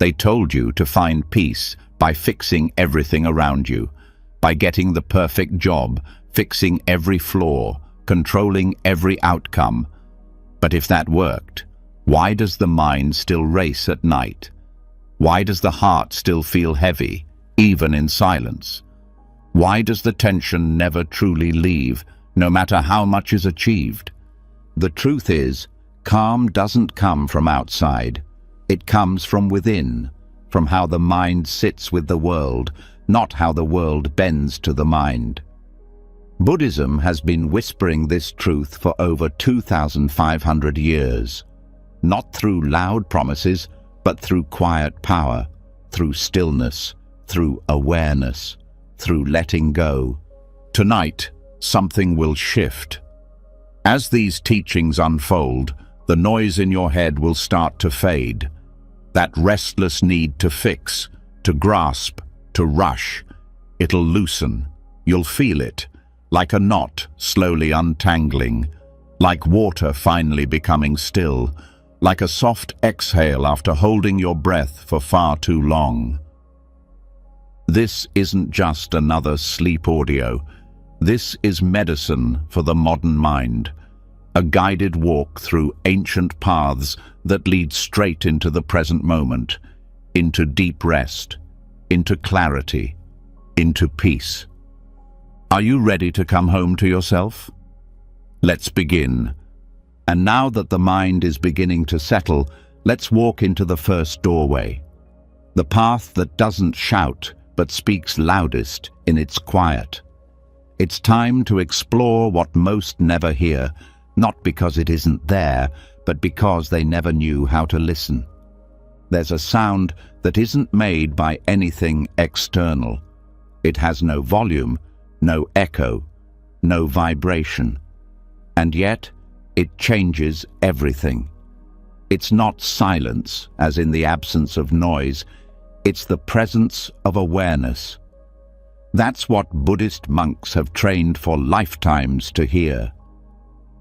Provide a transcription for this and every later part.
They told you to find peace by fixing everything around you, by getting the perfect job, fixing every flaw, controlling every outcome. But if that worked, why does the mind still race at night? Why does the heart still feel heavy, even in silence? Why does the tension never truly leave, no matter how much is achieved? The truth is, calm doesn't come from outside. It comes from within, from how the mind sits with the world, not how the world bends to the mind. Buddhism has been whispering this truth for over 2,500 years, not through loud promises, but through quiet power, through stillness, through awareness, through letting go. Tonight, something will shift. As these teachings unfold, the noise in your head will start to fade. That restless need to fix, to grasp, to rush, it'll loosen. You'll feel it, like a knot slowly untangling, like water finally becoming still, like a soft exhale after holding your breath for far too long. This isn't just another sleep audio. This is medicine for the modern mind, a guided walk through ancient paths that lead straight into the present moment, into deep rest, into clarity, into peace. Are you ready to come home to yourself? Let's begin. And now that the mind is beginning to settle, let's walk into the first doorway. The path that doesn't shout, but speaks loudest in its quiet. It's time to explore what most never hear, not because it isn't there, but because they never knew how to listen. There's a sound that isn't made by anything external. It has no volume, no echo, no vibration. And yet, it changes everything. It's not silence, as in the absence of noise. It's the presence of awareness. That's what Buddhist monks have trained for lifetimes to hear.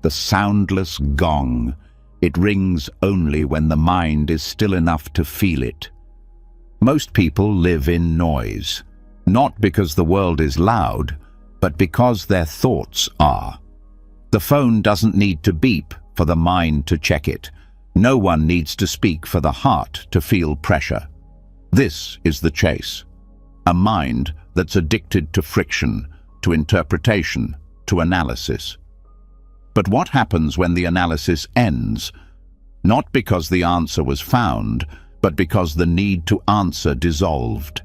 The soundless gong. It rings only when the mind is still enough to feel it. Most people live in noise, not because the world is loud, but because their thoughts are. The phone doesn't need to beep for the mind to check it. No one needs to speak for the heart to feel pressure. This is the chase. A mind that's addicted to friction, to interpretation, to analysis. But what happens when the analysis ends? Not because the answer was found, but because the need to answer dissolved.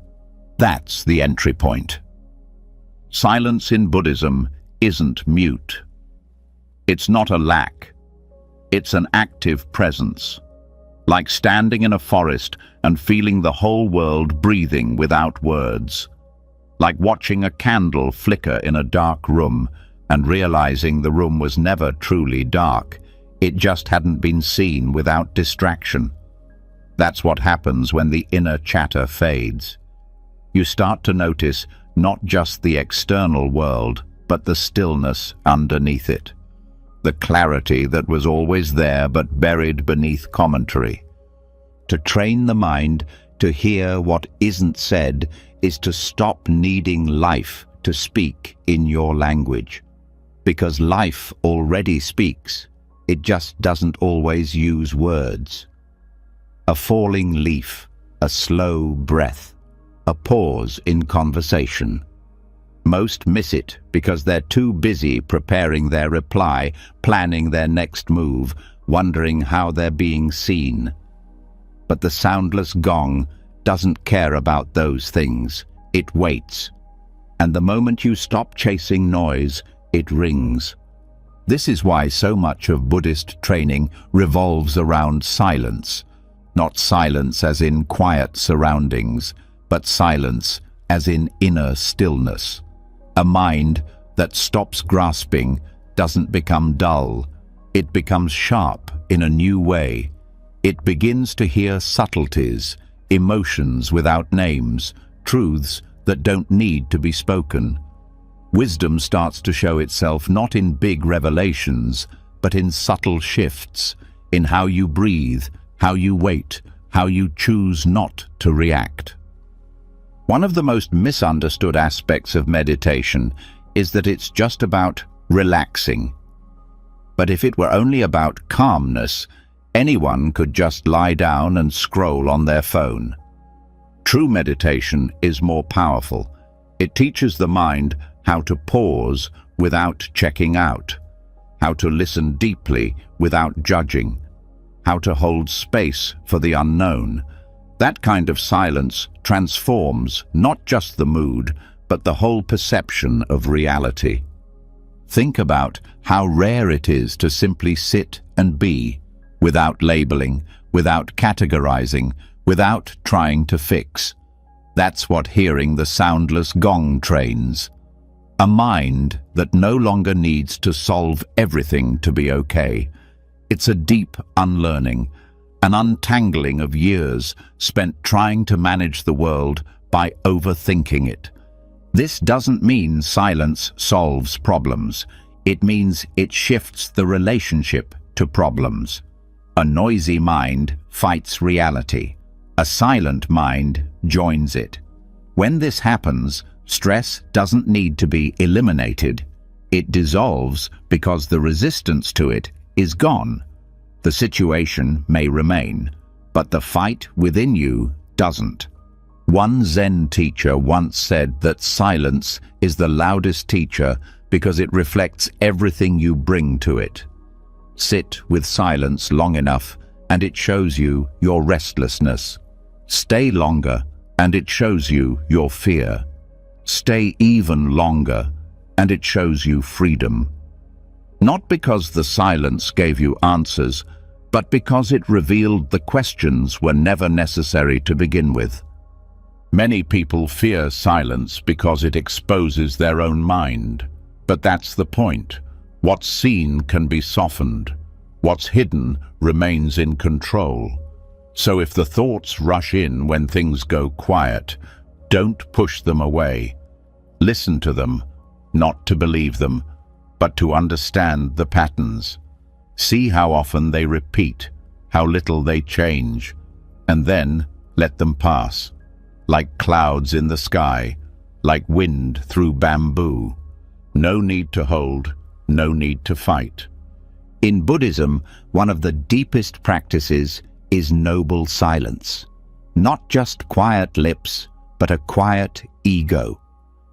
That's the entry point. Silence in Buddhism isn't mute. It's not a lack. It's an active presence. Like standing in a forest and feeling the whole world breathing without words. Like watching a candle flicker in a dark room and realizing the room was never truly dark. It just hadn't been seen without distraction. That's what happens when the inner chatter fades. You start to notice not just the external world, but the stillness underneath it. The clarity that was always there but buried beneath commentary. To train the mind to hear what isn't said is to stop needing life to speak in your language. Because life already speaks, it just doesn't always use words. A falling leaf, a slow breath, a pause in conversation. Most miss it because they're too busy preparing their reply, planning their next move, wondering how they're being seen. But the soundless gong doesn't care about those things. It waits. And the moment you stop chasing noise, it rings. This is why so much of Buddhist training revolves around silence. Not silence as in quiet surroundings, but silence as in inner stillness. A mind that stops grasping doesn't become dull. It becomes sharp in a new way. It begins to hear subtleties, emotions without names, truths that don't need to be spoken. Wisdom starts to show itself not in big revelations, but in subtle shifts, in how you breathe, how you wait, how you choose not to react. One of the most misunderstood aspects of meditation is that it's just about relaxing. But if it were only about calmness, anyone could just lie down and scroll on their phone. True meditation is more powerful. It teaches the mind how to pause without checking out, how to listen deeply without judging, how to hold space for the unknown. That kind of silence transforms not just the mood, but the whole perception of reality. Think about how rare it is to simply sit and be, without labeling, without categorizing, without trying to fix. That's what hearing the soundless gong trains. A mind that no longer needs to solve everything to be okay. It's a deep unlearning, an untangling of years spent trying to manage the world by overthinking it. This doesn't mean silence solves problems. It means it shifts the relationship to problems. A noisy mind fights reality. A silent mind joins it. When this happens, stress doesn't need to be eliminated. It dissolves because the resistance to it is gone. The situation may remain, but the fight within you doesn't. One Zen teacher once said that silence is the loudest teacher because it reflects everything you bring to it. Sit with silence long enough and it shows you your restlessness. Stay longer and it shows you your fear. Stay even longer and it shows you freedom. Not because the silence gave you answers, but because it revealed the questions were never necessary to begin with. Many people fear silence because it exposes their own mind. But that's the point. What's seen can be softened. What's hidden remains in control. So if the thoughts rush in when things go quiet, don't push them away. Listen to them, not to believe them, but to understand the patterns. See how often they repeat, how little they change, and then let them pass. Like clouds in the sky, like wind through bamboo. No need to hold, no need to fight. In Buddhism, one of the deepest practices is noble silence. Not just quiet lips, but a quiet ego,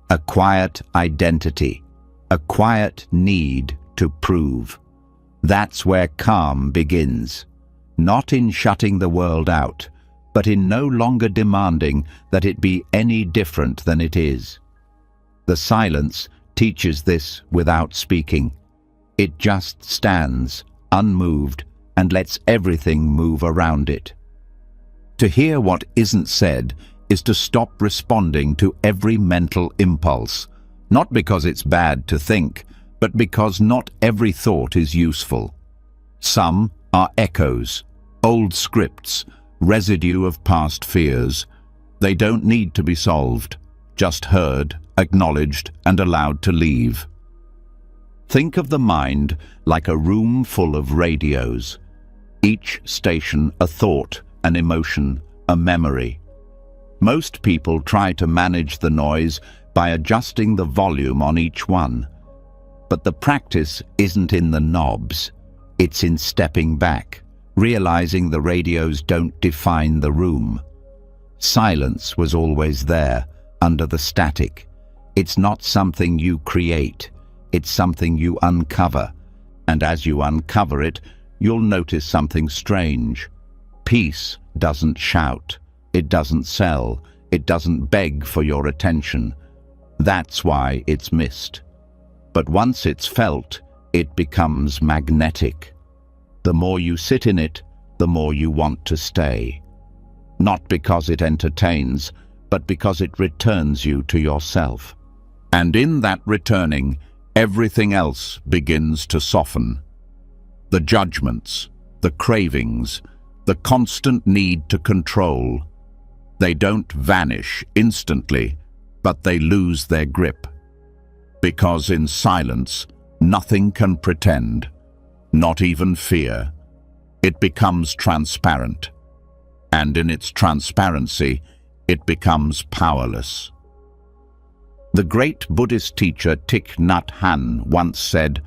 a quiet identity, a quiet need to prove. That's where calm begins, not in shutting the world out, but in no longer demanding that it be any different than it is. The silence teaches this without speaking. It just stands, unmoved, and lets everything move around it. To hear what isn't said is to stop responding to every mental impulse, not because it's bad to think, but because not every thought is useful. Some are echoes, old scripts, residue of past fears. They don't need to be solved, just heard, acknowledged, and allowed to leave. Think of the mind like a room full of radios. Each station a thought, an emotion, a memory. Most people try to manage the noise by adjusting the volume on each one. But the practice isn't in the knobs, it's in stepping back, realizing the radios don't define the room. Silence was always there, under the static. It's not something you create, it's something you uncover. And as you uncover it, you'll notice something strange. Peace doesn't shout, it doesn't sell, it doesn't beg for your attention. That's why it's missed. But once it's felt, it becomes magnetic. The more you sit in it, the more you want to stay. Not because it entertains, but because it returns you to yourself. And in that returning, everything else begins to soften. The judgments, the cravings, the constant need to control. They don't vanish instantly, but they lose their grip. Because in silence, nothing can pretend, not even fear. It becomes transparent. and in its transparency, it becomes powerless. The great Buddhist teacher Thich Nhat Hanh once said,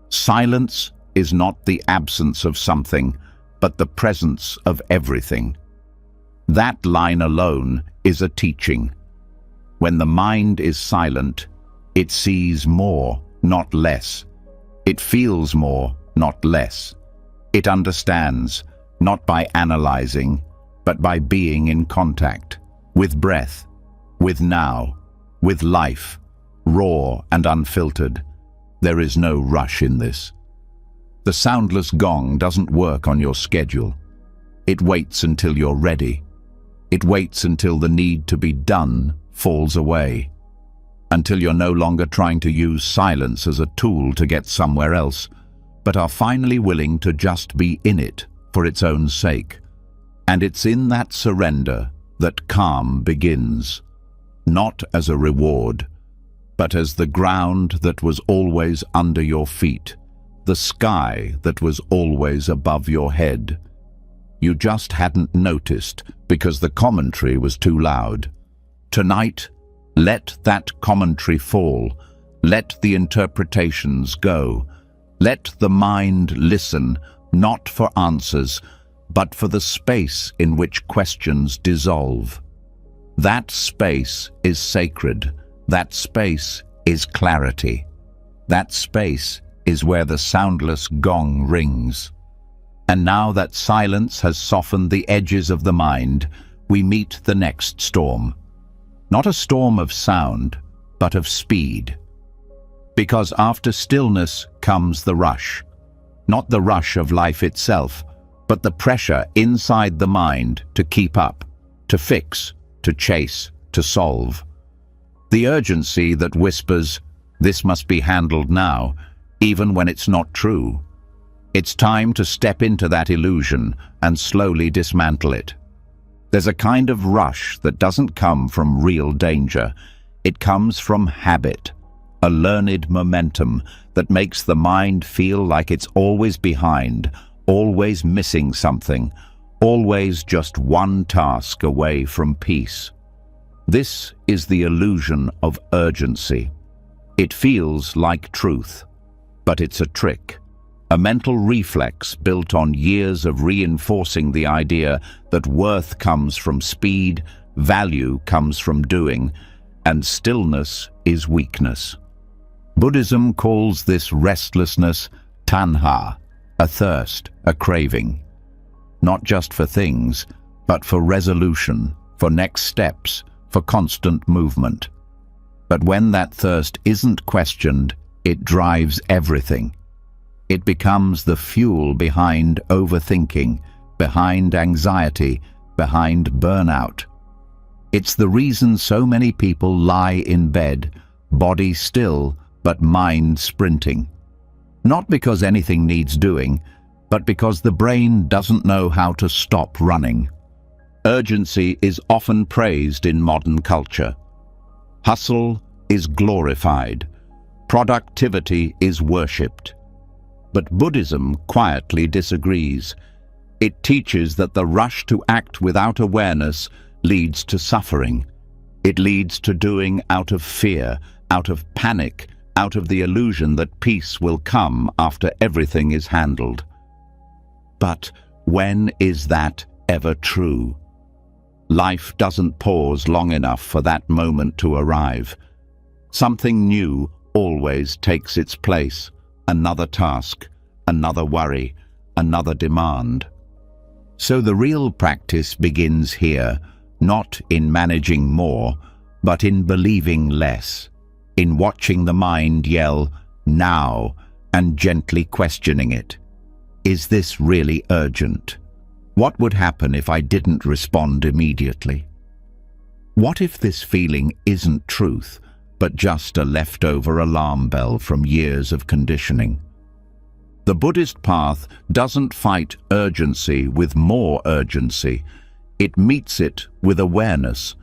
"Silence is not the absence of something, but the presence of everything." That line alone is a teaching. When the mind is silent, it sees more, not less. It feels more, not less. It understands, not by analyzing, but by being in contact, with breath, with now, with life, raw and unfiltered. There is no rush in this. The soundless gong doesn't work on your schedule. It waits until you're ready. It waits until the need to be done falls away, until you're no longer trying to use silence as a tool to get somewhere else, but are finally willing to just be in it for its own sake. And it's in that surrender that calm begins, not as a reward, but as the ground that was always under your feet, the sky that was always above your head. You just hadn't noticed because the commentary was too loud. Tonight, let that commentary fall. Let the interpretations go. Let the mind listen, not for answers, but for the space in which questions dissolve. That space is sacred. That space is clarity. That space is where the soundless gong rings. And now that silence has softened the edges of the mind, we meet the next storm. Not a storm of sound, but of speed. Because after stillness comes the rush. Not the rush of life itself, but the pressure inside the mind to keep up, to fix, to chase, to solve. The urgency that whispers, "This must be handled now," even when it's not true. It's time to step into that illusion and slowly dismantle it. There's a kind of rush that doesn't come from real danger. It comes from habit, a learned momentum that makes the mind feel like it's always behind, always missing something, always just one task away from peace. This is the illusion of urgency. It feels like truth, but it's a trick. A mental reflex built on years of reinforcing the idea that worth comes from speed, value comes from doing, and stillness is weakness. Buddhism calls this restlessness tanha, a thirst, a craving. Not just for things, but for resolution, for next steps, for constant movement. But when that thirst isn't questioned, it drives everything. It becomes the fuel behind overthinking, behind anxiety, behind burnout. It's the reason so many people lie in bed, body still, but mind sprinting. Not because anything needs doing, but because the brain doesn't know how to stop running. Urgency is often praised in modern culture. Hustle is glorified. Productivity is worshipped. But Buddhism quietly disagrees. It teaches that the rush to act without awareness leads to suffering. It leads to doing out of fear, out of panic, out of the illusion that peace will come after everything is handled. But when is that ever true? Life doesn't pause long enough for that moment to arrive. Something new always takes its place. Another task, another worry, another demand. So the real practice begins here, not in managing more, but in believing less, in watching the mind yell, "Now," and gently questioning it. Is this really urgent? What would happen if I didn't respond immediately? What if this feeling isn't truth, but just a leftover alarm bell from years of conditioning? The Buddhist path doesn't fight urgency with more urgency. It meets it with awareness,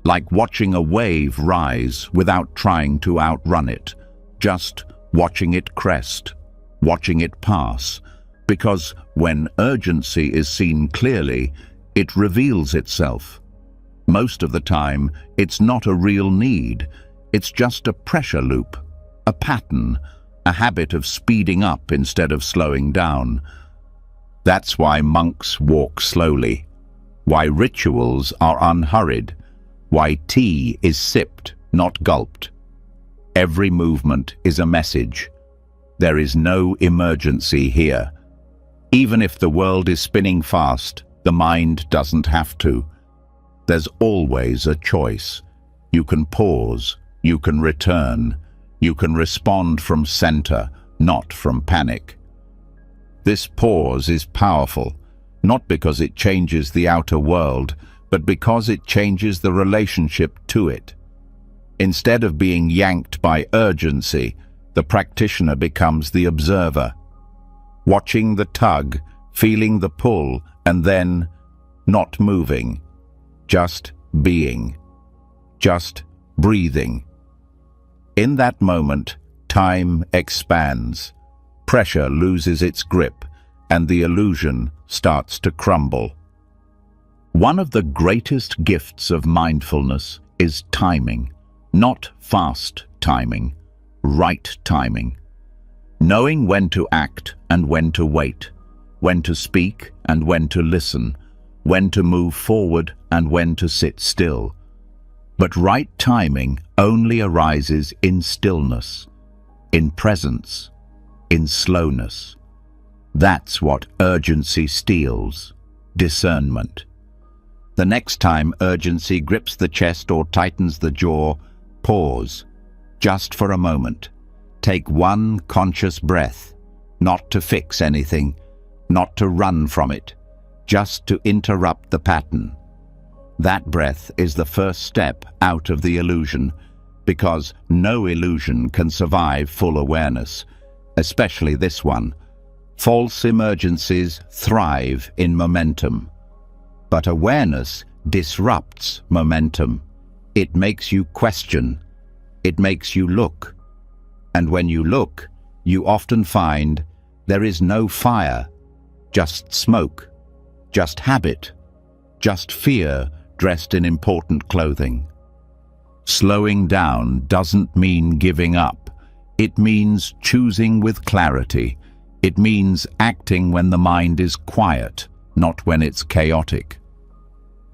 like watching a wave rise without trying to outrun it, just watching it crest, watching it pass. Because when urgency is seen clearly, it reveals itself. Most of the time, it's not a real need. It's just a pressure loop, a pattern, a habit of speeding up instead of slowing down. That's why monks walk slowly, why rituals are unhurried, why tea is sipped, not gulped. Every movement is a message. There is no emergency here. Even if the world is spinning fast, the mind doesn't have to. There's always a choice. You can pause, you can return, you can respond from center, not from panic. This pause is powerful, not because it changes the outer world, but because it changes the relationship to it. Instead of being yanked by urgency, the practitioner becomes the observer, watching the tug, feeling the pull, and then not moving, just being, just breathing. In that moment, time expands, pressure loses its grip, and the illusion starts to crumble. One of the greatest gifts of mindfulness is timing, not fast timing, right timing. Knowing when to act and when to wait, when to speak and when to listen, when to move forward and when to sit still. But right timing only arises in stillness, in presence, in slowness. That's what urgency steals, discernment. The next time urgency grips the chest or tightens the jaw, pause, just for a moment. Take one conscious breath, not to fix anything, not to run from it, just to interrupt the pattern. That breath is the first step out of the illusion, because no illusion can survive full awareness, especially this one. False emergencies thrive in momentum. But awareness disrupts momentum. It makes you question. It makes you look. And when you look, you often find there is no fire, just smoke, just habit, just fear dressed in important clothing. Slowing down doesn't mean giving up. It means choosing with clarity. It means acting when the mind is quiet, not when it's chaotic.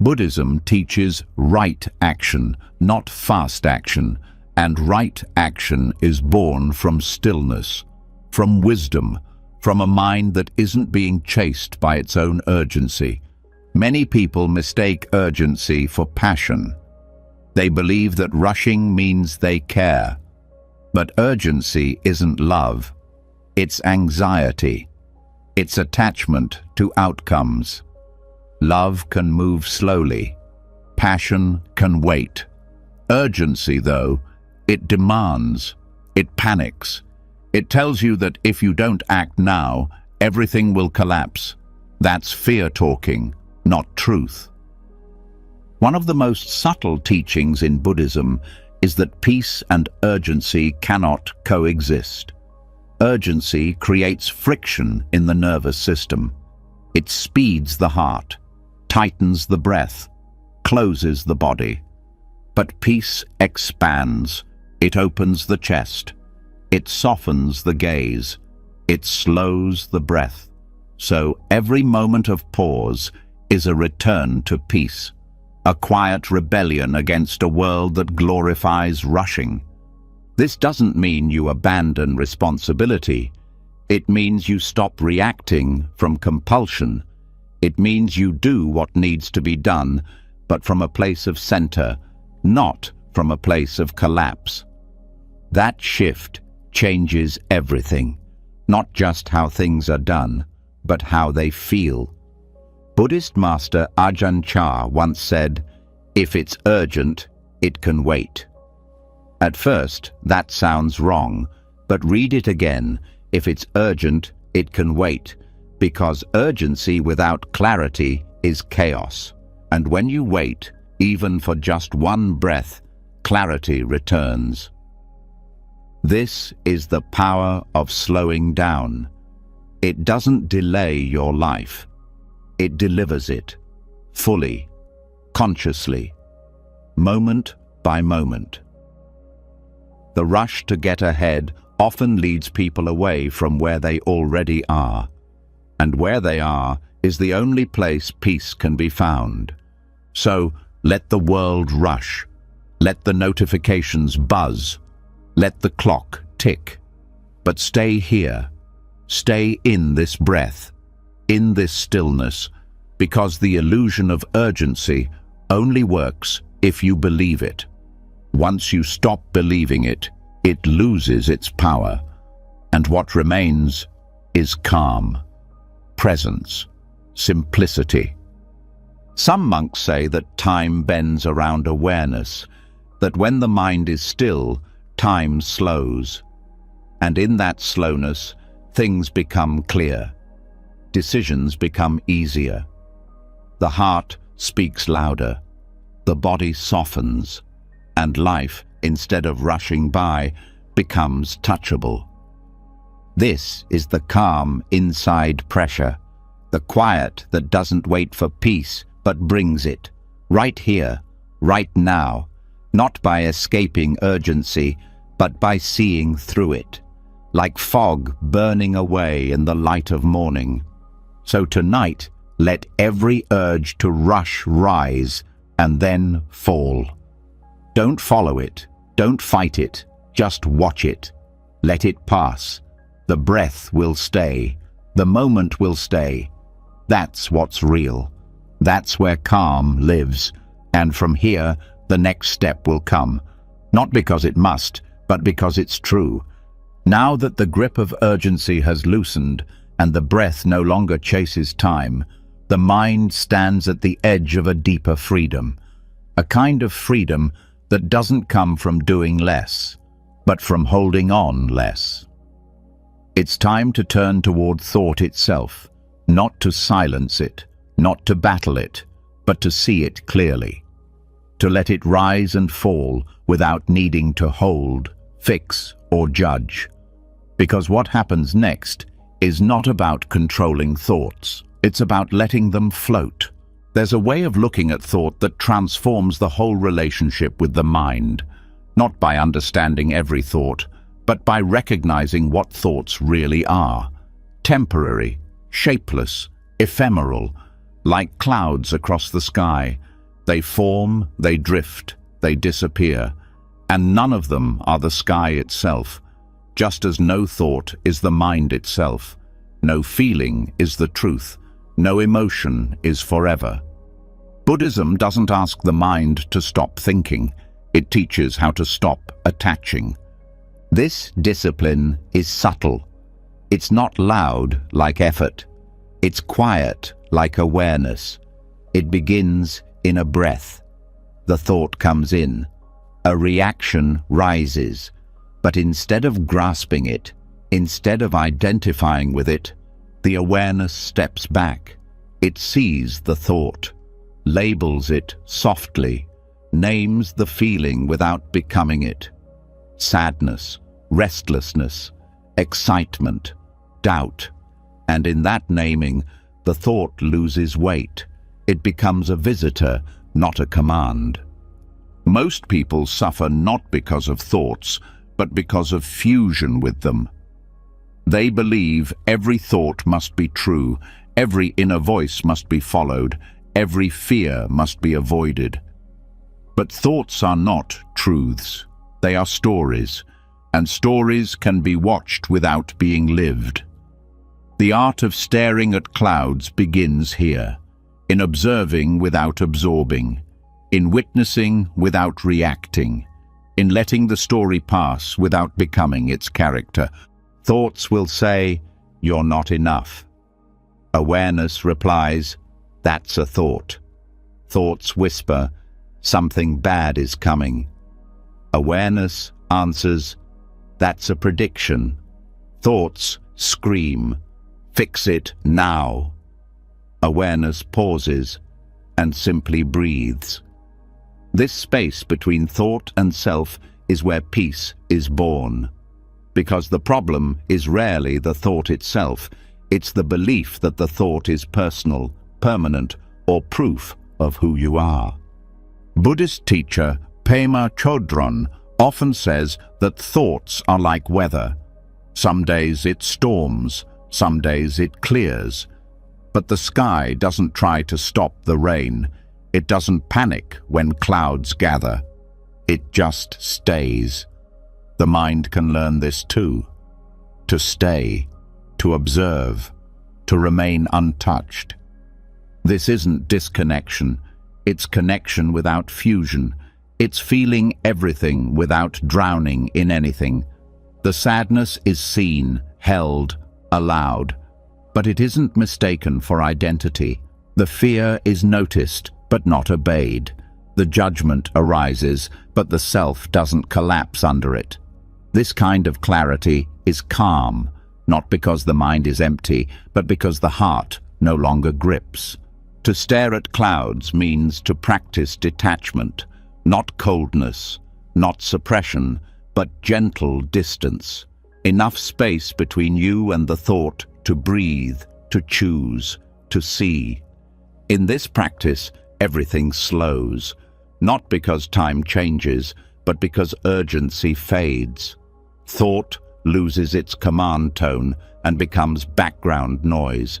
Buddhism teaches right action, not fast action, and right action is born from stillness, from wisdom, from a mind that isn't being chased by its own urgency. Many people mistake urgency for passion. They believe that rushing means they care. But urgency isn't love. It's anxiety. It's attachment to outcomes. Love can move slowly. Passion can wait. Urgency, though, it demands. It panics. It tells you that if you don't act now, everything will collapse. That's fear talking, not truth. One of the most subtle teachings in Buddhism is that peace and urgency cannot coexist. Urgency creates friction in the nervous system. It speeds the heart, tightens the breath, closes the body. But peace expands. It opens the chest. It softens the gaze. It slows the breath. So every moment of pause is a return to peace, a quiet rebellion against a world that glorifies rushing. This doesn't mean you abandon responsibility. It means you stop reacting from compulsion. It means you do what needs to be done, but from a place of center, not from a place of collapse. That shift changes everything, not just how things are done, but how they feel. Buddhist master Ajahn Chah once said, "If it's urgent, it can wait." At first, that sounds wrong, but read it again. If it's urgent, it can wait, because urgency without clarity is chaos. And when you wait, even for just one breath, clarity returns. This is the power of slowing down. It doesn't delay your life. It delivers it. fully, consciously, moment by moment. The rush to get ahead often leads people away from where they already are, and where they are is the only place peace can be found. So let the world rush, let the notifications buzz, let the clock tick, but stay here, stay in this breath, in this stillness, because the illusion of urgency only works if you believe it. Once you stop believing it, it loses its power, and what remains is calm, presence, simplicity. Some monks say that time bends around awareness, that when the mind is still, time slows, and in that slowness, things become clear, decisions become easier, the heart speaks louder, the body softens, and life, instead of rushing by, becomes touchable. This is the calm inside pressure, the quiet that doesn't wait for peace but brings it, right here, right now, not by escaping urgency, but by seeing through it, like fog burning away in the light of morning. So tonight, let every urge to rush rise and then fall. Don't follow it, don't fight it, just watch it. Let it pass. The breath will stay, the moment will stay. That's what's real. That's where calm lives, and from here the next step will come, not because it must, but because it's true. Now that the grip of urgency has loosened and the breath no longer chases time, the mind stands at the edge of a deeper freedom, a kind of freedom that doesn't come from doing less, but from holding on less. It's time to turn toward thought itself, not to silence it, not to battle it, but to see it clearly, to let it rise and fall without needing to hold, fix, or judge. Because what happens next is not about controlling thoughts, it's about letting them float. There's a way of looking at thought that transforms the whole relationship with the mind, not by understanding every thought, but by recognizing what thoughts really are. Temporary, shapeless, ephemeral, like clouds across the sky. They form, they drift, they disappear, and none of them are the sky itself, just as no thought is the mind itself, no feeling is the truth, no emotion is forever. Buddhism doesn't ask the mind to stop thinking, it teaches how to stop attaching. This discipline is subtle. It's not loud like effort. It's quiet like awareness. It begins in a breath. The thought comes in. A reaction rises. But instead of grasping it, instead of identifying with it, the awareness steps back. It sees the thought, labels it softly, names the feeling without becoming it. Sadness, restlessness, excitement, doubt. And in that naming, the thought loses weight. It becomes a visitor, not a command. Most people suffer not because of thoughts, but because of fusion with them. They believe every thought must be true, every inner voice must be followed, every fear must be avoided. But thoughts are not truths. They are stories, and stories can be watched without being lived. The art of staring at clouds begins here, in observing without absorbing, in witnessing without reacting, in letting the story pass without becoming its character. Thoughts will say, "You're not enough." Awareness replies, "That's a thought." Thoughts whisper, "Something bad is coming." Awareness answers, "That's a prediction." Thoughts scream, "Fix it now." Awareness pauses and simply breathes. This space between thought and self is where peace is born. Because the problem is rarely the thought itself, it's the belief that the thought is personal, permanent, or proof of who you are. Buddhist teacher Pema Chodron often says that thoughts are like weather. Some days it storms, some days it clears. But the sky doesn't try to stop the rain. It doesn't panic when clouds gather. It just stays. The mind can learn this too. To stay, to observe, to remain untouched. This isn't disconnection. It's connection without fusion. It's feeling everything without drowning in anything. The sadness is seen, held, allowed, but it isn't mistaken for identity. The fear is noticed, but not obeyed. The judgment arises, but the self doesn't collapse under it. This kind of clarity is calm, not because the mind is empty, but because the heart no longer grips. To stare at clouds means to practice detachment, not coldness, not suppression, but gentle distance. Enough space between you and the thought to breathe, to choose, to see. In this practice, everything slows, not because time changes, but because urgency fades. Thought loses its command tone and becomes background noise.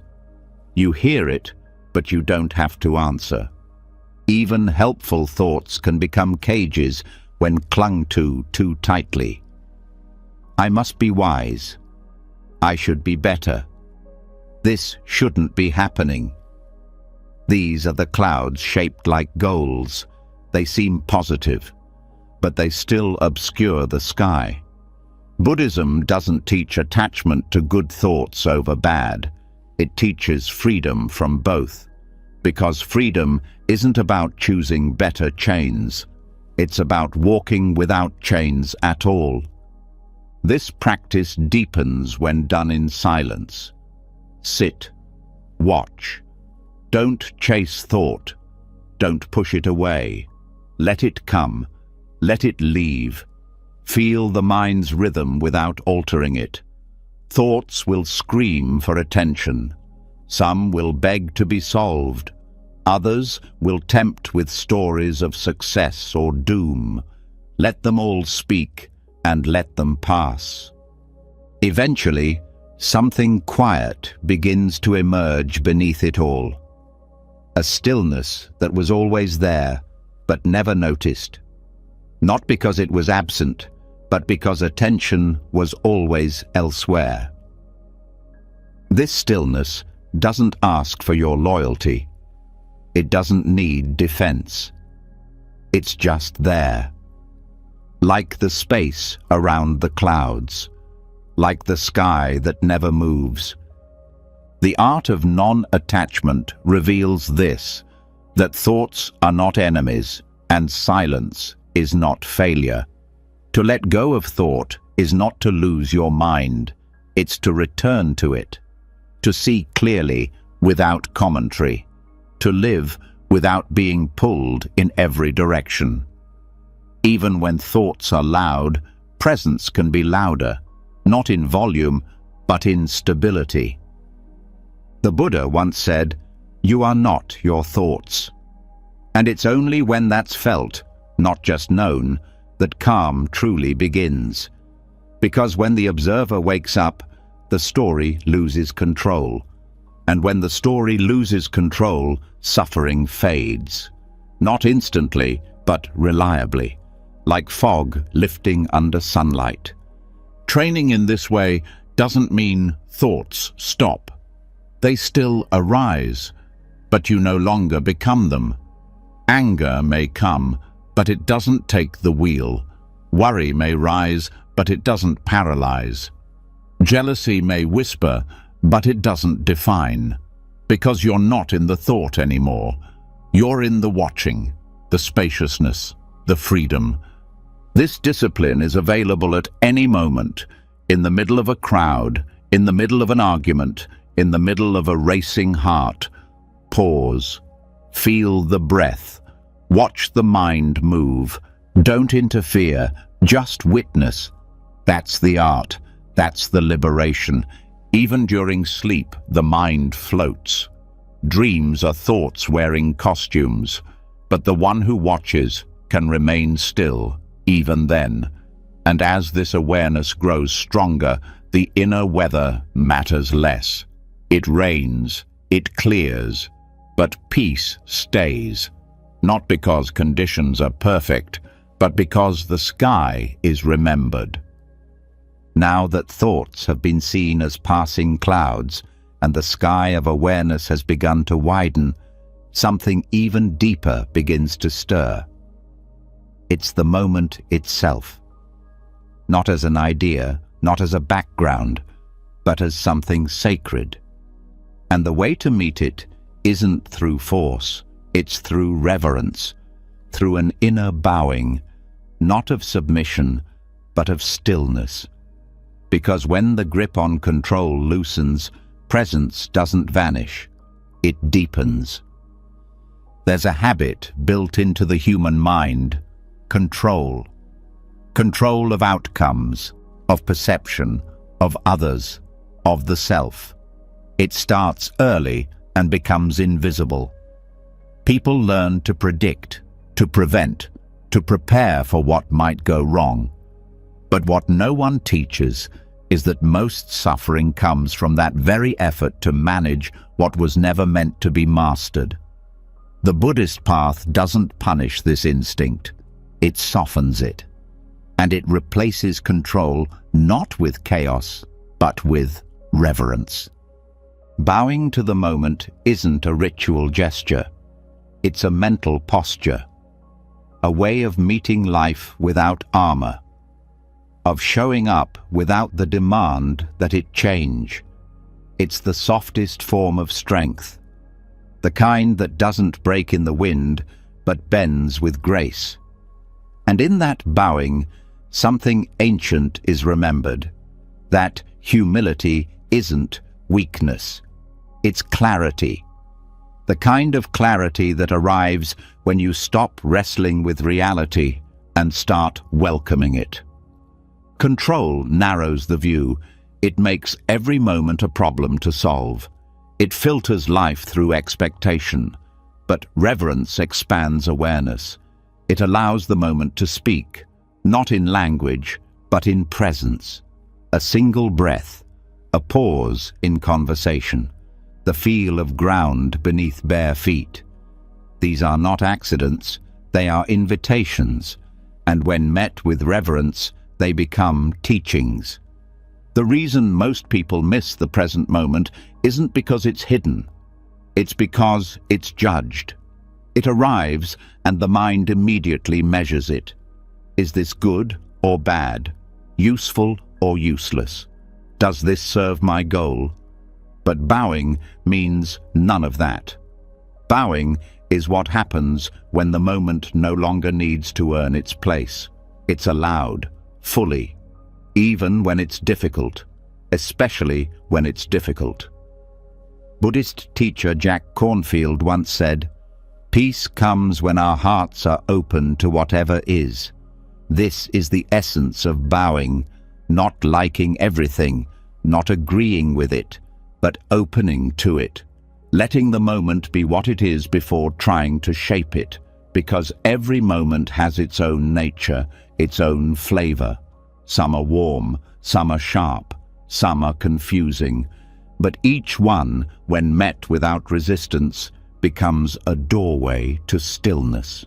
You hear it, but you don't have to answer. Even helpful thoughts can become cages when clung to too tightly. I must be wise. I should be better. This shouldn't be happening. These are the clouds shaped like goals. They seem positive, but they still obscure the sky. Buddhism doesn't teach attachment to good thoughts over bad. It teaches freedom from both, because freedom isn't about choosing better chains. It's about walking without chains at all. This practice deepens when done in silence. Sit, watch. Don't chase thought. Don't push it away. Let it come. Let it leave. Feel the mind's rhythm without altering it. Thoughts will scream for attention. Some will beg to be solved. Others will tempt with stories of success or doom. Let them all speak and let them pass. Eventually, something quiet begins to emerge beneath it all. A stillness that was always there, but never noticed. Not because it was absent, but because attention was always elsewhere. This stillness doesn't ask for your loyalty. It doesn't need defense. It's just there. Like the space around the clouds. Like the sky that never moves. The art of non-attachment reveals this, that thoughts are not enemies and silence is not failure. To let go of thought is not to lose your mind. It's to return to it. To see clearly without commentary. To live without being pulled in every direction. Even when thoughts are loud, presence can be louder, not in volume, but in stability. The Buddha once said, "You are not your thoughts." And it's only when that's felt, not just known, that calm truly begins. Because when the observer wakes up, the story loses control. And when the story loses control, suffering fades. Not instantly, but reliably, like fog lifting under sunlight. Training in this way doesn't mean thoughts stop. They still arise, but you no longer become them. Anger may come, but it doesn't take the wheel. Worry may rise, but it doesn't paralyze. Jealousy may whisper, but it doesn't define. Because you're not in the thought anymore. You're in the watching, the spaciousness, the freedom. This discipline is available at any moment, in the middle of a crowd, in the middle of an argument, in the middle of a racing heart. Pause. Feel the breath. Watch the mind move. Don't interfere. Just witness. That's the art. That's the liberation. Even during sleep, the mind floats. Dreams are thoughts wearing costumes, but the one who watches can remain still even then. And as this awareness grows stronger, the inner weather matters less. It rains, it clears, but peace stays. Not because conditions are perfect, but because the sky is remembered. Now that thoughts have been seen as passing clouds and the sky of awareness has begun to widen, something even deeper begins to stir. It's the moment itself. Not as an idea, not as a background, but as something sacred. And the way to meet it isn't through force, it's through reverence, through an inner bowing, not of submission, but of stillness. Because when the grip on control loosens, presence doesn't vanish, it deepens. There's a habit built into the human mind: control. Control of outcomes, of perception, of others, of the self. It starts early and becomes invisible. People learn to predict, to prevent, to prepare for what might go wrong. But what no one teaches is that most suffering comes from that very effort to manage what was never meant to be mastered. The Buddhist path doesn't punish this instinct, it softens it. And it replaces control not with chaos, but with reverence. Bowing to the moment isn't a ritual gesture. It's a mental posture, a way of meeting life without armor, of showing up without the demand that it change. It's the softest form of strength, the kind that doesn't break in the wind, but bends with grace. And in that bowing, something ancient is remembered, that humility isn't weakness, it's clarity. The kind of clarity that arrives when you stop wrestling with reality and start welcoming it. Control narrows the view. It makes every moment a problem to solve. It filters life through expectation. But reverence expands awareness. It allows the moment to speak, not in language, but in presence. A single breath, a pause in conversation, the feel of ground beneath bare feet. These are not accidents, they are invitations, and when met with reverence, they become teachings. The reason most people miss the present moment isn't because it's hidden. It's because it's judged. It arrives and the mind immediately measures it. Is this good or bad? Useful or useless? Does this serve my goal? But bowing means none of that. Bowing is what happens when the moment no longer needs to earn its place. It's allowed, fully, even when it's difficult, especially when it's difficult. Buddhist teacher Jack Cornfield once said, "Peace comes when our hearts are open to whatever is." This is the essence of bowing, not liking everything, not agreeing with it, but opening to it, letting the moment be what it is before trying to shape it, because every moment has its own nature, its own flavor. Some are warm, some are sharp, some are confusing, but each one, when met without resistance, becomes a doorway to stillness.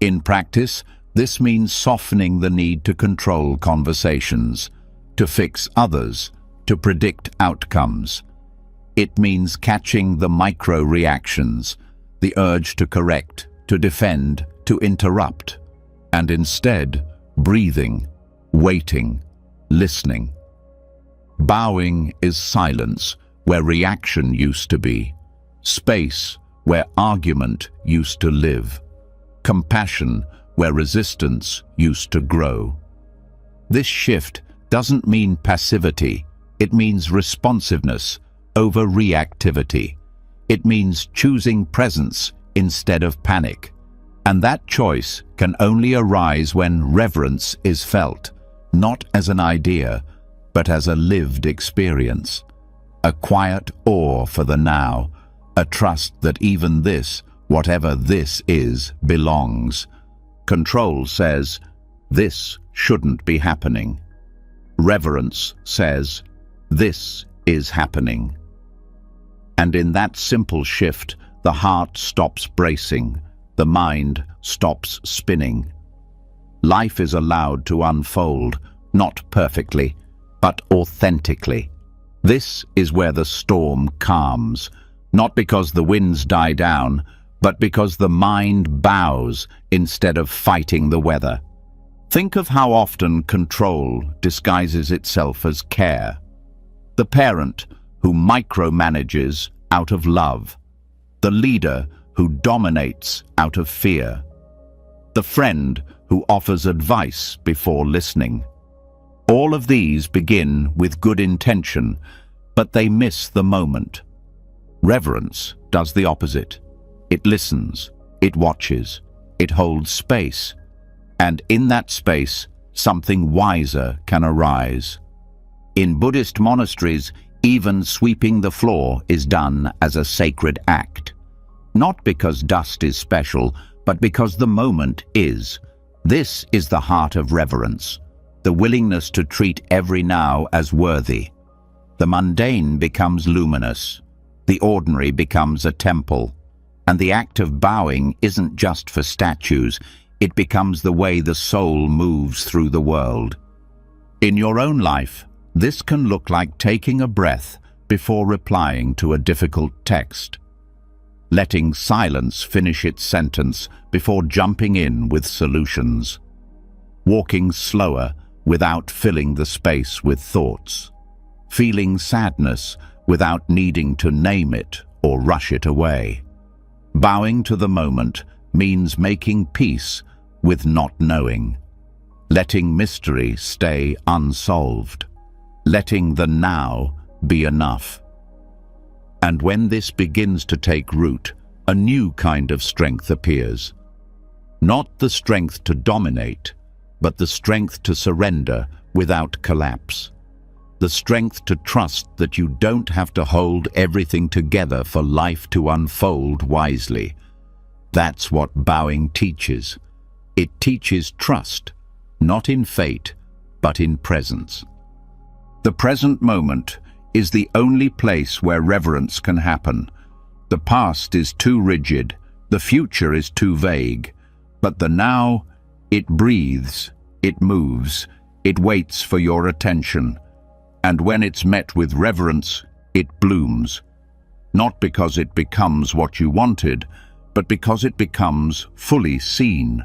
In practice, this means softening the need to control conversations, to fix others, to predict outcomes. It means catching the micro-reactions, the urge to correct, to defend, to interrupt, and instead breathing, waiting, listening. Bowing is silence where reaction used to be, space where argument used to live, compassion where resistance used to grow. This shift doesn't mean passivity. It means responsiveness over reactivity. It means choosing presence instead of panic. And that choice can only arise when reverence is felt, not as an idea, but as a lived experience. A quiet awe for the now, a trust that even this, whatever this is, belongs. Control says, this shouldn't be happening. Reverence says, this is happening. And in that simple shift, the heart stops bracing, the mind stops spinning. Life is allowed to unfold, not perfectly, but authentically. This is where the storm calms, not because the winds die down, but because the mind bows instead of fighting the weather. Think of how often control disguises itself as care. The parent who micromanages out of love. The leader who dominates out of fear. The friend who offers advice before listening. All of these begin with good intention, but they miss the moment. Reverence does the opposite. It listens, it watches, it holds space, and in that space, something wiser can arise. In Buddhist monasteries, even sweeping the floor is done as a sacred act. Not because dust is special, but because the moment is. This is the heart of reverence, the willingness to treat every now as worthy. The mundane becomes luminous, the ordinary becomes a temple, and the act of bowing isn't just for statues, it becomes the way the soul moves through the world. In your own life, this can look like taking a breath before replying to a difficult text, letting silence finish its sentence before jumping in with solutions, walking slower without filling the space with thoughts, feeling sadness without needing to name it or rush it away. Bowing to the moment means making peace with not knowing, letting mystery stay unsolved, letting the now be enough. And when this begins to take root, a new kind of strength appears. Not the strength to dominate, but the strength to surrender without collapse. The strength to trust that you don't have to hold everything together for life to unfold wisely. That's what bowing teaches. It teaches trust, not in fate, but in presence. The present moment is the only place where reverence can happen. The past is too rigid, the future is too vague, but the now, it breathes, it moves, it waits for your attention. And when it's met with reverence, it blooms. Not because it becomes what you wanted, but because it becomes fully seen.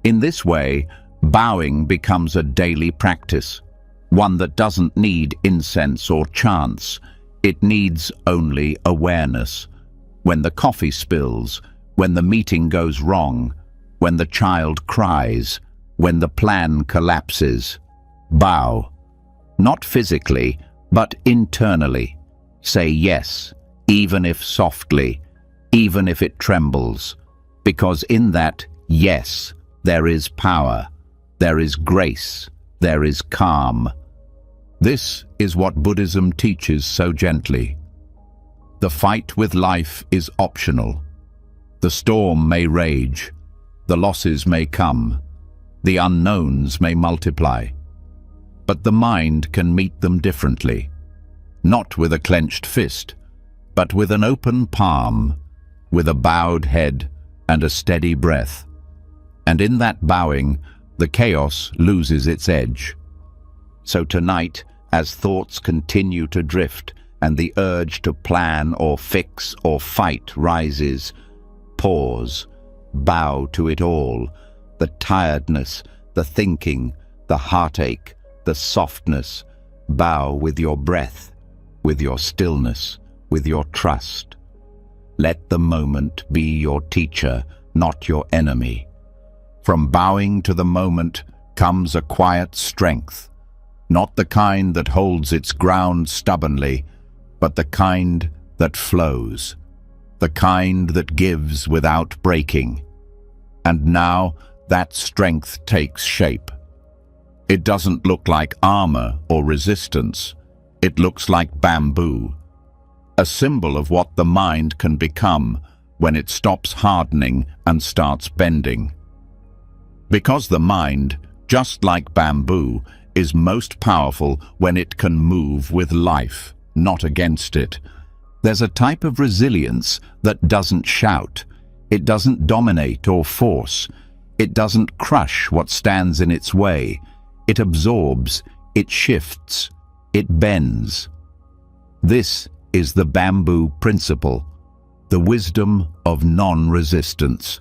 In this way, bowing becomes a daily practice, one that doesn't need incense or chants. It needs only awareness. When the coffee spills, when the meeting goes wrong, when the child cries, when the plan collapses, bow. Not physically, but internally. Say yes, even if softly, even if it trembles, because in that yes, there is power, there is grace, there is calm. This is what Buddhism teaches so gently. The fight with life is optional. The storm may rage, the losses may come, the unknowns may multiply. But the mind can meet them differently, not with a clenched fist, but with an open palm, with a bowed head and a steady breath. And in that bowing, the chaos loses its edge. So tonight, as thoughts continue to drift and the urge to plan or fix or fight rises, pause, bow to it all, the tiredness, the thinking, the heartache, the softness. Bow with your breath, with your stillness, with your trust. Let the moment be your teacher, not your enemy. From bowing to the moment comes a quiet strength, not the kind that holds its ground stubbornly, but the kind that flows, the kind that gives without breaking. And now that strength takes shape. It doesn't look like armor or resistance. It looks like bamboo, a symbol of what the mind can become when it stops hardening and starts bending. Because the mind, just like bamboo, is most powerful when it can move with life, not against it. There's a type of resilience that doesn't shout. It doesn't dominate or force. It doesn't crush what stands in its way. It absorbs, it shifts, it bends. This is the bamboo principle, the wisdom of non-resistance,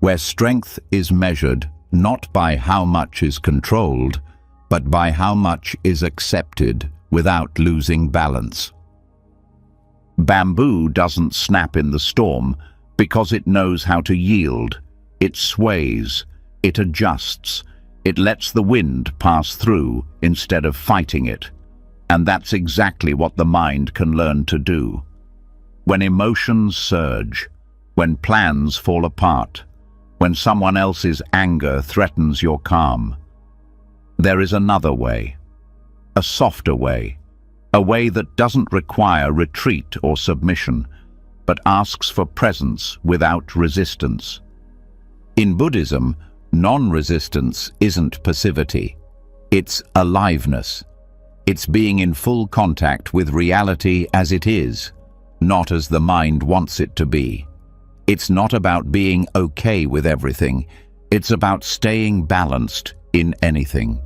where strength is measured not by how much is controlled, but by how much is accepted without losing balance. Bamboo doesn't snap in the storm because it knows how to yield. It sways, it adjusts, it lets the wind pass through instead of fighting it. And that's exactly what the mind can learn to do. When emotions surge, when plans fall apart, when someone else's anger threatens your calm, there is another way, a softer way, a way that doesn't require retreat or submission, but asks for presence without resistance. In Buddhism, non-resistance isn't passivity, it's aliveness. It's being in full contact with reality as it is, not as the mind wants it to be. It's not about being okay with everything, it's about staying balanced in anything.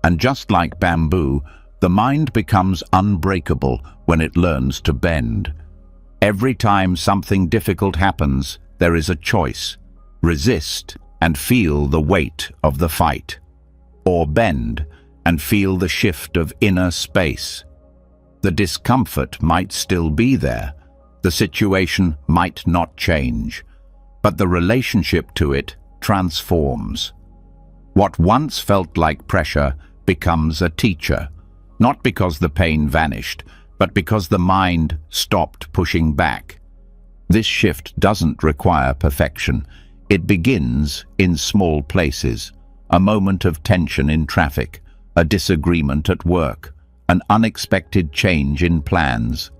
And just like bamboo, the mind becomes unbreakable when it learns to bend. Every time something difficult happens, there is a choice: resist and feel the weight of the fight, or bend and feel the shift of inner space. The discomfort might still be there, the situation might not change, but the relationship to it transforms. What once felt like pressure becomes a teacher, not because the pain vanished, but because the mind stopped pushing back. This shift doesn't require perfection. It begins in small places: a moment of tension in traffic, a disagreement at work, an unexpected change in plans.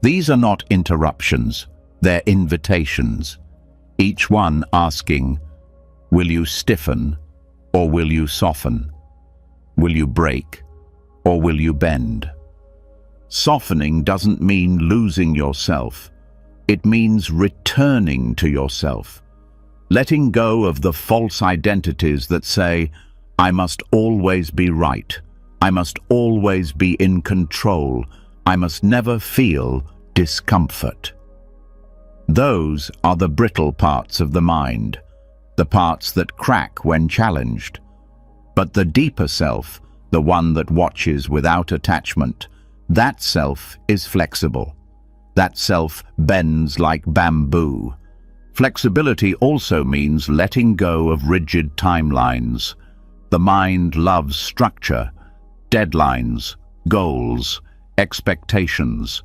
These are not interruptions, they're invitations, each one asking, will you stiffen or will you soften? Will you break or will you bend? Softening doesn't mean losing yourself. It means returning to yourself, letting go of the false identities that say, I must always be right, I must always be in control, I must never feel discomfort. Those are the brittle parts of the mind, the parts that crack when challenged. But the deeper self, the one that watches without attachment, that self is flexible. That self bends like bamboo. Flexibility also means letting go of rigid timelines. The mind loves structure, deadlines, goals, expectations.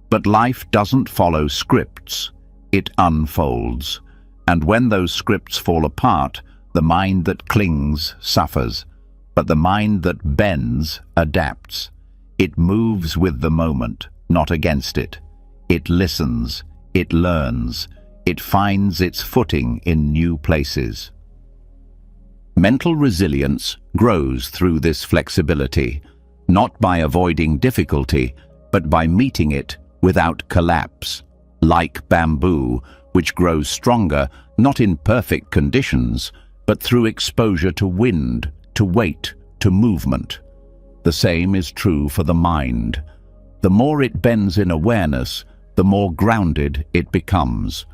But life doesn't follow scripts, it unfolds. And when those scripts fall apart, the mind that clings suffers. But the mind that bends adapts. It moves with the moment, not against it. It listens, it learns, it finds its footing in new places. Mental resilience grows through this flexibility, not by avoiding difficulty, but by meeting it without collapse, like bamboo, which grows stronger not in perfect conditions, but through exposure to wind, to weight, to movement. The same is true for the mind. The more it bends in awareness, the more grounded it becomes.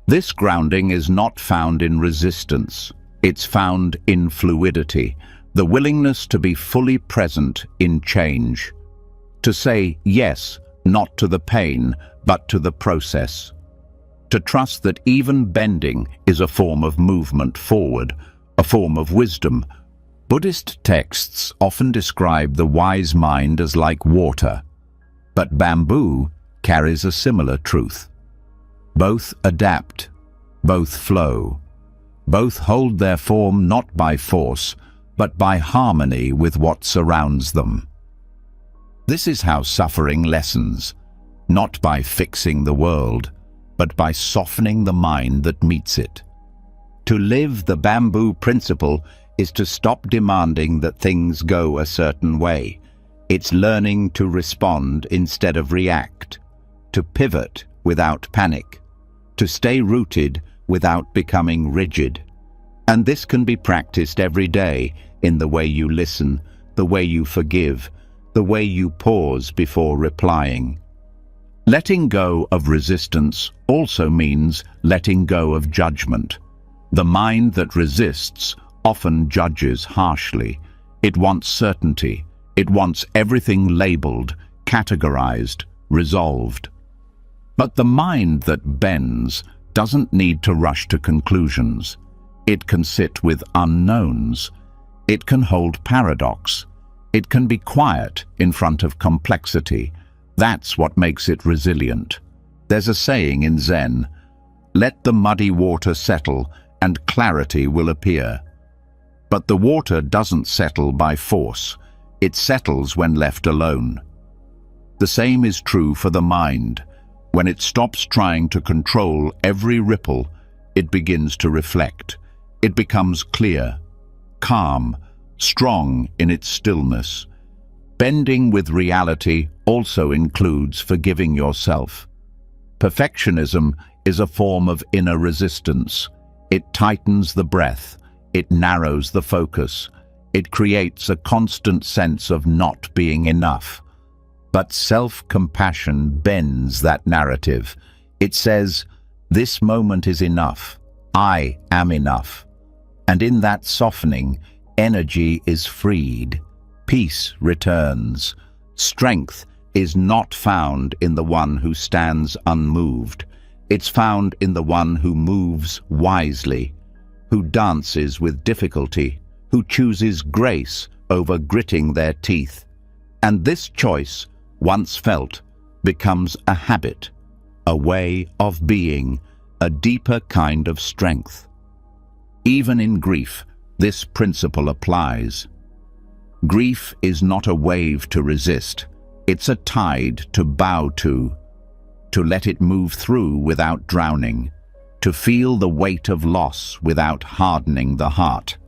This grounding is not found in resistance. It's found in fluidity, the willingness to be fully present in change. To say yes, not to the pain, but to the process. To trust that even bending is a form of movement forward, a form of wisdom. Buddhist texts often describe the wise mind as like water, but bamboo carries a similar truth. Both adapt, both flow, both hold their form not by force, but by harmony with what surrounds them. This is how suffering lessens, not by fixing the world, but by softening the mind that meets it. To live the bamboo principle is to stop demanding that things go a certain way. It's learning to respond instead of react, to pivot without panic, to stay rooted without becoming rigid. And this can be practiced every day in the way you listen, the way you forgive, the way you pause before replying. Letting go of resistance also means letting go of judgment. The mind that resists often judges harshly. It wants certainty. It wants everything labeled, categorized, resolved. But the mind that bends doesn't need to rush to conclusions. It can sit with unknowns. It can hold paradox. It can be quiet in front of complexity. That's what makes it resilient. There's a saying in Zen, "Let the muddy water settle and clarity will appear." But the water doesn't settle by force. It settles when left alone. The same is true for the mind. When it stops trying to control every ripple, it begins to reflect. It becomes clear, calm, strong in its stillness. Bending with reality also includes forgiving yourself. Perfectionism is a form of inner resistance. It tightens the breath. It narrows the focus. It creates a constant sense of not being enough. But self-compassion bends that narrative. It says, "This moment is enough. I am enough." And in that softening, energy is freed. Peace returns. Strength is not found in the one who stands unmoved. It's found in the one who moves wisely, who dances with difficulty, who chooses grace over gritting their teeth. And this choice, once felt, becomes a habit, a way of being, a deeper kind of strength. Even in grief, this principle applies. Grief is not a wave to resist. It's a tide to bow to let it move through without drowning, to feel the weight of loss without hardening the heart.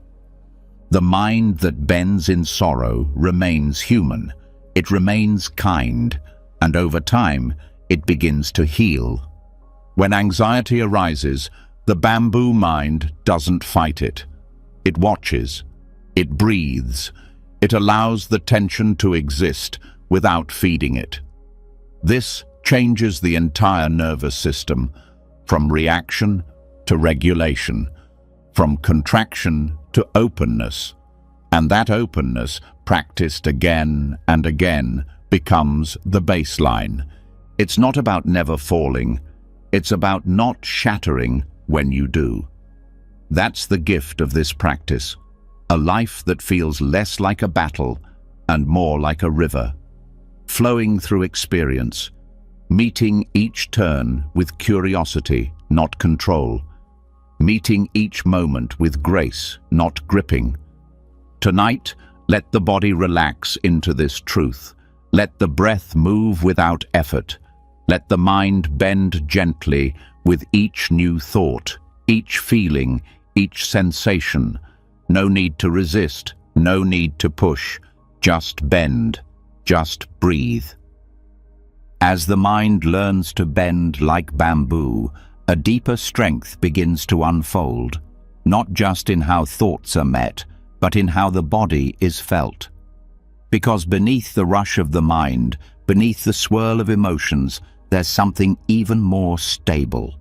The mind that bends in sorrow remains human. It remains kind, and over time, it begins to heal. When anxiety arises, the bamboo mind doesn't fight it. It watches. It breathes. It allows the tension to exist without feeding it. This changes the entire nervous system, from reaction to regulation, from contraction to openness. And that openness, practiced again and again, becomes the baseline. It's not about never falling. It's about not shattering when you do. That's the gift of this practice. A life that feels less like a battle and more like a river, flowing through experience, meeting each turn with curiosity, not control, meeting each moment with grace, not gripping. Tonight, let the body relax into this truth. Let the breath move without effort. Let the mind bend gently with each new thought, each feeling, each sensation. No need to resist, no need to push. Just bend, just breathe. As the mind learns to bend like bamboo, a deeper strength begins to unfold, not just in how thoughts are met, but in how the body is felt. Because beneath the rush of the mind, beneath the swirl of emotions, there's something even more stable.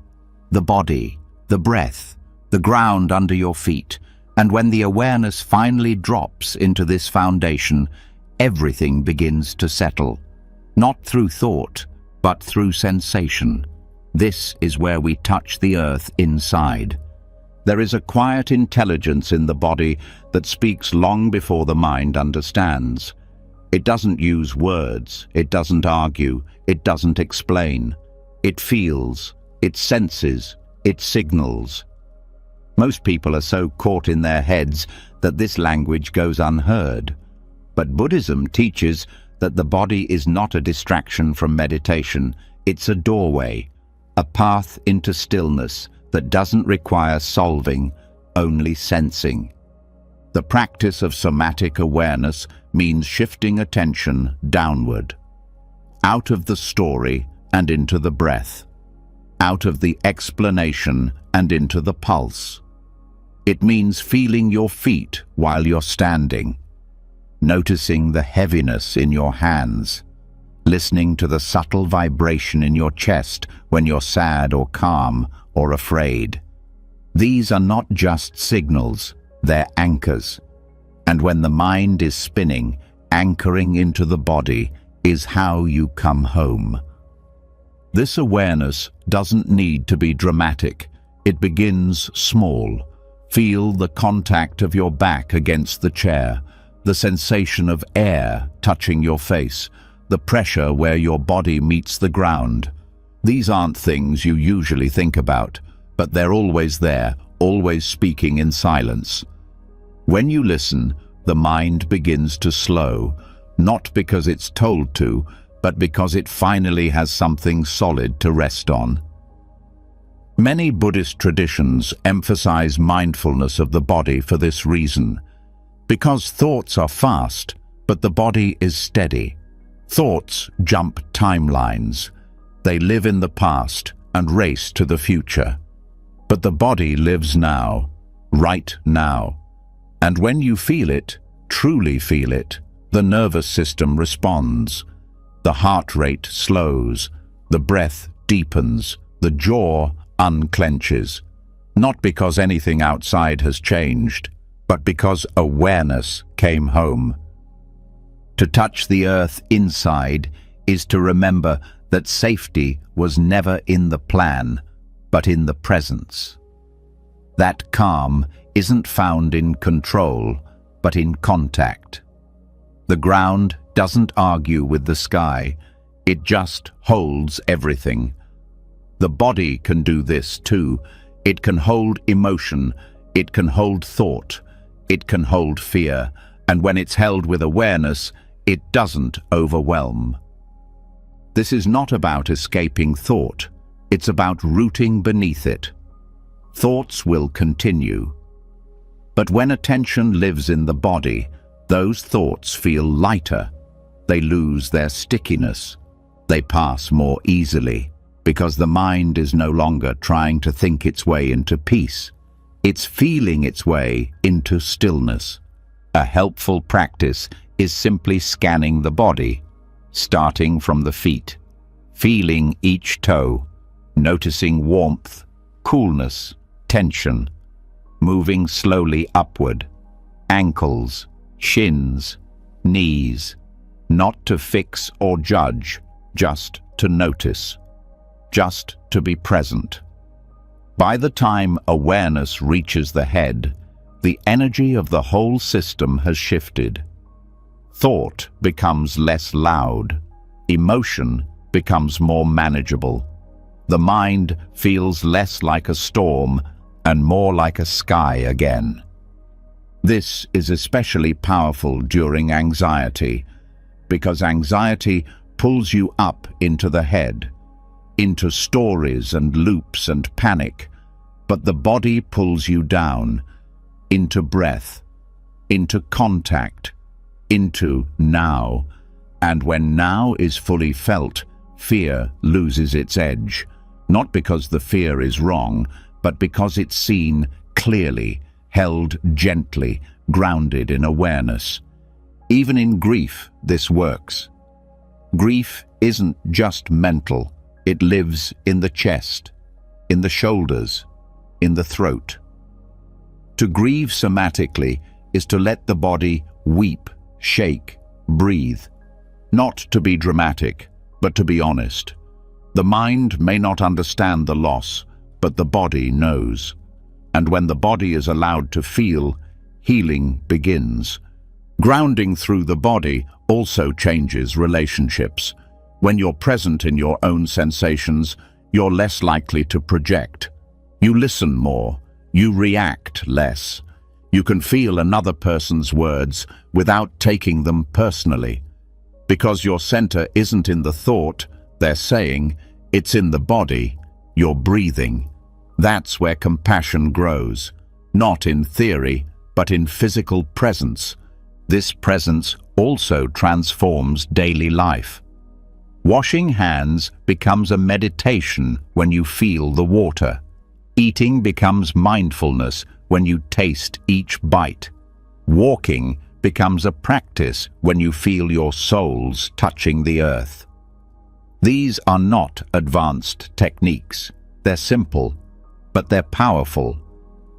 The body, the breath, the ground under your feet. And when the awareness finally drops into this foundation, everything begins to settle. Not through thought, but through sensation. This is where we touch the earth inside. There is a quiet intelligence in the body that speaks long before the mind understands. It doesn't use words, it doesn't argue, it doesn't explain. It feels, it senses, it signals. Most people are so caught in their heads that this language goes unheard. But Buddhism teaches that the body is not a distraction from meditation, It's a doorway, a path into stillness that doesn't require solving, only sensing. The practice of somatic awareness means shifting attention downward, out of the story and into the breath, out of the explanation and into the pulse. It means feeling your feet while you're standing, noticing the heaviness in your hands, listening to the subtle vibration in your chest when you're sad or calm or afraid. These are not just signals, they're anchors. And when the mind is spinning, anchoring into the body is how you come home. This awareness doesn't need to be dramatic. It begins small. Feel the contact of your back against the chair, the sensation of air touching your face, the pressure where your body meets the ground. These aren't things you usually think about, but they're always there, always speaking in silence. When you listen, the mind begins to slow, not because it's told to, but because it finally has something solid to rest on. Many Buddhist traditions emphasize mindfulness of the body for this reason. Because thoughts are fast, but the body is steady. Thoughts jump timelines. They live in the past and race to the future. But the body lives now, right now. And when you feel it, truly feel it, the nervous system responds. The heart rate slows, the breath deepens, the jaw unclenches. Not because anything outside has changed, but because awareness came home. To touch the earth inside is to remember that safety was never in the plan, but in the presence. That calm isn't found in control, but in contact. The ground doesn't argue with the sky, it just holds everything. The body can do this too. It can hold emotion, it can hold thought, it can hold fear, and when it's held with awareness, it doesn't overwhelm. This is not about escaping thought, it's about rooting beneath it. Thoughts will continue. But when attention lives in the body, those thoughts feel lighter. They lose their stickiness. They pass more easily, because the mind is no longer trying to think its way into peace. It's feeling its way into stillness. A helpful practice is simply scanning the body, starting from the feet, feeling each toe, noticing warmth, coolness, tension, moving slowly upward, ankles, shins, knees, not to fix or judge, just to notice, just to be present. By the time awareness reaches the head, the energy of the whole system has shifted. Thought becomes less loud, emotion becomes more manageable. The mind feels less like a storm and more like a sky again. This is especially powerful during anxiety, because anxiety pulls you up into the head, into stories and loops and panic, but the body pulls you down, into breath, into contact, into now. And when now is fully felt, fear loses its edge, not because the fear is wrong, but because it's seen clearly, held gently, grounded in awareness. Even in grief, this works. Grief isn't just mental, it lives in the chest, in the shoulders, in the throat. To grieve somatically is to let the body weep, shake, breathe. Not to be dramatic, but to be honest. The mind may not understand the loss, but the body knows. And when the body is allowed to feel, healing begins. Grounding through the body also changes relationships. When you're present in your own sensations, you're less likely to project. You listen more. You react less. You can feel another person's words without taking them personally. Because your center isn't in the thought they're saying, It's in the body, your breathing. That's where compassion grows, not in theory, but in physical presence. This presence also transforms daily life. Washing hands becomes a meditation when you feel the water. Eating becomes mindfulness when you taste each bite. Walking becomes a practice when you feel your soles touching the earth. These are not advanced techniques. They're simple, but they're powerful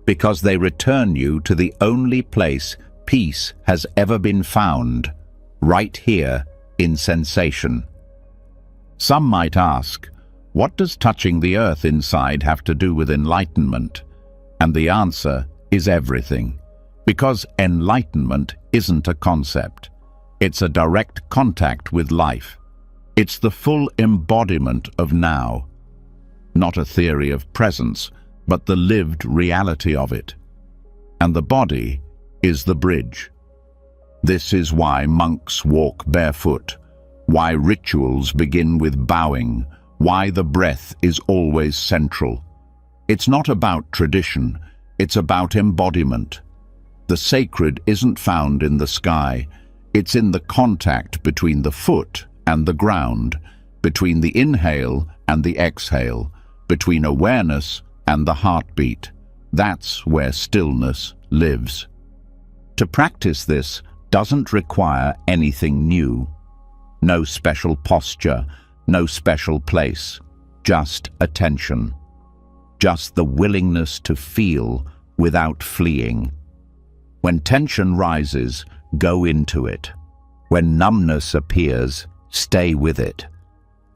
because they return you to the only place peace has ever been found, right here in sensation. Some might ask, what does touching the earth inside have to do with enlightenment? And the answer is everything. Because enlightenment isn't a concept. It's a direct contact with life. It's the full embodiment of now. Not a theory of presence, but the lived reality of it. And the body is the bridge. This is why monks walk barefoot, why rituals begin with bowing, why the breath is always central. It's not about tradition, it's about embodiment. The sacred isn't found in the sky, it's in the contact between the foot and the ground, between the inhale and the exhale, between awareness and the heartbeat. That's where stillness lives. To practice this doesn't require anything new. No special posture, no special place, just attention. Just the willingness to feel without fleeing. When tension rises, go into it. When numbness appears, stay with it.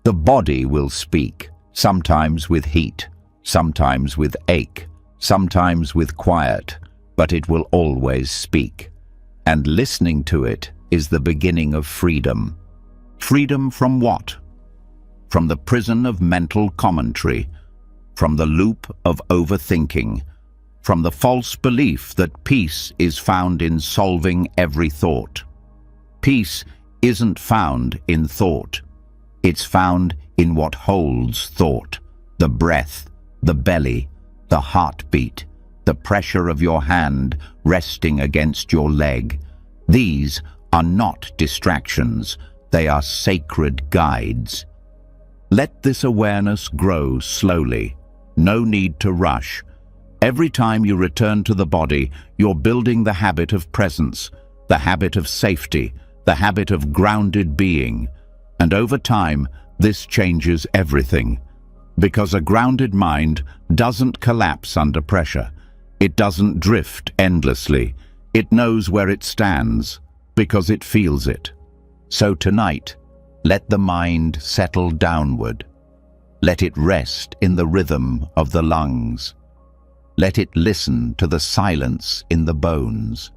The body will speak, sometimes with heat, sometimes with ache, sometimes with quiet, but it will always speak. And listening to it is the beginning of freedom. Freedom from what? From the prison of mental commentary, from the loop of overthinking, from the false belief that peace is found in solving every thought. Peace isn't found in thought. It's found in what holds thought, the breath, the belly, the heartbeat, the pressure of your hand resting against your leg. These are not distractions, they are sacred guides. Let this awareness grow slowly. No need to rush. Every time you return to the body, you're building the habit of presence, the habit of safety, the habit of grounded being. And over time, this changes everything. Because a grounded mind doesn't collapse under pressure. It doesn't drift endlessly. It knows where it stands, because it feels it. So tonight, let the mind settle downward. Let it rest in the rhythm of the lungs. Let it listen to the silence in the bones.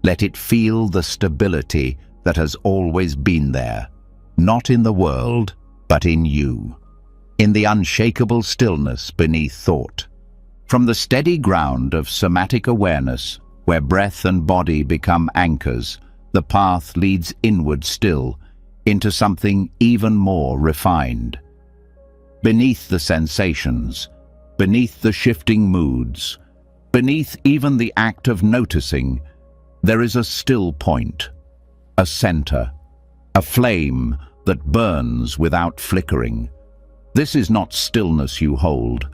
Let it feel the stability that has always been there, not in the world, but in you, in the unshakable stillness beneath thought. From the steady ground of somatic awareness, where breath and body become anchors, the path leads inward still, into something even more refined. Beneath the sensations, beneath the shifting moods, beneath even the act of noticing, there is a still point, a center, a flame that burns without flickering. This is not stillness you hold,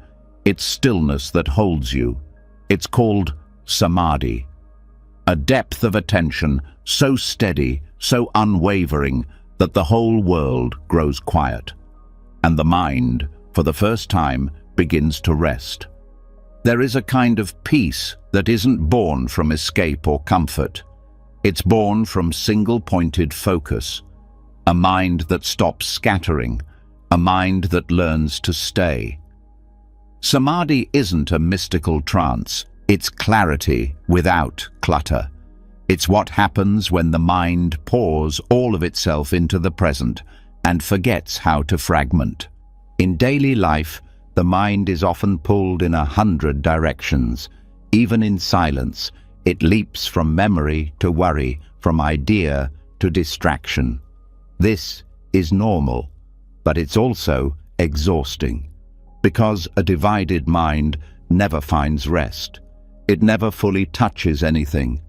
it's stillness that holds you. It's called samadhi, a depth of attention so steady, so unwavering, that the whole world grows quiet, and the mind, for the first time, begins to rest. There is a kind of peace that isn't born from escape or comfort. It's born from single-pointed focus, a mind that stops scattering, a mind that learns to stay. Samadhi isn't a mystical trance, it's clarity without clutter. It's what happens when the mind pours all of itself into the present and forgets how to fragment. In daily life, the mind is often pulled in 100 directions. Even in silence, it leaps from memory to worry, from idea to distraction. This is normal, but it's also exhausting. Because a divided mind never finds rest. It never fully touches anything.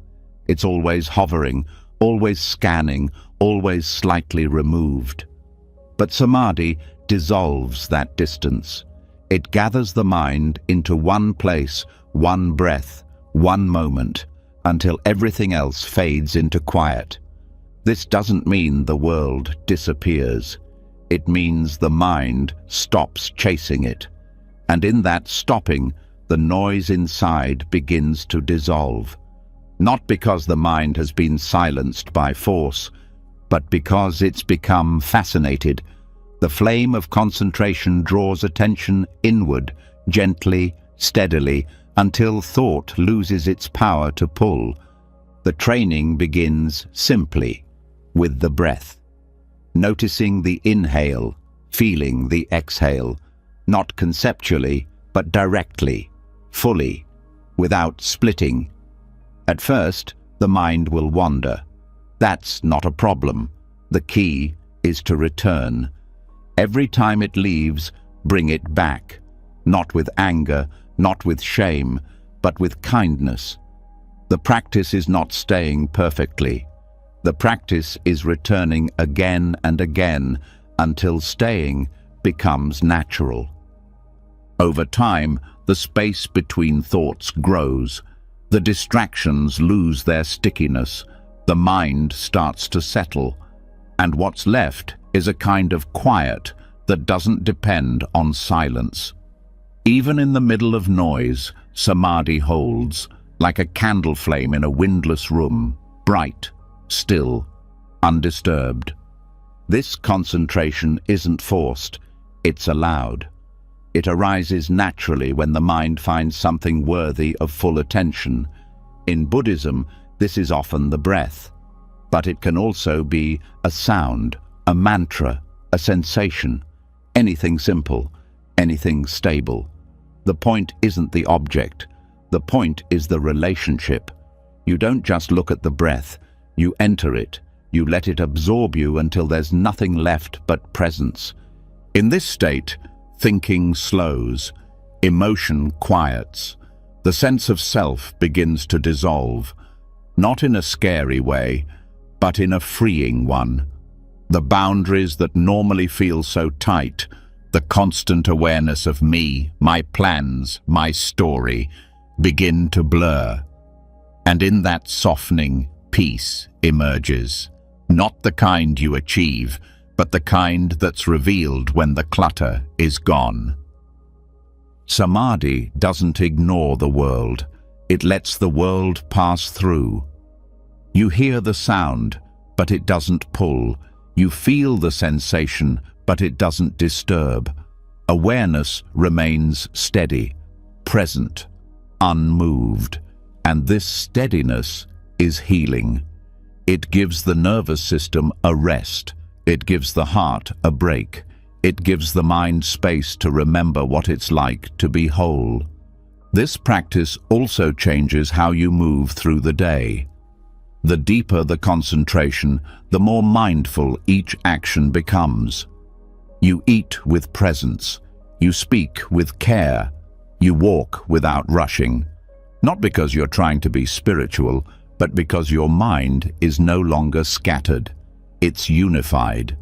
It's always hovering, always scanning, always slightly removed. But samadhi dissolves that distance. It gathers the mind into one place, one breath, one moment, until everything else fades into quiet. This doesn't mean the world disappears. It means the mind stops chasing it. And in that stopping, the noise inside begins to dissolve. Not because the mind has been silenced by force, but because it's become fascinated. The flame of concentration draws attention inward, gently, steadily, until thought loses its power to pull. The training begins simply, with the breath. Noticing the inhale, feeling the exhale, not conceptually, but directly, fully, without splitting. At first, the mind will wander. That's not a problem. The key is to return. Every time it leaves, bring it back. Not with anger, not with shame, but with kindness. The practice is not staying perfectly. The practice is returning again and again until staying becomes natural. Over time, the space between thoughts grows. The distractions lose their stickiness. The mind starts to settle. And what's left is a kind of quiet that doesn't depend on silence. Even in the middle of noise, samadhi holds, like a candle flame in a windless room, bright, still, undisturbed. This concentration isn't forced, it's allowed. It arises naturally when the mind finds something worthy of full attention. In Buddhism, this is often the breath, but it can also be a sound, a mantra, a sensation, anything simple, anything stable. The point isn't the object, the point is the relationship. You don't just look at the breath, you enter it, you let it absorb you until there's nothing left but presence. In this state, thinking slows, emotion quiets, the sense of self begins to dissolve, not in a scary way, but in a freeing one. The boundaries that normally feel so tight, the constant awareness of me, my plans, my story, begin to blur. And in that softening, peace emerges. Not the kind you achieve, but the kind that's revealed when the clutter is gone. Samadhi doesn't ignore the world. It lets the world pass through. You hear the sound, but it doesn't pull. You feel the sensation, but it doesn't disturb. Awareness remains steady, present, unmoved, and this steadiness is healing. It gives the nervous system a rest. It gives the heart a break. It gives the mind space to remember what it's like to be whole. This practice also changes how you move through the day. The deeper the concentration, the more mindful each action becomes. You eat with presence. You speak with care. You walk without rushing. Not because you're trying to be spiritual, but because your mind is no longer scattered. It's unified.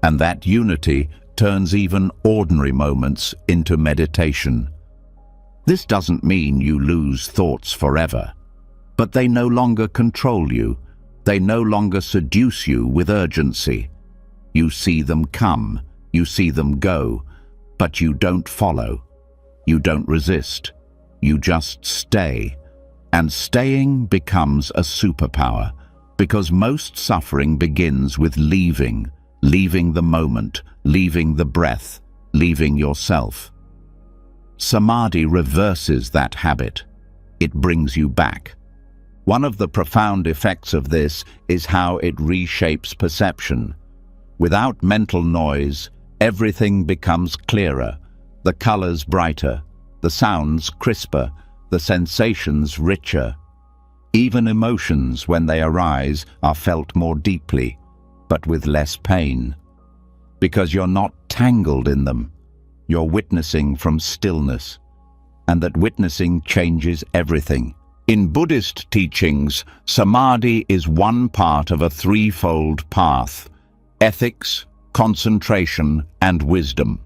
And that unity turns even ordinary moments into meditation. This doesn't mean you lose thoughts forever, but they no longer control you. They no longer seduce you with urgency. You see them come, you see them go, but you don't follow. You don't resist. You just stay. And staying becomes a superpower, because most suffering begins with leaving the moment, leaving the breath, leaving yourself. Samadhi reverses that habit. It brings you back. One of the profound effects of this is how it reshapes perception. Without mental noise, everything becomes clearer, the colors brighter, the sounds crisper, the sensations richer. Even emotions, when they arise, are felt more deeply, but with less pain. Because you're not entangled in them. You're witnessing from stillness, and that witnessing changes everything. In Buddhist teachings, samadhi is one part of a threefold path: ethics, concentration, and wisdom.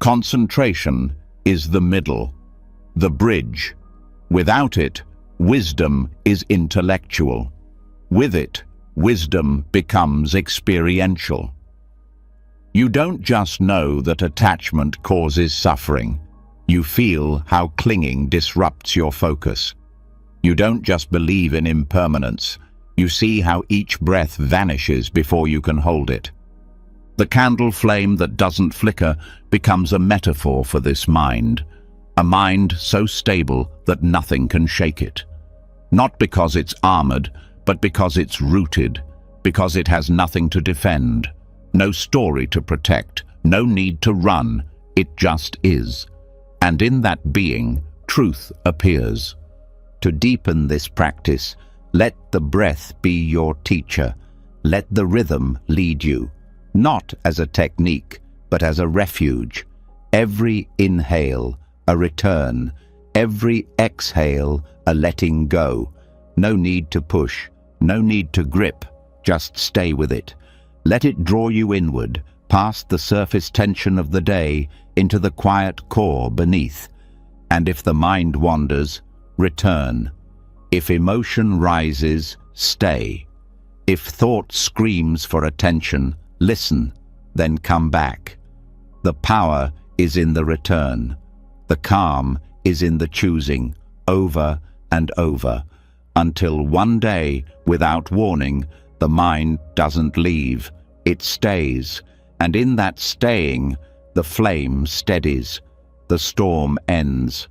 Concentration is the middle, the bridge. Without it, wisdom is intellectual. With it, wisdom becomes experiential. You don't just know that attachment causes suffering. You feel how clinging disrupts your focus. You don't just believe in impermanence. You see how each breath vanishes before you can hold it. The candle flame that doesn't flicker becomes a metaphor for this mind, a mind so stable that nothing can shake it. Not because it's armored, but because it's rooted, because it has nothing to defend, no story to protect, no need to run. It just is. And in that being, truth appears. To deepen this practice, let the breath be your teacher. Let the rhythm lead you, not as a technique, but as a refuge. Every inhale, a return. Every exhale, a letting go. No need to push, no need to grip, just stay with it. Let it draw you inward, past the surface tension of the day, into the quiet core beneath. And if the mind wanders, return. If emotion rises, stay. If thought screams for attention, listen, then come back. The power is in the return. The calm is in the choosing, over and over, until one day, without warning, the mind doesn't leave. It stays, and in that staying, the flame steadies, the storm ends,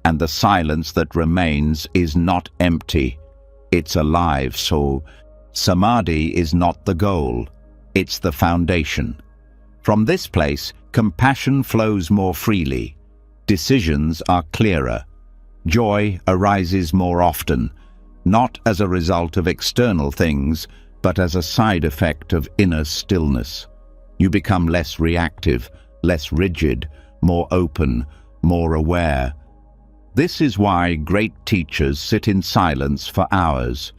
and the silence that remains is not empty. It's alive, so samadhi is not the goal. It's the foundation. From this place, compassion flows more freely. Decisions are clearer. Joy arises more often, not as a result of external things, but as a side effect of inner stillness. You become less reactive, less rigid, more open, more aware. This is why great teachers sit in silence for hours,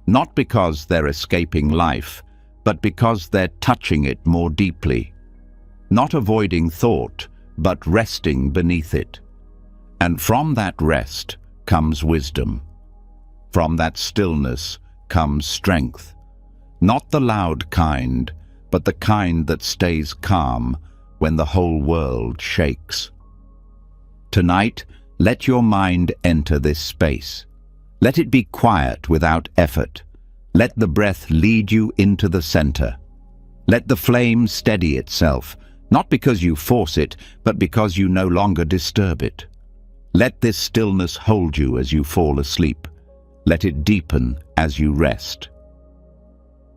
not because they're escaping life, but because they're touching it more deeply. Not avoiding thought, but resting beneath it. And from that rest comes wisdom. From that stillness comes strength. Not the loud kind, but the kind that stays calm when the whole world shakes. Tonight, let your mind enter this space. Let it be quiet without effort. Let the breath lead you into the center. Let the flame steady itself, not because you force it, but because you no longer disturb it. Let this stillness hold you as you fall asleep. Let it deepen as you rest.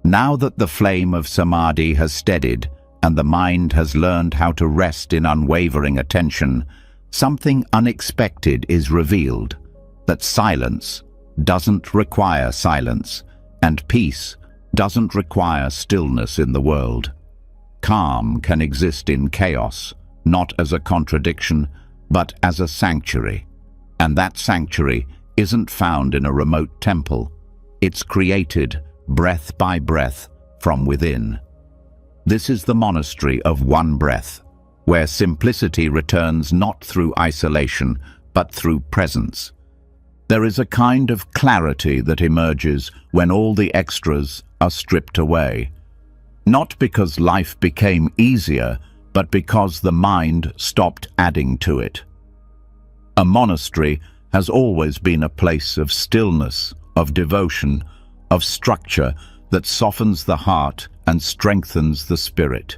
Now that the flame of samadhi has steadied and the mind has learned how to rest in unwavering attention, something unexpected is revealed, that silence doesn't require silence, and peace doesn't require stillness in the world. Calm can exist in chaos, not as a contradiction, but as a sanctuary. And that sanctuary isn't found in a remote temple. It's created, breath by breath, from within. This is the monastery of one breath, where simplicity returns not through isolation, but through presence. There is a kind of clarity that emerges when all the extras are stripped away. Not because life became easier, but because the mind stopped adding to it. A monastery has always been a place of stillness, of devotion, of structure that softens the heart and strengthens the spirit.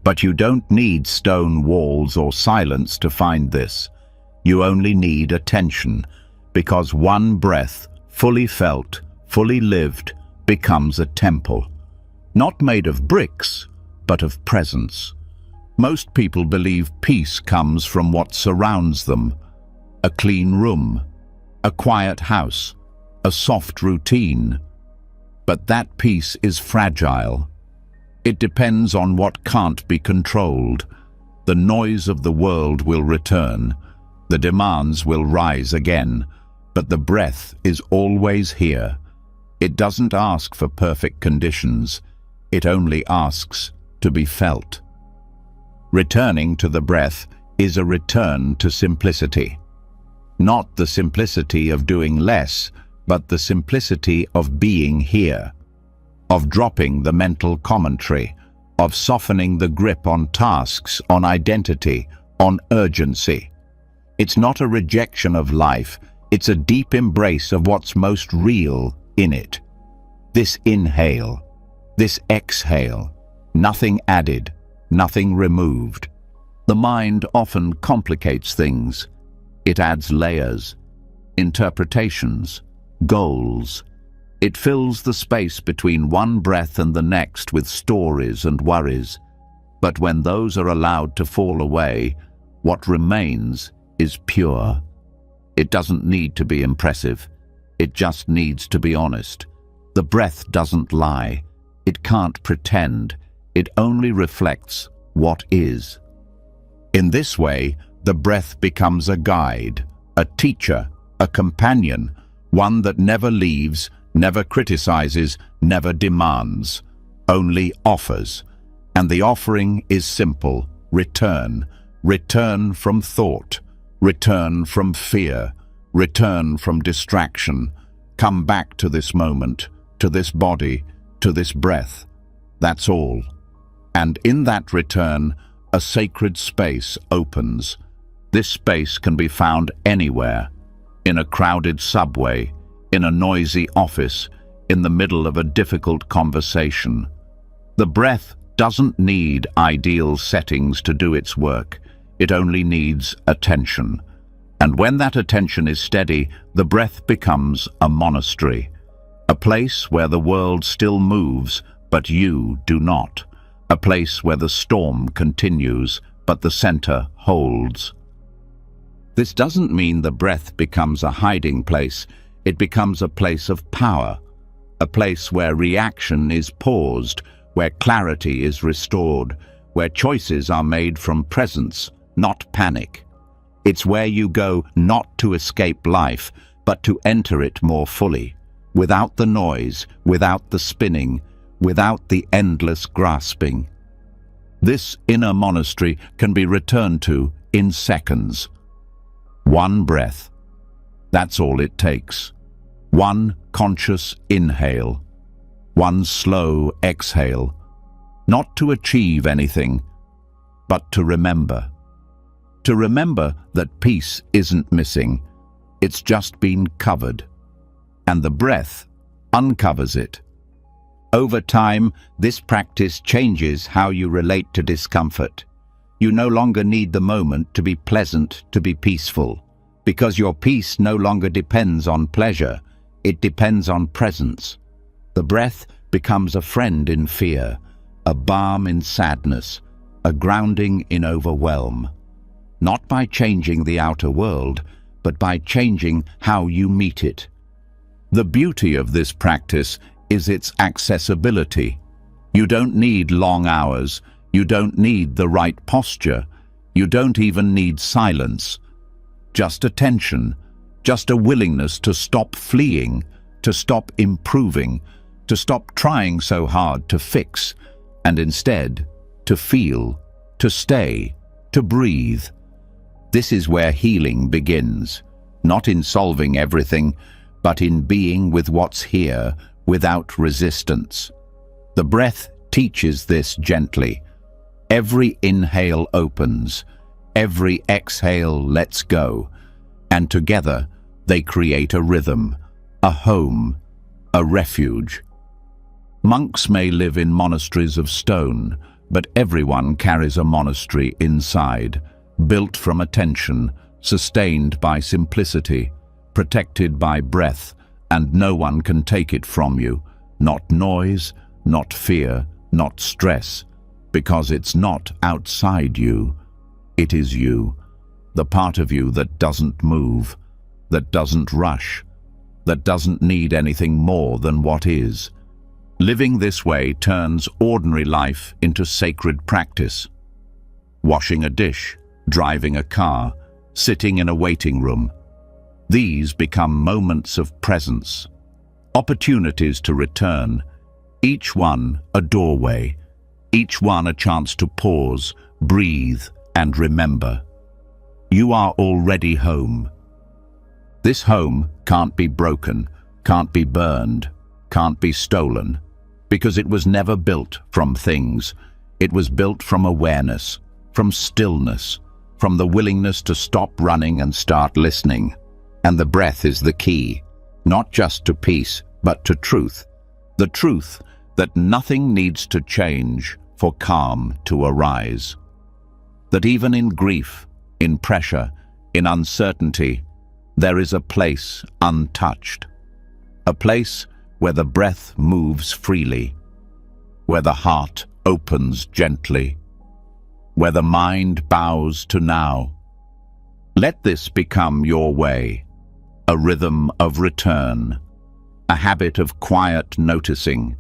But you don't need stone walls or silence to find this. You only need attention, because one breath, fully felt, fully lived, becomes a temple. Not made of bricks, but of presence. Most people believe peace comes from what surrounds them: a clean room, a quiet house, a soft routine. But that peace is fragile. It depends on what can't be controlled. The noise of the world will return. The demands will rise again. But the breath is always here. It doesn't ask for perfect conditions. It only asks to be felt. Returning to the breath is a return to simplicity. Not the simplicity of doing less, but the simplicity of being here, of dropping the mental commentary, of softening the grip on tasks, on identity, on urgency. It's not a rejection of life, it's a deep embrace of what's most real in it. This inhale, this exhale, nothing added, nothing removed. The mind often complicates things. It adds layers, interpretations, goals. It fills the space between one breath and the next with stories and worries. But when those are allowed to fall away, what remains is pure. It doesn't need to be impressive. It just needs to be honest. The breath doesn't lie. It can't pretend. It only reflects what is. In this way, the breath becomes a guide, a teacher, a companion, one that never leaves, never criticizes, never demands, only offers. And the offering is simple: return. Return from thought, return from fear, return from distraction. Come back to this moment, to this body, to this breath. That's all. And in that return, a sacred space opens. This space can be found anywhere, in a crowded subway, in a noisy office, in the middle of a difficult conversation. The breath doesn't need ideal settings to do its work. It only needs attention. And when that attention is steady, the breath becomes a monastery, a place where the world still moves, but you do not. A place where the storm continues, but the center holds. This doesn't mean the breath becomes a hiding place. It becomes a place of power, a place where reaction is paused, where clarity is restored, where choices are made from presence, not panic. It's where you go not to escape life, but to enter it more fully, without the noise, without the spinning, without the endless grasping. This inner monastery can be returned to in seconds. One breath. That's all it takes. One conscious inhale. One slow exhale. Not to achieve anything, but to remember. To remember that peace isn't missing. It's just been covered. And the breath uncovers it. Over time, this practice changes how you relate to discomfort. You no longer need the moment to be pleasant, to be peaceful, because your peace no longer depends on pleasure. It depends on presence. The breath becomes a friend in fear, a balm in sadness, a grounding in overwhelm. Not by changing the outer world, but by changing how you meet it. The beauty of this practice is its accessibility. You don't need long hours. You don't need the right posture. You don't even need silence. Just attention, just a willingness to stop fleeing, to stop improving, to stop trying so hard to fix, and instead to feel, to stay, to breathe. This is where healing begins, not in solving everything, but in being with what's here without resistance. The breath teaches this gently. Every inhale opens, every exhale lets go, and together they create a rhythm, a home, a refuge. Monks may live in monasteries of stone, but everyone carries a monastery inside, built from attention, sustained by simplicity, protected by breath, and no one can take it from you. Not noise, not fear, not stress, because it's not outside you. It is you, the part of you that doesn't move, that doesn't rush, that doesn't need anything more than what is. Living this way turns ordinary life into sacred practice. Washing a dish, driving a car, sitting in a waiting room. These become moments of presence, opportunities to return, each one a doorway, each one a chance to pause, breathe, and remember. You are already home. This home can't be broken, can't be burned, can't be stolen, because it was never built from things. It was built from awareness, from stillness, from the willingness to stop running and start listening. And the breath is the key, not just to peace, but to truth. The truth that nothing needs to change for calm to arise. That even in grief, in pressure, in uncertainty, there is a place untouched. A place where the breath moves freely, where the heart opens gently, where the mind bows to now. Let this become your way, a rhythm of return, a habit of quiet noticing,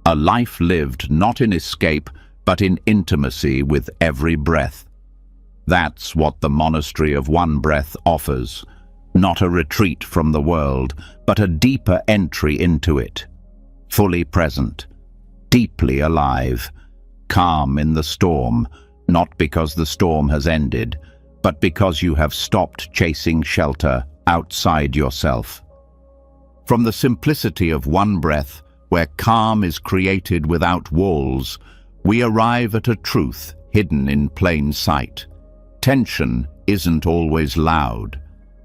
a life lived not in escape, but in intimacy with every breath. That's what the Monastery of One Breath offers, not a retreat from the world, but a deeper entry into it, fully present, deeply alive, calm in the storm, not because the storm has ended, but because you have stopped chasing shelter outside yourself. From the simplicity of one breath, where calm is created without walls, we arrive at a truth hidden in plain sight. Tension isn't always loud.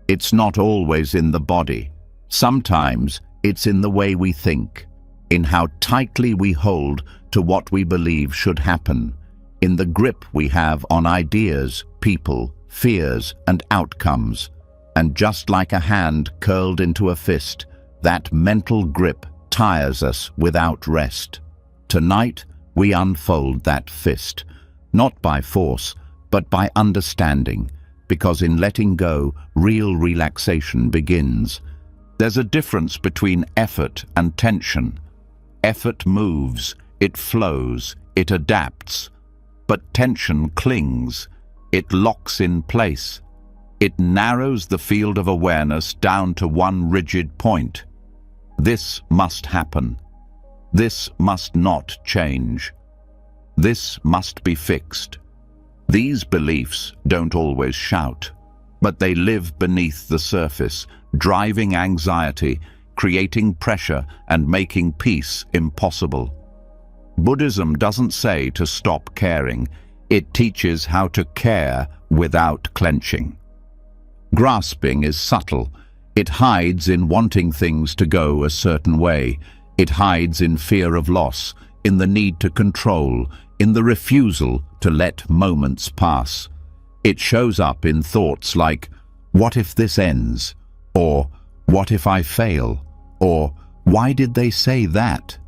It's not always in the body. Sometimes it's in the way we think, in how tightly we hold to what we believe should happen, in the grip we have on ideas, people, fears, and outcomes. And just like a hand curled into a fist, that mental grip tires us without rest. Tonight, we unfold that fist, not by force, but by understanding, because in letting go, real relaxation begins. There's a difference between effort and tension. Effort moves, it flows, it adapts, but tension clings, it locks in place. It narrows the field of awareness down to one rigid point. This must happen. This must not change. This must be fixed. These beliefs don't always shout, but they live beneath the surface, driving anxiety, creating pressure, and making peace impossible. Buddhism doesn't say to stop caring. It teaches how to care without clenching. Grasping is subtle. It hides in wanting things to go a certain way. It hides in fear of loss, in the need to control, in the refusal to let moments pass. It shows up in thoughts like, what if this ends? Or, what if I fail? Or, why did they say that?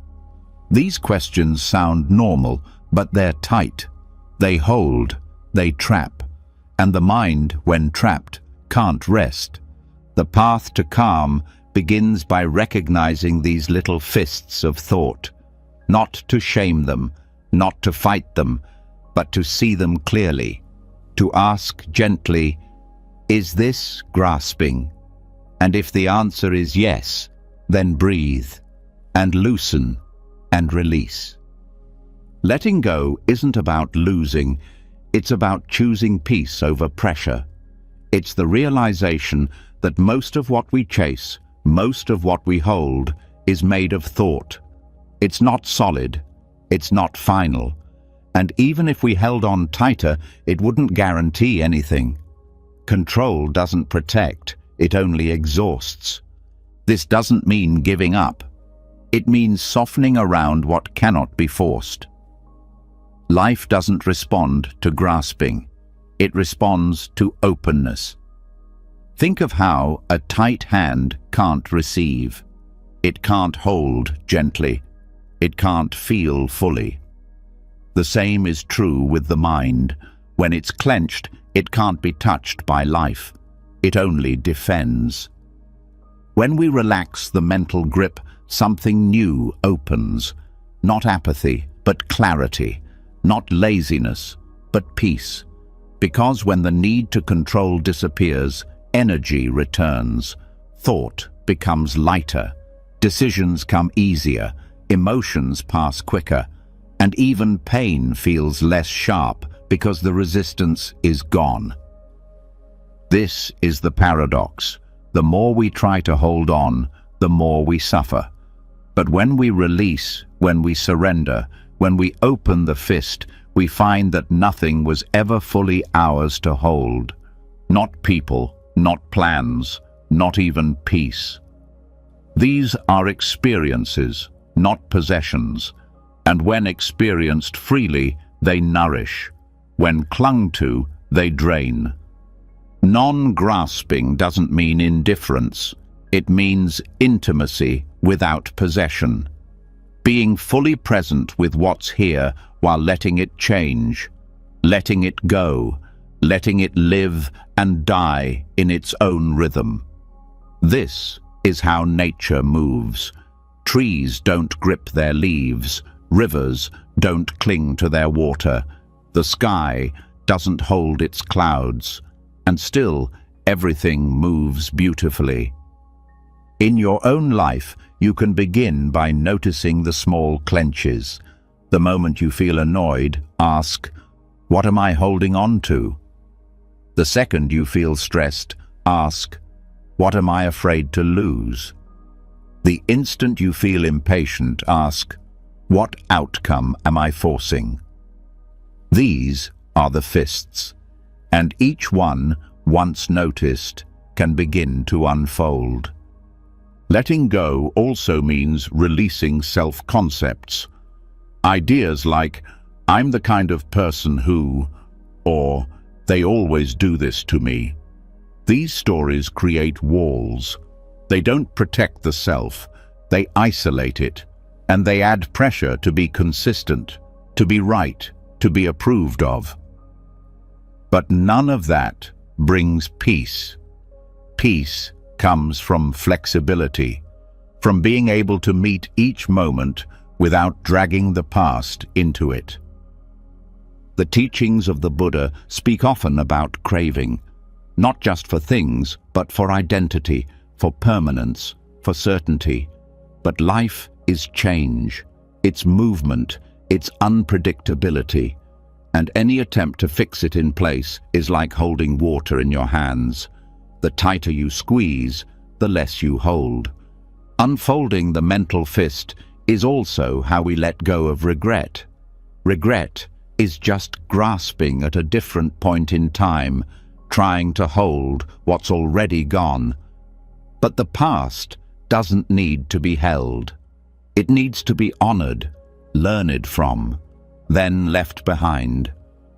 These questions sound normal, but they're tight. They hold, they trap. And the mind, when trapped, can't rest. The path to calm begins by recognizing these little fists of thought, not to shame them, not to fight them, but to see them clearly, to ask gently, is this grasping? And if the answer is yes, then breathe, and loosen, and release. Letting go isn't about losing, it's about choosing peace over pressure. It's the realization that most of what we chase, most of what we hold, is made of thought. It's not solid, it's not final, and even if we held on tighter, it wouldn't guarantee anything. Control doesn't protect, it only exhausts. This doesn't mean giving up. It means softening around what cannot be forced. Life doesn't respond to grasping. It responds to openness. Think of how a tight hand can't receive. It can't hold gently. It can't feel fully. The same is true with the mind. When it's clenched, it can't be touched by life. It only defends. When we relax the mental grip, something new opens. not apathy, but clarity, not laziness, but peace. Because when the need to control disappears, energy returns, thought becomes lighter, decisions come easier, emotions pass quicker, and even pain feels less sharp because the resistance is gone. This is the paradox. The more we try to hold on, the more we suffer. But when we release, when we surrender, when we open the fist, we find that nothing was ever fully ours to hold. Not people, not plans, not even peace. These are experiences, not possessions, and when experienced freely, they nourish. When clung to, they drain. Non-grasping doesn't mean indifference. It means intimacy without possession. Being fully present with what's here while letting it change, letting it go, letting it live and die in its own rhythm. This is how nature moves. Trees don't grip their leaves, rivers don't cling to their water, the sky doesn't hold its clouds, and still everything moves beautifully. In your own life, you can begin by noticing the small clenches. The moment you feel annoyed, ask, "What am I holding on to?" The second you feel stressed, ask, "What am I afraid to lose?" The instant you feel impatient, ask, "What outcome am I forcing?" These are the fists, and each one, once noticed, can begin to unfold. Letting go also means releasing self-concepts. Ideas like, "I'm the kind of person who," or "they always do this to me." These stories create walls. They don't protect the self, they isolate it, and they add pressure to be consistent, to be right, to be approved of. But none of that brings peace. Peace comes from flexibility, from being able to meet each moment without dragging the past into it. The teachings of the Buddha speak often about craving, not just for things, but for identity, for permanence, for certainty. But life is change, it's movement, it's unpredictability, and any attempt to fix it in place is like holding water in your hands. The tighter you squeeze, the less you hold. Unfolding the mental fist is also how we let go of regret. Regret is just grasping at a different point in time, trying to hold what's already gone. But the past doesn't need to be held. It needs to be honored, learned from, then left behind,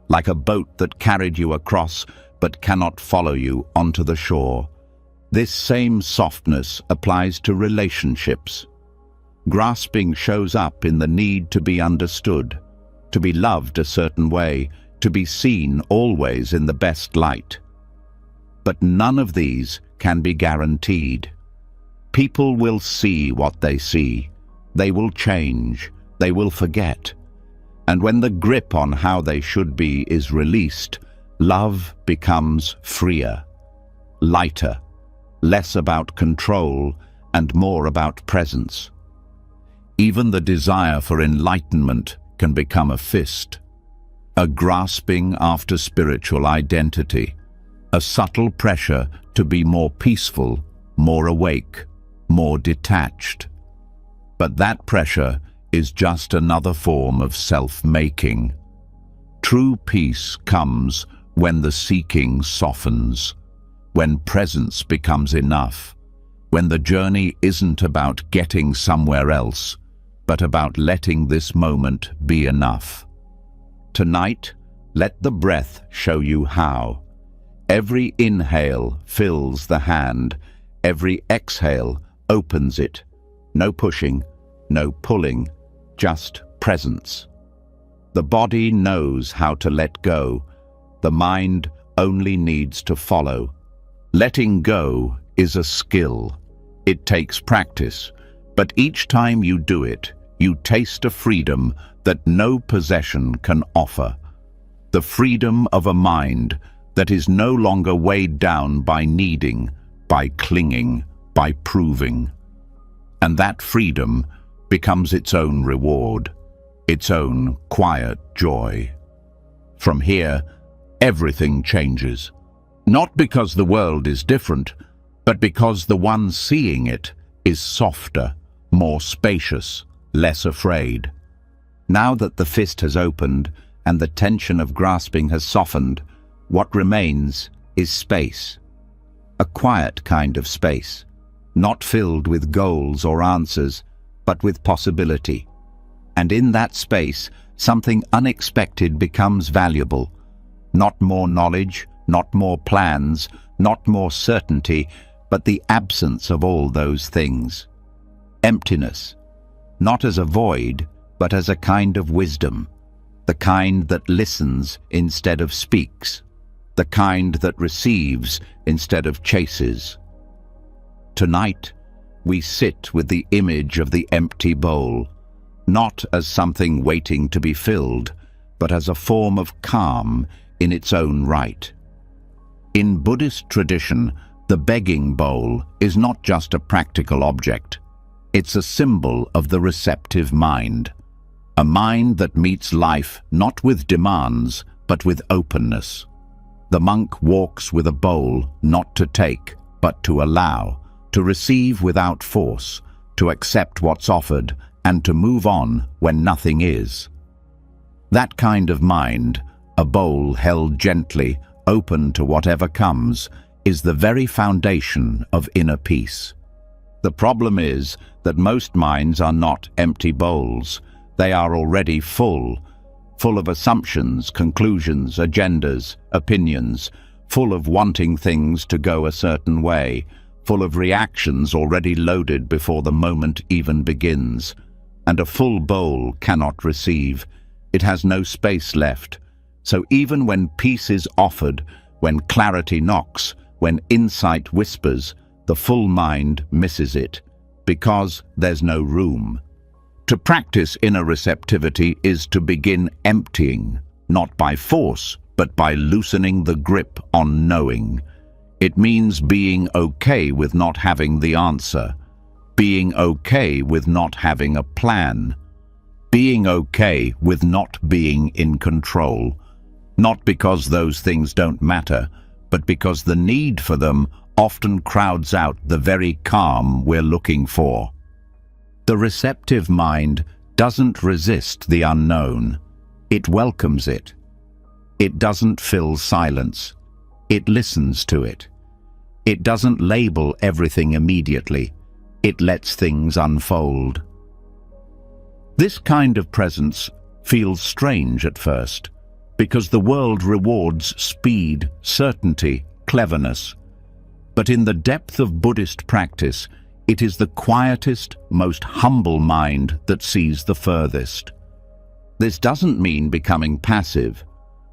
like a boat that carried you across but cannot follow you onto the shore. This same softness applies to relationships. Grasping shows up in the need to be understood, to be loved a certain way, to be seen always in the best light. But none of these can be guaranteed. People will see what they see. They will change. They will forget. And when the grip on how they should be is released, love becomes freer, lighter, less about control and more about presence. Even the desire for enlightenment can become a fist, a grasping after spiritual identity, a subtle pressure to be more peaceful, more awake, more detached. But that pressure is just another form of self-making. True peace comes when the seeking softens, when presence becomes enough, when the journey isn't about getting somewhere else, but about letting this moment be enough. Tonight, let the breath show you how. Every inhale fills the hand, every exhale opens it. No pushing, no pulling, just presence. The body knows how to let go. The mind only needs to follow. Letting go is a skill. It takes practice, but each time you do it, you taste a freedom that no possession can offer. The freedom of a mind that is no longer weighed down by needing, by clinging, by proving. And that freedom becomes its own reward, its own quiet joy. From here, everything changes. Not because the world is different, but because the one seeing it is softer, more spacious, less afraid. Now that the fist has opened and the tension of grasping has softened, what remains is space. A quiet kind of space, not filled with goals or answers, but with possibility. And in that space, something unexpected becomes valuable. Not more knowledge, not more plans, not more certainty, but the absence of all those things. Emptiness, not as a void, but as a kind of wisdom, the kind that listens instead of speaks, the kind that receives instead of chases. Tonight, we sit with the image of the empty bowl, not as something waiting to be filled, but as a form of calm in its own right. In Buddhist tradition, the begging bowl is not just a practical object. It's a symbol of the receptive mind, a mind that meets life not with demands, but with openness. The monk walks with a bowl not to take, but to allow, to receive without force, to accept what's offered, and to move on when nothing is. That kind of mind, a bowl held gently, open to whatever comes, is the very foundation of inner peace. The problem is that most minds are not empty bowls. They are already full of assumptions, conclusions, agendas, opinions, full of wanting things to go a certain way, full of reactions already loaded before the moment even begins. And a full bowl cannot receive. It has no space left. So even when peace is offered, when clarity knocks, when insight whispers, the full mind misses it, because there's no room. To practice inner receptivity is to begin emptying, not by force, but by loosening the grip on knowing. It means being okay with not having the answer, being okay with not having a plan, being okay with not being in control, not because those things don't matter, but because the need for them often crowds out the very calm we're looking for. The receptive mind doesn't resist the unknown. It welcomes it. It doesn't fill silence. It listens to it. It doesn't label everything immediately. It lets things unfold. This kind of presence feels strange at first, because the world rewards speed, certainty, cleverness. But in the depth of Buddhist practice, it is the quietest, most humble mind that sees the furthest. This doesn't mean becoming passive.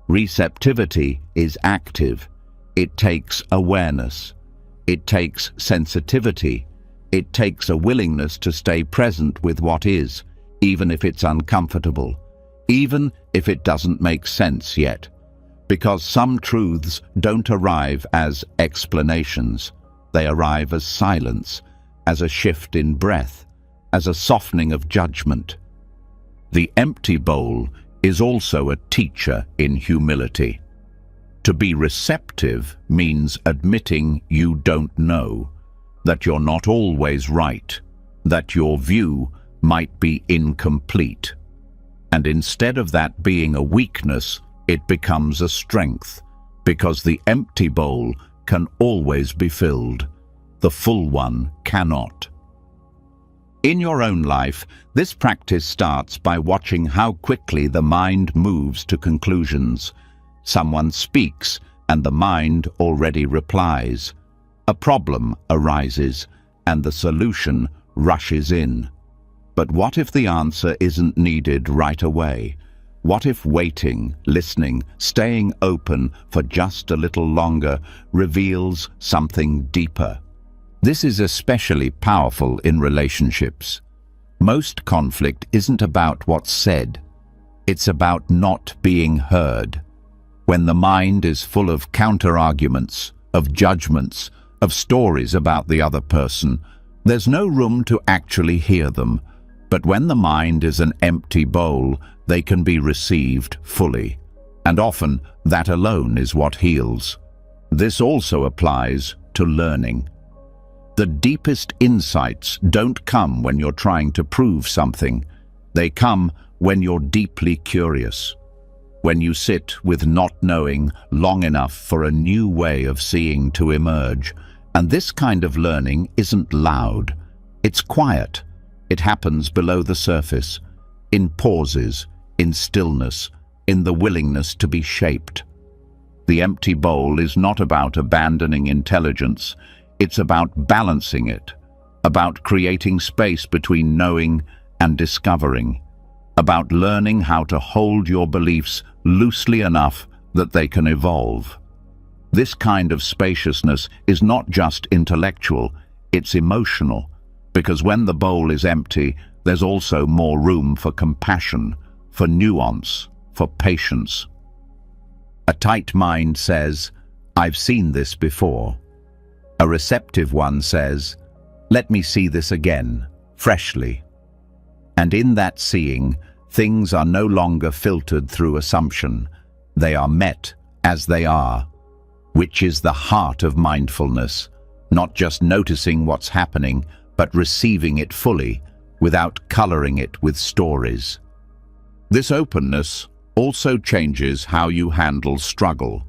Receptivity is active. It takes awareness. It takes sensitivity. It takes a willingness to stay present with what is, even if it's uncomfortable, even if it doesn't make sense yet. Because some truths don't arrive as explanations. They arrive as silence, as a shift in breath, as a softening of judgment. The empty bowl is also a teacher in humility. To be receptive means admitting you don't know, that you're not always right, that your view might be incomplete. And instead of that being a weakness, it becomes a strength, because the empty bowl can always be filled. The full one cannot. In your own life, this practice starts by watching how quickly the mind moves to conclusions. Someone speaks, and the mind already replies. A problem arises, and the solution rushes in. But what if the answer isn't needed right away? What if waiting, listening, staying open for just a little longer reveals something deeper? This is especially powerful in relationships. Most conflict isn't about what's said. It's about not being heard. When the mind is full of counter-arguments, of judgments, of stories about the other person, there's no room to actually hear them. But when the mind is an empty bowl, they can be received fully. And often, that alone is what heals. This also applies to learning. The deepest insights don't come when you're trying to prove something. They come when you're deeply curious. When you sit with not knowing long enough for a new way of seeing to emerge. And this kind of learning isn't loud. It's quiet. It happens below the surface, in pauses, in stillness, in the willingness to be shaped. The empty bowl is not about abandoning intelligence. It's about balancing it, about creating space between knowing and discovering, about learning how to hold your beliefs loosely enough that they can evolve. This kind of spaciousness is not just intellectual, it's emotional, because when the bowl is empty, there's also more room for compassion, for nuance, for patience. A tight mind says, "I've seen this before." A receptive one says, "Let me see this again, freshly." And in that seeing, things are no longer filtered through assumption. They are met as they are, which is the heart of mindfulness, not just noticing what's happening, but receiving it fully, without coloring it with stories. This openness also changes how you handle struggle.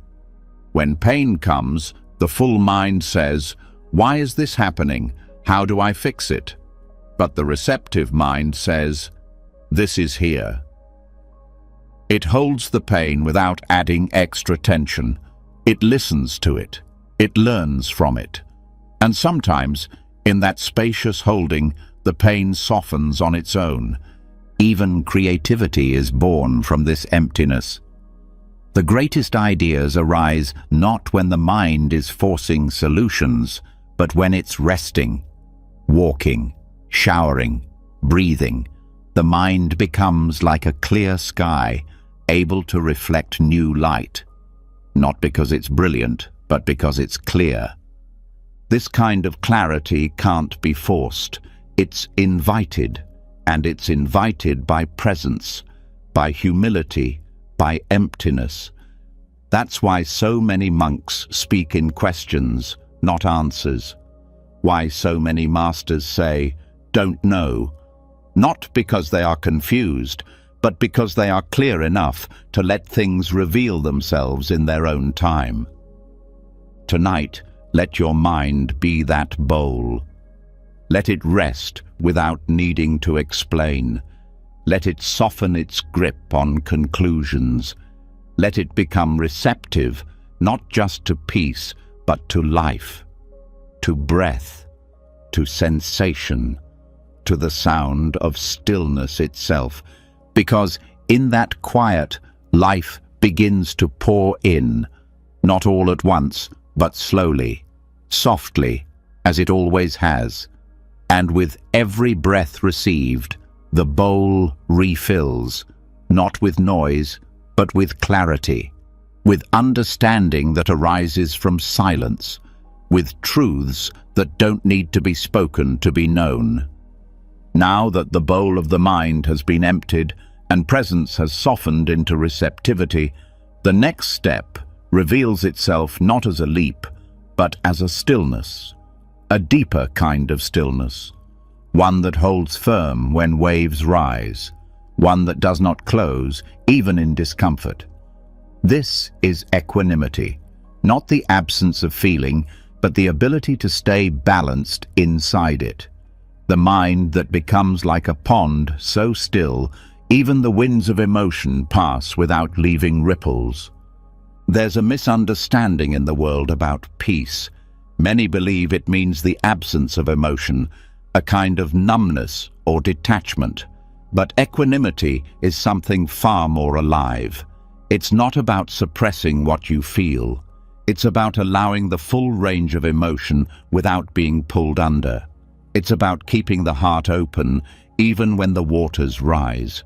When pain comes, the full mind says, "Why is this happening? How do I fix it?" But the receptive mind says, "This is here." It holds the pain without adding extra tension. It listens to it. It learns from it. And sometimes, in that spacious holding, the pain softens on its own. Even creativity is born from this emptiness. The greatest ideas arise not when the mind is forcing solutions, but when it's resting, walking, showering, breathing. The mind becomes like a clear sky, able to reflect new light. Not because it's brilliant, but because it's clear. This kind of clarity can't be forced. It's invited, and it's invited by presence, by humility, by emptiness. That's why so many monks speak in questions, not answers. Why so many masters say, "Don't know," not because they are confused, but because they are clear enough to let things reveal themselves in their own time. Tonight, let your mind be that bowl. Let it rest without needing to explain. Let it soften its grip on conclusions. Let it become receptive, not just to peace, but to life, to breath, to sensation, to the sound of stillness itself. Because in that quiet, life begins to pour in, not all at once, but slowly, softly, as it always has. And with every breath received, the bowl refills, not with noise, but with clarity, with understanding that arises from silence, with truths that don't need to be spoken to be known. Now that the bowl of the mind has been emptied and presence has softened into receptivity, the next step reveals itself not as a leap, but as a stillness, a deeper kind of stillness, one that holds firm when waves rise, one that does not close even in discomfort. This is equanimity, not the absence of feeling, but the ability to stay balanced inside it. The mind that becomes like a pond so still, even the winds of emotion pass without leaving ripples. There's a misunderstanding in the world about peace. Many believe it means the absence of emotion, a kind of numbness or detachment. But equanimity is something far more alive. It's not about suppressing what you feel. It's about allowing the full range of emotion without being pulled under. It's about keeping the heart open even when the waters rise.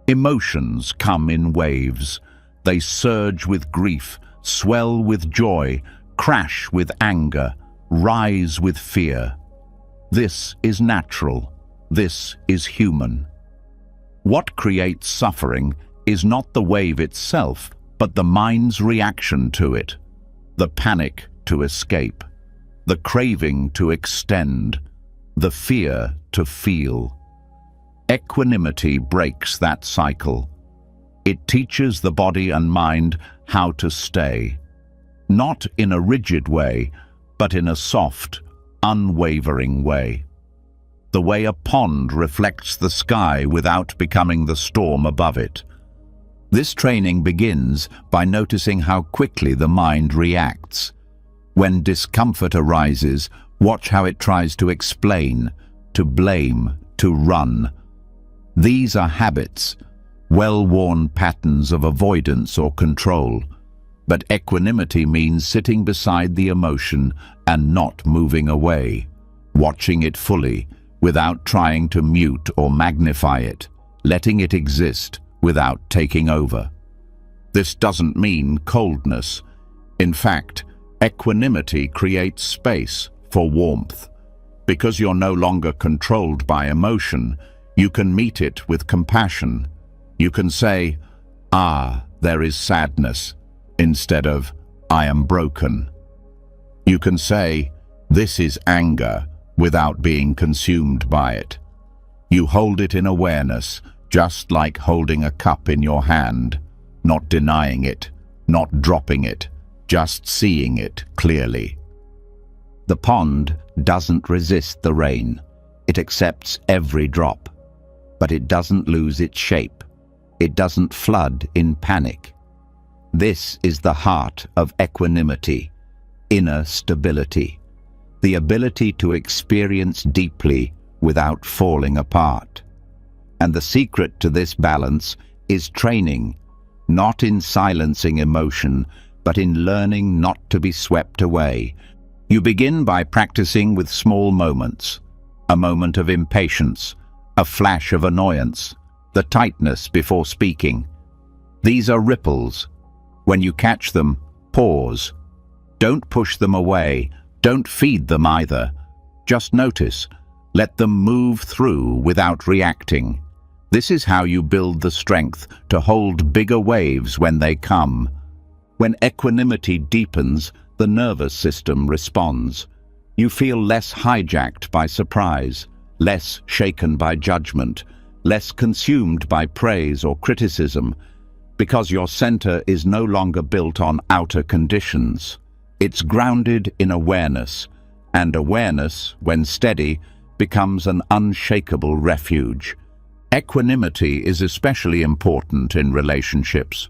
Emotions come in waves. They surge with grief, swell with joy, crash with anger, rise with fear. This is natural. This is human. What creates suffering is not the wave itself, but the mind's reaction to it. The panic to escape, the craving to extend, the fear to feel. Equanimity breaks that cycle. It teaches the body and mind how to stay, not in a rigid way, but in a soft, unwavering way. The way a pond reflects the sky without becoming the storm above it. This training begins by noticing how quickly the mind reacts. When discomfort arises, watch how it tries to explain, to blame, to run. These are habits, well-worn patterns of avoidance or control. But equanimity means sitting beside the emotion and not moving away, watching it fully, without trying to mute or magnify it, letting it exist without taking over. This doesn't mean coldness. In fact, equanimity creates space for warmth. Because you're no longer controlled by emotion, you can meet it with compassion. You can say, "Ah, there is sadness," instead of, "I am broken." You can say, "This is anger," without being consumed by it. You hold it in awareness, just like holding a cup in your hand, not denying it, not dropping it, just seeing it clearly. The pond doesn't resist the rain. It accepts every drop. But it doesn't lose its shape. It doesn't flood in panic. This is the heart of equanimity, inner stability, the ability to experience deeply without falling apart. And the secret to this balance is training, not in silencing emotion, but in learning not to be swept away. You begin by practicing with small moments, a moment of impatience, a flash of annoyance, the tightness before speaking. These are ripples. When you catch them, pause. Don't push them away. Don't feed them either. Just notice. Let them move through without reacting. This is how you build the strength to hold bigger waves when they come. When equanimity deepens, the nervous system responds. You feel less hijacked by surprise, less shaken by judgment, less consumed by praise or criticism, because your center is no longer built on outer conditions. It's grounded in awareness, and awareness, when steady, becomes an unshakable refuge. Equanimity is especially important in relationships.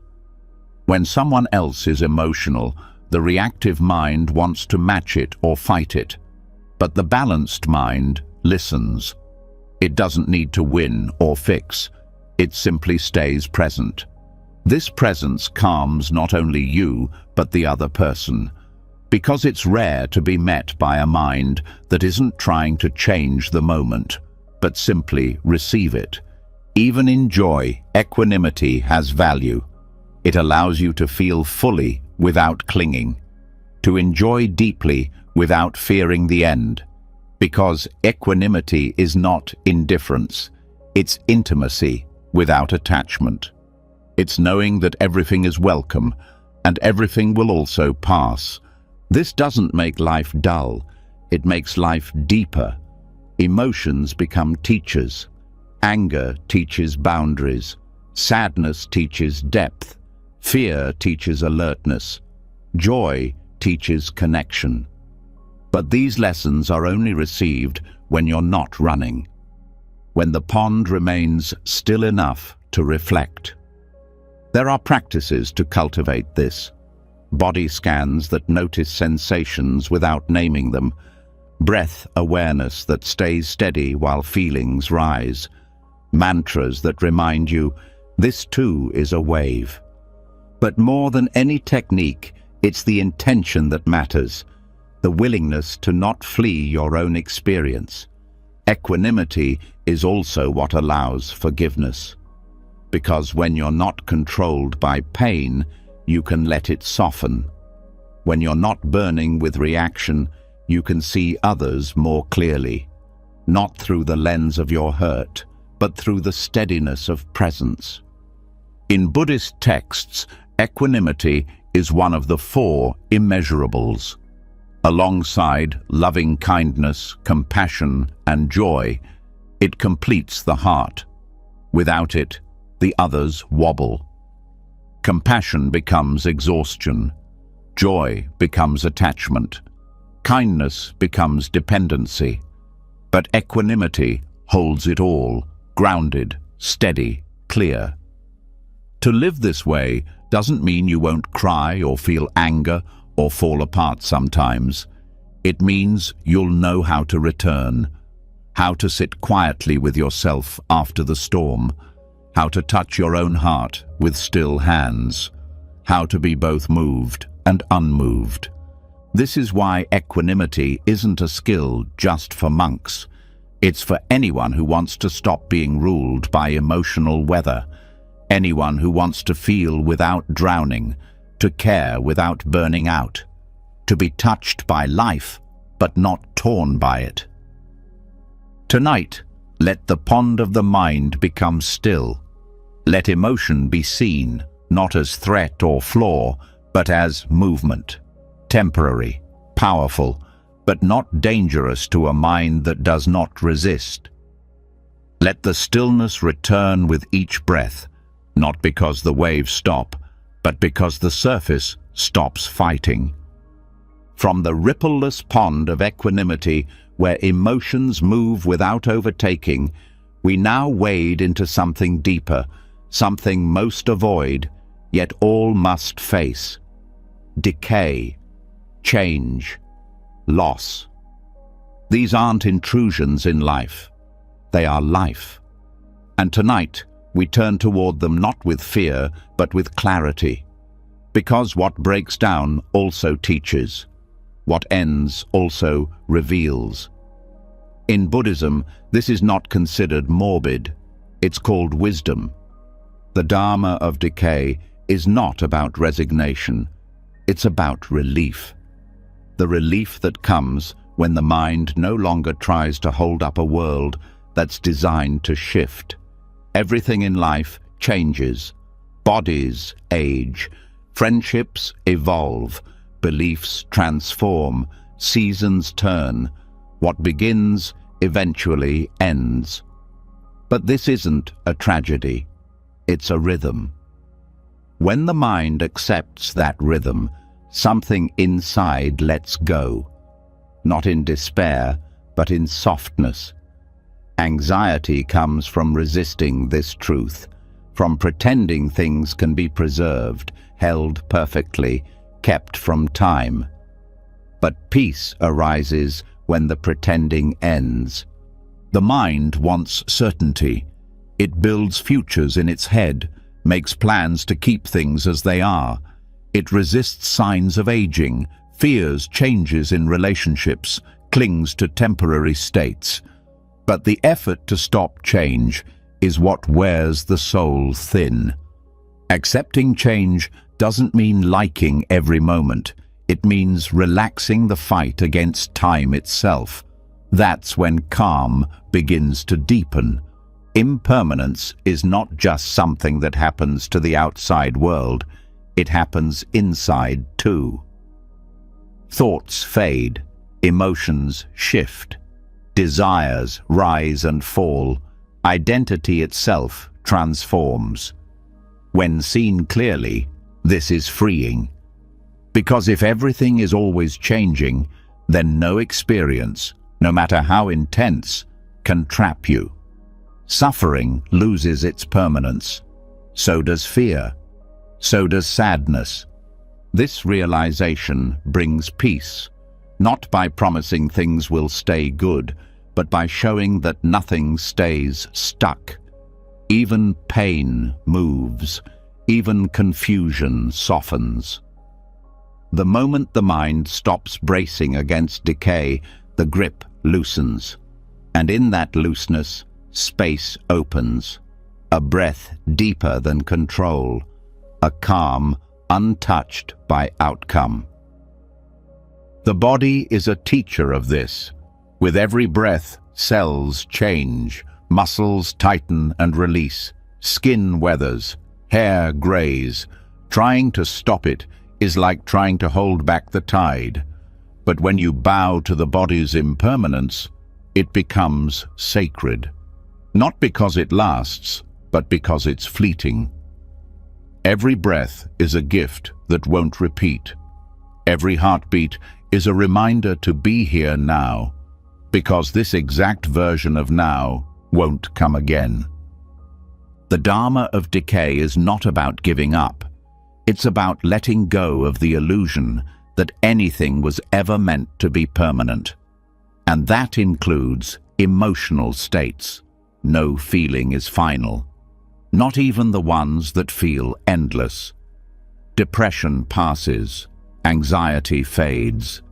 When someone else is emotional, the reactive mind wants to match it or fight it. But the balanced mind listens. It doesn't need to win or fix. It simply stays present. This presence calms not only you, but the other person. Because it's rare to be met by a mind that isn't trying to change the moment, but simply receive it. Even in joy, equanimity has value. It allows you to feel fully without clinging, to enjoy deeply without fearing the end. Because equanimity is not indifference, it's intimacy without attachment. It's knowing that everything is welcome and everything will also pass. This doesn't make life dull, it makes life deeper. Emotions become teachers. Anger teaches boundaries. Sadness teaches depth. Fear teaches alertness. Joy teaches connection. But these lessons are only received when you're not running, when the pond remains still enough to reflect. There are practices to cultivate this. Body scans that notice sensations without naming them. Breath awareness that stays steady while feelings rise. Mantras that remind you, this too is a wave. But more than any technique, it's the intention that matters. The willingness to not flee your own experience. Equanimity is also what allows forgiveness. Because when you're not controlled by pain, you can let it soften. When you're not burning with reaction, you can see others more clearly, not through the lens of your hurt, but through the steadiness of presence. In Buddhist texts, equanimity is one of the 4 immeasurables. Alongside loving kindness, compassion, and joy, it completes the heart. Without it, the others wobble. Compassion becomes exhaustion. Joy becomes attachment. Kindness becomes dependency. But equanimity holds it all, grounded, steady, clear. To live this way doesn't mean you won't cry or feel anger or fall apart sometimes. It means you'll know how to return, how to sit quietly with yourself after the storm, how to touch your own heart with still hands, how to be both moved and unmoved. This is why equanimity isn't a skill just for monks. It's for anyone who wants to stop being ruled by emotional weather, anyone who wants to feel without drowning, to care without burning out, to be touched by life but not torn by it. Tonight, let the pond of the mind become still. Let emotion be seen, not as threat or flaw, but as movement, temporary, powerful, but not dangerous to a mind that does not resist. Let the stillness return with each breath, not because the waves stop, but because the surface stops fighting. From the rippleless pond of equanimity, where emotions move without overtaking, we now wade into something deeper, something most avoid, yet all must face. Decay, change, loss. These aren't intrusions in life. They are life. And tonight, we turn toward them not with fear, but with clarity. Because what breaks down also teaches. What ends also reveals. In Buddhism, this is not considered morbid. It's called wisdom. The Dharma of decay is not about resignation. It's about relief. The relief that comes when the mind no longer tries to hold up a world that's designed to shift. Everything in life changes. Bodies age. Friendships evolve. Beliefs transform. Seasons turn. What begins eventually ends. But this isn't a tragedy. It's a rhythm. When the mind accepts that rhythm, something inside lets go. Not in despair, but in softness. Anxiety comes from resisting this truth, from pretending things can be preserved, held perfectly, kept from time. But peace arises when the pretending ends. The mind wants certainty. It builds futures in its head, makes plans to keep things as they are. It resists signs of aging, fears changes in relationships, clings to temporary states. But the effort to stop change is what wears the soul thin. Accepting change doesn't mean liking every moment. It means relaxing the fight against time itself. That's when calm begins to deepen. Impermanence is not just something that happens to the outside world. It happens inside too. Thoughts fade, emotions shift, desires rise and fall, identity itself transforms. When seen clearly, this is freeing. Because if everything is always changing, then no experience, no matter how intense, can trap you. Suffering loses its permanence. So does fear. So does sadness. This realization brings peace, not by promising things will stay good, but by showing that nothing stays stuck. Even pain moves. Even confusion softens. The moment the mind stops bracing against decay, the grip loosens. And in that looseness, space opens, a breath deeper than control, a calm untouched by outcome. The body is a teacher of this. With every breath, cells change, muscles tighten and release, skin weathers, hair grays. Trying to stop it is like trying to hold back the tide. But when you bow to the body's impermanence, it becomes sacred. Not because it lasts, but because it's fleeting. Every breath is a gift that won't repeat. Every heartbeat is a reminder to be here now, because this exact version of now won't come again. The Dharma of decay is not about giving up. It's about letting go of the illusion that anything was ever meant to be permanent. And that includes emotional states. No feeling is final, not even the ones that feel endless. Depression passes, anxiety fades,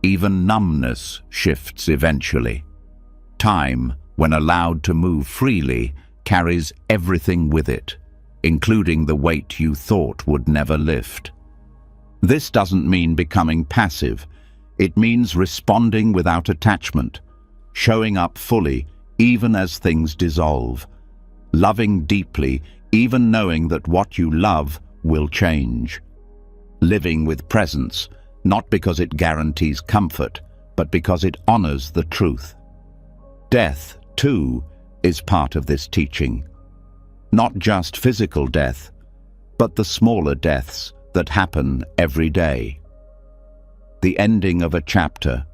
even numbness shifts eventually. Time, when allowed to move freely, carries everything with it, including the weight you thought would never lift. This doesn't mean becoming passive. It means responding without attachment, showing up fully even as things dissolve, loving deeply even knowing that what you love will change, living with presence, not because it guarantees comfort, but because it honors the truth. Death, too, is part of this teaching. Not just physical death, but the smaller deaths that happen every day. The ending of a chapter,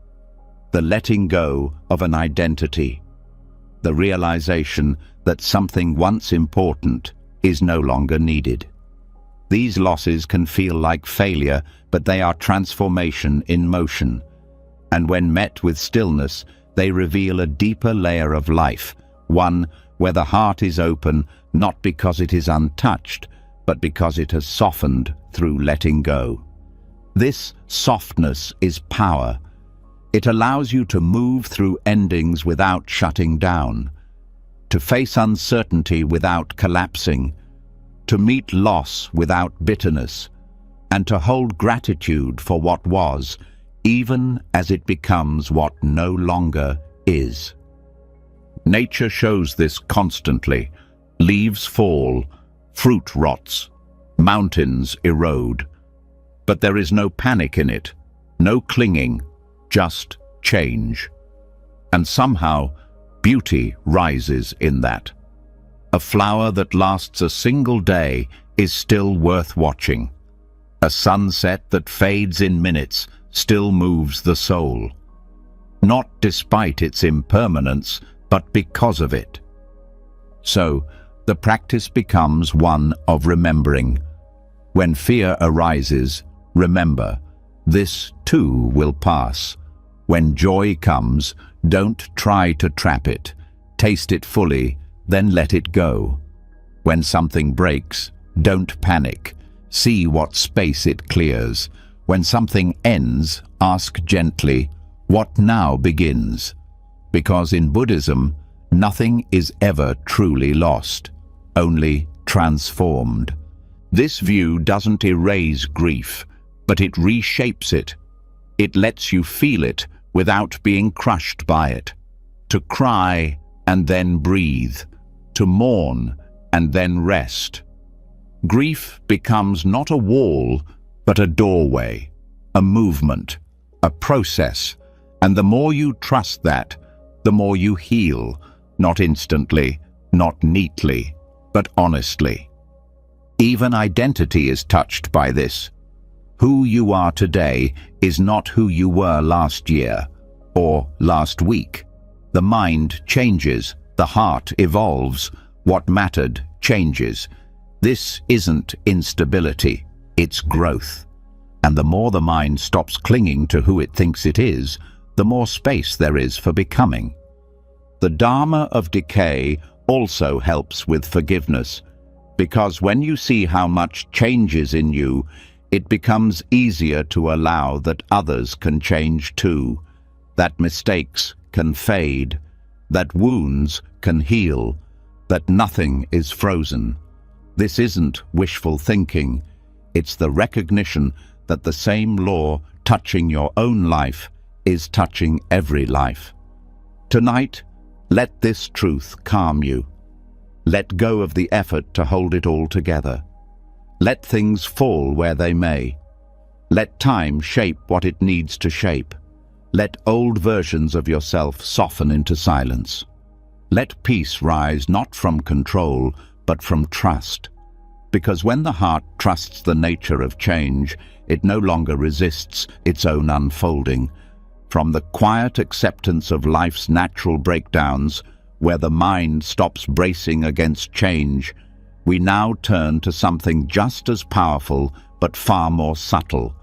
the letting go of an identity, the realization that something once important is no longer needed. These losses can feel like failure, but they are transformation in motion. And when met with stillness, they reveal a deeper layer of life, one where the heart is open, not because it is untouched, but because it has softened through letting go. This softness is power. It allows you to move through endings without shutting down, to face uncertainty without collapsing, to meet loss without bitterness, and to hold gratitude for what was, even as it becomes what no longer is. Nature shows this constantly. Leaves fall, fruit rots, mountains erode. But there is no panic in it, no clinging, just change. And somehow, beauty rises in that. A flower that lasts a single day is still worth watching. A sunset that fades in minutes still moves the soul. Not despite its impermanence, but because of it. So, the practice becomes one of remembering. When fear arises, remember, this too will pass. When joy comes, don't try to trap it. Taste it fully, then let it go. When something breaks, don't panic. See what space it clears. When something ends, ask gently, what now begins? Because in Buddhism, nothing is ever truly lost, only transformed. This view doesn't erase grief, but it reshapes it. It lets you feel it without being crushed by it. To cry and then breathe. To mourn and then rest. Grief becomes not a wall, but a doorway, a movement, a process. And the more you trust that, the more you heal, not instantly, not neatly, but honestly. Even identity is touched by this. Who you are today is not who you were last year or last week. The mind changes, the heart evolves, what mattered changes. This isn't instability, it's growth. And the more the mind stops clinging to who it thinks it is, the more space there is for becoming. The Dharma of decay also helps with forgiveness, because when you see how much changes in you, it becomes easier to allow that others can change too, that mistakes can fade, that wounds can heal, that nothing is frozen. This isn't wishful thinking. It's the recognition that the same law touching your own life is touching every life. Tonight, let this truth calm you. Let go of the effort to hold it all together. Let things fall where they may. Let time shape what it needs to shape. Let old versions of yourself soften into silence. Let peace rise not from control, but from trust. Because when the heart trusts the nature of change, it no longer resists its own unfolding. From the quiet acceptance of life's natural breakdowns, where the mind stops bracing against change, we now turn to something just as powerful but far more subtle,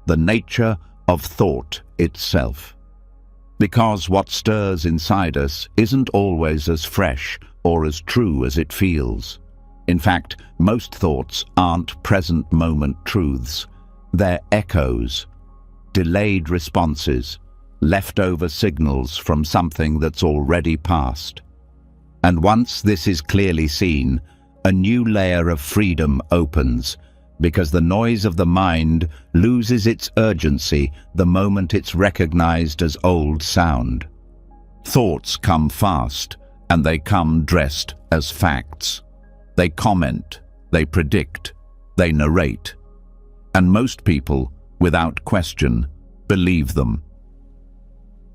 the nature of thought itself. Because what stirs inside us isn't always as fresh or as true as it feels. In fact, most thoughts aren't present moment truths. They're echoes, delayed responses, leftover signals from something that's already passed. And once this is clearly seen, a new layer of freedom opens, because the noise of the mind loses its urgency the moment it's recognized as old sound. Thoughts come fast, and they come dressed as facts. They comment, they predict, they narrate. And most people, without question, believe them.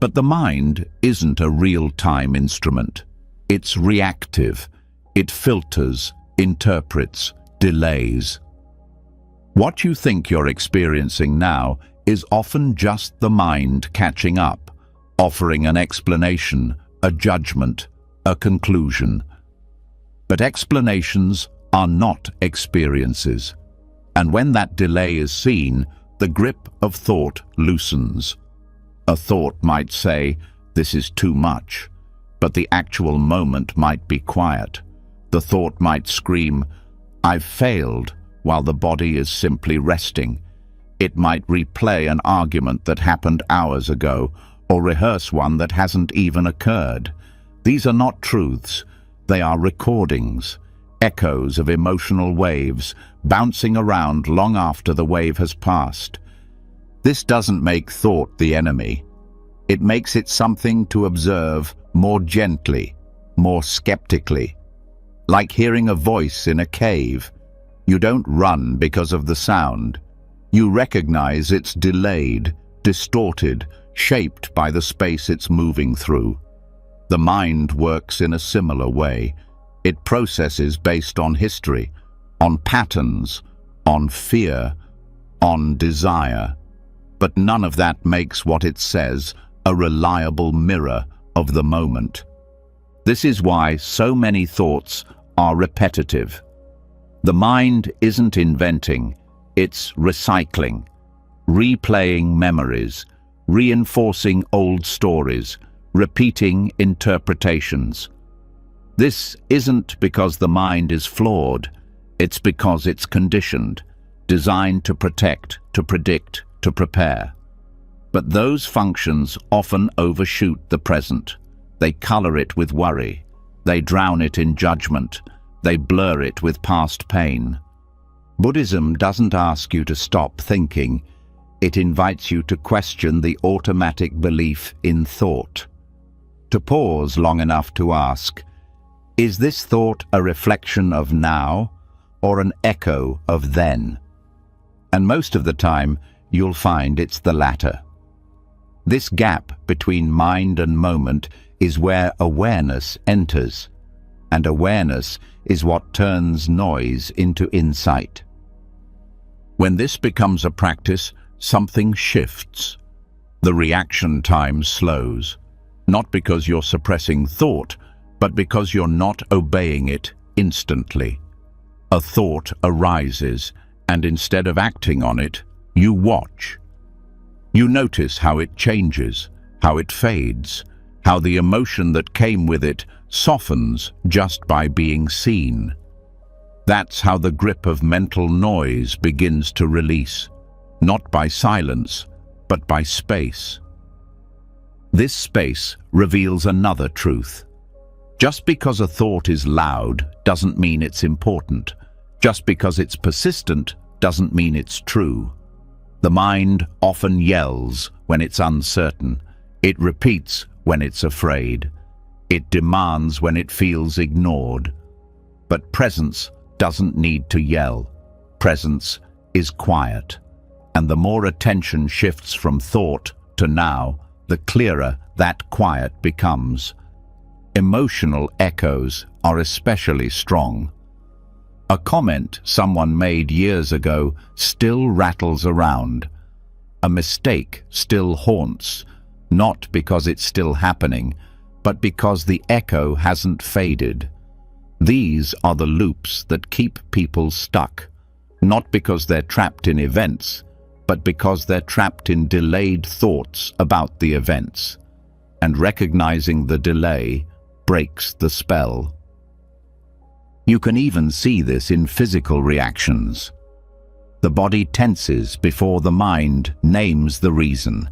But the mind isn't a real-time instrument. It's reactive. It filters, interprets, delays. What you think you're experiencing now is often just the mind catching up, offering an explanation, a judgment, a conclusion. But explanations are not experiences. And when that delay is seen, the grip of thought loosens. A thought might say, "This is too much," but the actual moment might be quiet. The thought might scream, "I've failed," while the body is simply resting. It might replay an argument that happened hours ago, or rehearse one that hasn't even occurred. These are not truths. They are recordings, echoes of emotional waves, bouncing around long after the wave has passed. This doesn't make thought the enemy. It makes it something to observe more gently, more skeptically. Like hearing a voice in a cave. You don't run because of the sound. You recognize it's delayed, distorted, shaped by the space it's moving through. The mind works in a similar way. It processes based on history, on patterns, on fear, on desire. But none of that makes what it says a reliable mirror of the moment. This is why so many thoughts are repetitive. The mind isn't inventing, it's recycling, replaying memories, reinforcing old stories, repeating interpretations. This isn't because the mind is flawed, it's because it's conditioned, designed to protect, to predict, to prepare. But those functions often overshoot the present. They color it with worry. They drown it in judgment. They blur it with past pain. Buddhism doesn't ask you to stop thinking. It invites you to question the automatic belief in thought. To pause long enough to ask, is this thought a reflection of now or an echo of then? And most of the time, you'll find it's the latter. This gap between mind and moment is where awareness enters, and awareness is what turns noise into insight. When this becomes a practice, something shifts. The reaction time slows, not because you're suppressing thought, but because you're not obeying it instantly. A thought arises, and instead of acting on it, you watch. You notice how it changes, how it fades, how the emotion that came with it softens just by being seen. That's how the grip of mental noise begins to release, not by silence, but by space. This space reveals another truth. Just because a thought is loud doesn't mean it's important. Just because it's persistent doesn't mean it's true. The mind often yells when it's uncertain. It repeats when it's afraid. It demands when it feels ignored. But presence doesn't need to yell. Presence is quiet. And the more attention shifts from thought to now, the clearer that quiet becomes. Emotional echoes are especially strong. A comment someone made years ago still rattles around. A mistake still haunts, not because it's still happening, but because the echo hasn't faded. These are the loops that keep people stuck, not because they're trapped in events, but because they're trapped in delayed thoughts about the events. And recognizing the delay breaks the spell. You can even see this in physical reactions. The body tenses before the mind names the reason.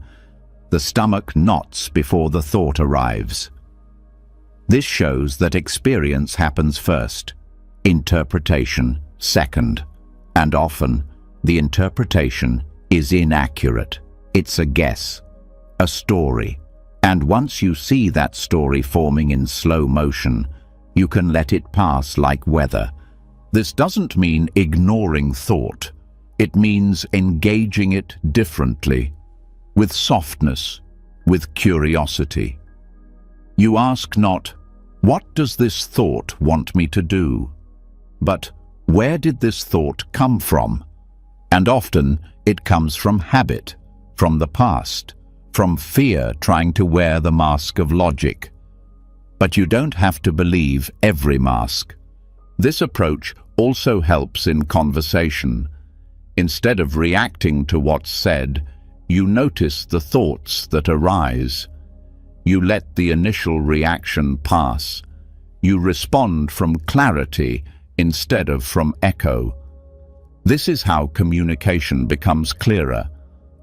The stomach knots before the thought arrives. This shows that experience happens first, interpretation second, and often the interpretation is inaccurate. It's a guess, a story. And once you see that story forming in slow motion, you can let it pass like weather. This doesn't mean ignoring thought. It means engaging it differently, with softness, with curiosity. You ask not, "What does this thought want me to do?" but "Where did this thought come from?" And often it comes from habit, from the past, from fear trying to wear the mask of logic. But you don't have to believe every mask. This approach also helps in conversation. Instead of reacting to what's said, you notice the thoughts that arise. You let the initial reaction pass. You respond from clarity instead of from echo. This is how communication becomes clearer,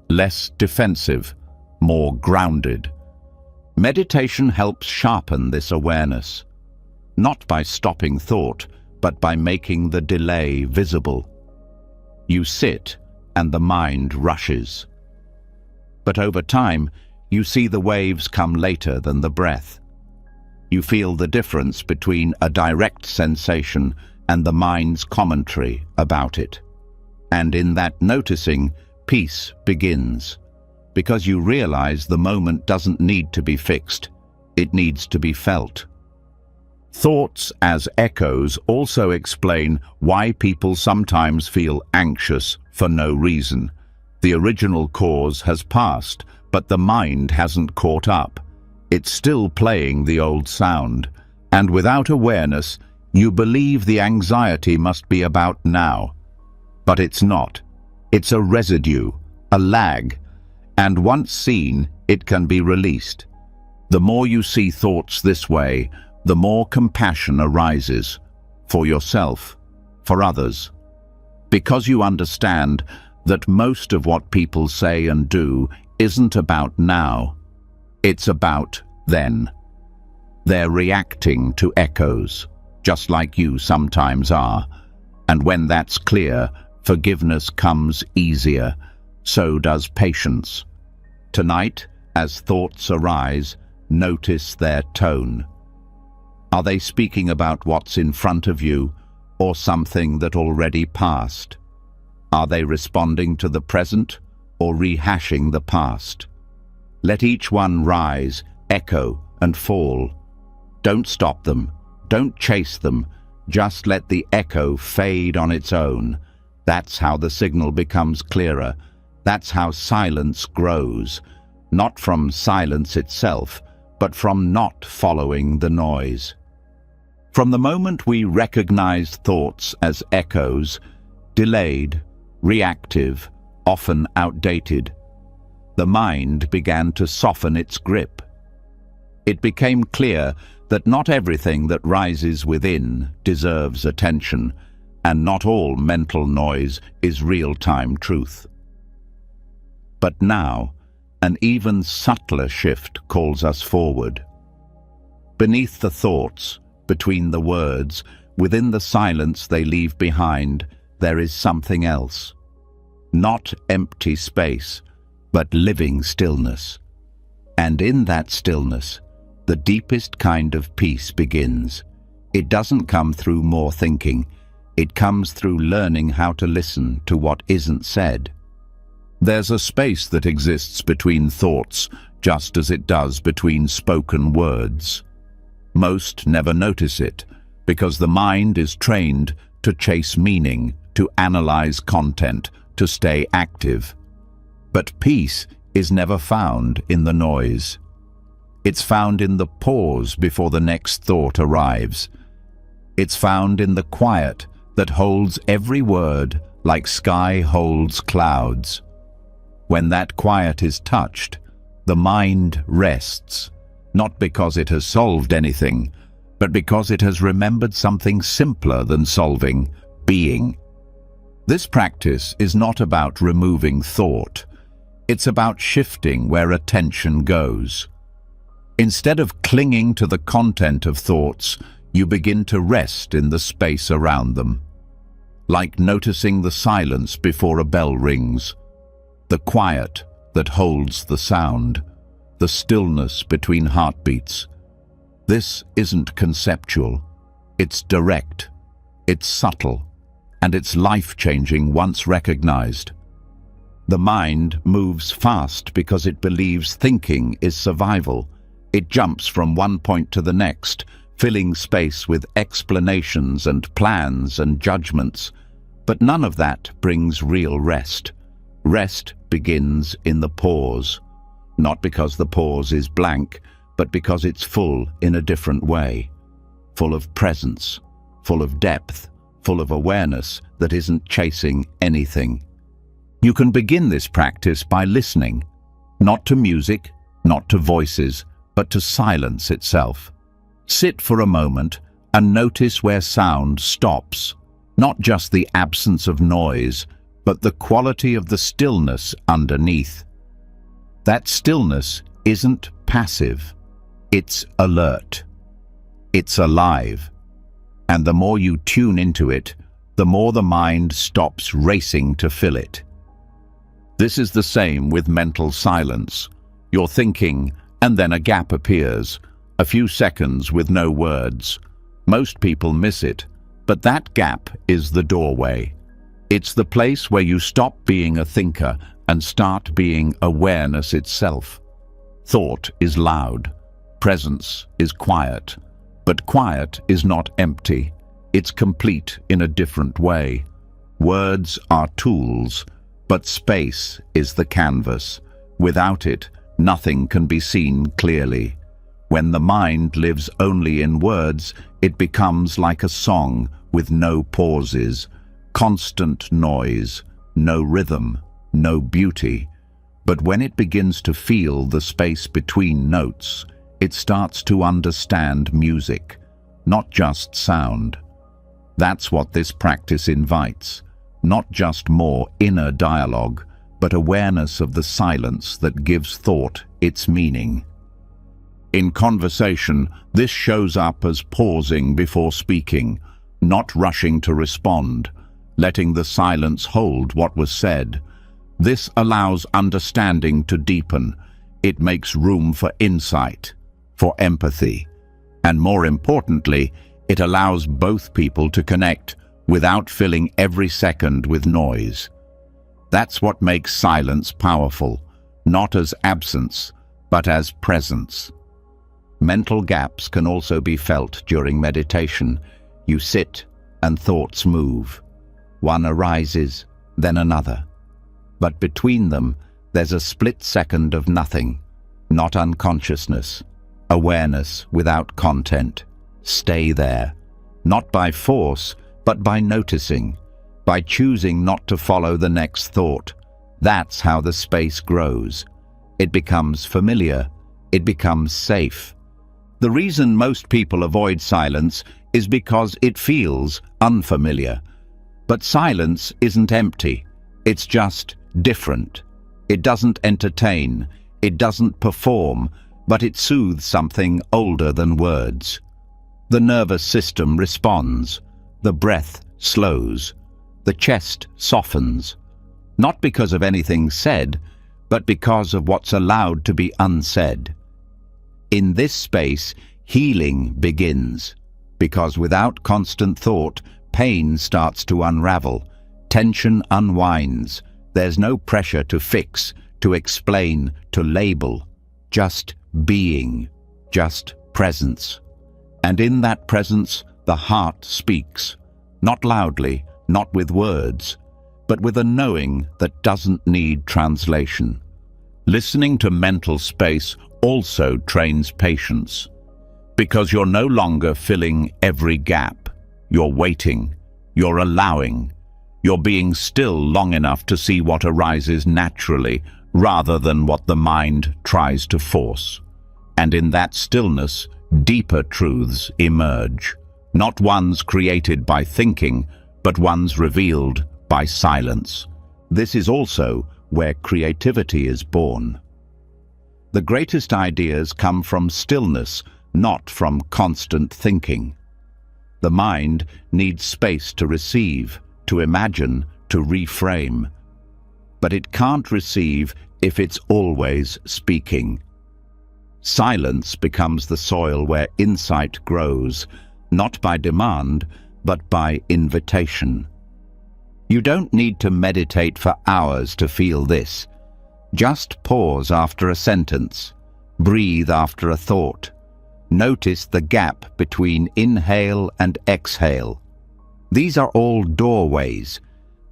less defensive, more grounded. Meditation helps sharpen this awareness, not by stopping thought, but by making the delay visible. You sit and the mind rushes. But over time, you see the waves come later than the breath. You feel the difference between a direct sensation and the mind's commentary about it. And in that noticing, peace begins. Because you realize the moment doesn't need to be fixed, it needs to be felt. Thoughts as echoes also explain why people sometimes feel anxious for no reason. The original cause has passed, but the mind hasn't caught up. It's still playing the old sound, and without awareness, you believe the anxiety must be about now. But it's not. It's a residue, a lag, and once seen, it can be released. The more you see thoughts this way, the more compassion arises, for yourself, for others. Because you understand that most of what people say and do isn't about now, it's about then. They're reacting to echoes, just like you sometimes are. And when that's clear, forgiveness comes easier. So does patience. Tonight, as thoughts arise, notice their tone. Are they speaking about what's in front of you or something that already passed? Are they responding to the present or rehashing the past? Let each one rise, echo, and fall. Don't stop them. Don't chase them. Just let the echo fade on its own. That's how the signal becomes clearer. That's how silence grows, not from silence itself, but from not following the noise. From the moment we recognize thoughts as echoes, delayed, reactive, often outdated, the mind began to soften its grip. It became clear that not everything that rises within deserves attention, and not all mental noise is real-time truth. But now, an even subtler shift calls us forward. Beneath the thoughts, between the words, within the silence they leave behind, there is something else. Not empty space, but living stillness. And in that stillness, the deepest kind of peace begins. It doesn't come through more thinking. It comes through learning how to listen to what isn't said. There's a space that exists between thoughts, just as it does between spoken words. Most never notice it, because the mind is trained to chase meaning, to analyze content, to stay active. But peace is never found in the noise. It's found in the pause before the next thought arrives. It's found in the quiet that holds every word like sky holds clouds. When that quiet is touched, the mind rests, not because it has solved anything, but because it has remembered something simpler than solving: being. This practice is not about removing thought. It's about shifting where attention goes. Instead of clinging to the content of thoughts, you begin to rest in the space around them. Like noticing the silence before a bell rings, the quiet that holds the sound, the stillness between heartbeats. This isn't conceptual. It's direct, it's subtle, and it's life-changing once recognized. The mind moves fast because it believes thinking is survival. It jumps from one point to the next, filling space with explanations and plans and judgments. But none of that brings real rest. Rest begins in the pause, not because the pause is blank, but because it's full in a different way. Full of presence, full of depth, full of awareness that isn't chasing anything. You can begin this practice by listening, not to music, not to voices, but to silence itself. Sit for a moment and notice where sound stops, not just the absence of noise, but the quality of the stillness underneath. That stillness isn't passive, it's alert. It's alive. And the more you tune into it, the more the mind stops racing to fill it. This is the same with mental silence. You're thinking, and then a gap appears, a few seconds with no words. Most people miss it, but that gap is the doorway. It's the place where you stop being a thinker and start being awareness itself. Thought is loud. Presence is quiet. But quiet is not empty. It's complete in a different way. Words are tools, but space is the canvas. Without it, nothing can be seen clearly. When the mind lives only in words, it becomes like a song with no pauses, constant noise, no rhythm, no beauty. But when it begins to feel the space between notes, it starts to understand music, not just sound. That's what this practice invites, not just more inner dialogue, but awareness of the silence that gives thought its meaning. In conversation, this shows up as pausing before speaking, not rushing to respond, letting the silence hold what was said. This allows understanding to deepen. It makes room for insight, for empathy, and more importantly, it allows both people to connect without filling every second with noise. That's what makes silence powerful, not as absence, but as presence. Mental gaps can also be felt during meditation. You sit and thoughts move. One arises, then another. But between them, there's a split second of nothing, not unconsciousness, awareness without content. Stay there, not by force, but by noticing, by choosing not to follow the next thought. That's how the space grows. It becomes familiar, it becomes safe. The reason most people avoid silence is because it feels unfamiliar. But silence isn't empty, it's just different. It doesn't entertain, it doesn't perform, but it soothes something older than words. The nervous system responds, the breath slows, the chest softens, not because of anything said, but because of what's allowed to be unsaid. In this space, healing begins, because without constant thought, pain starts to unravel, tension unwinds, there's no pressure to fix, to explain, to label, just being, just presence. And in that presence, the heart speaks, not loudly, not with words, but with a knowing that doesn't need translation. Listening to mental space also trains patience, because you're no longer filling every gap. You're waiting, you're allowing, you're being still long enough to see what arises naturally rather than what the mind tries to force. And in that stillness, deeper truths emerge, not ones created by thinking, but ones revealed by silence. This is also where creativity is born. The greatest ideas come from stillness, not from constant thinking. The mind needs space to receive, to imagine, to reframe. But it can't receive if it's always speaking. Silence becomes the soil where insight grows, not by demand, but by invitation. You don't need to meditate for hours to feel this. Just pause after a sentence, breathe after a thought. Notice the gap between inhale and exhale. These are all doorways.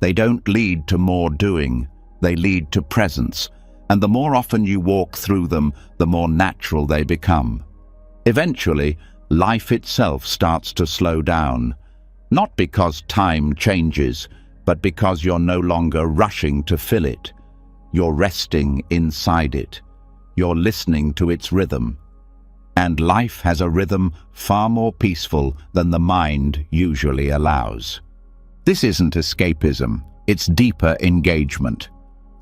They don't lead to more doing, they lead to presence. And the more often you walk through them, the more natural they become. Eventually, life itself starts to slow down, not because time changes, but because you're no longer rushing to fill it. You're resting inside it. You're listening to its rhythm. And life has a rhythm far more peaceful than the mind usually allows. This isn't escapism, it's deeper engagement.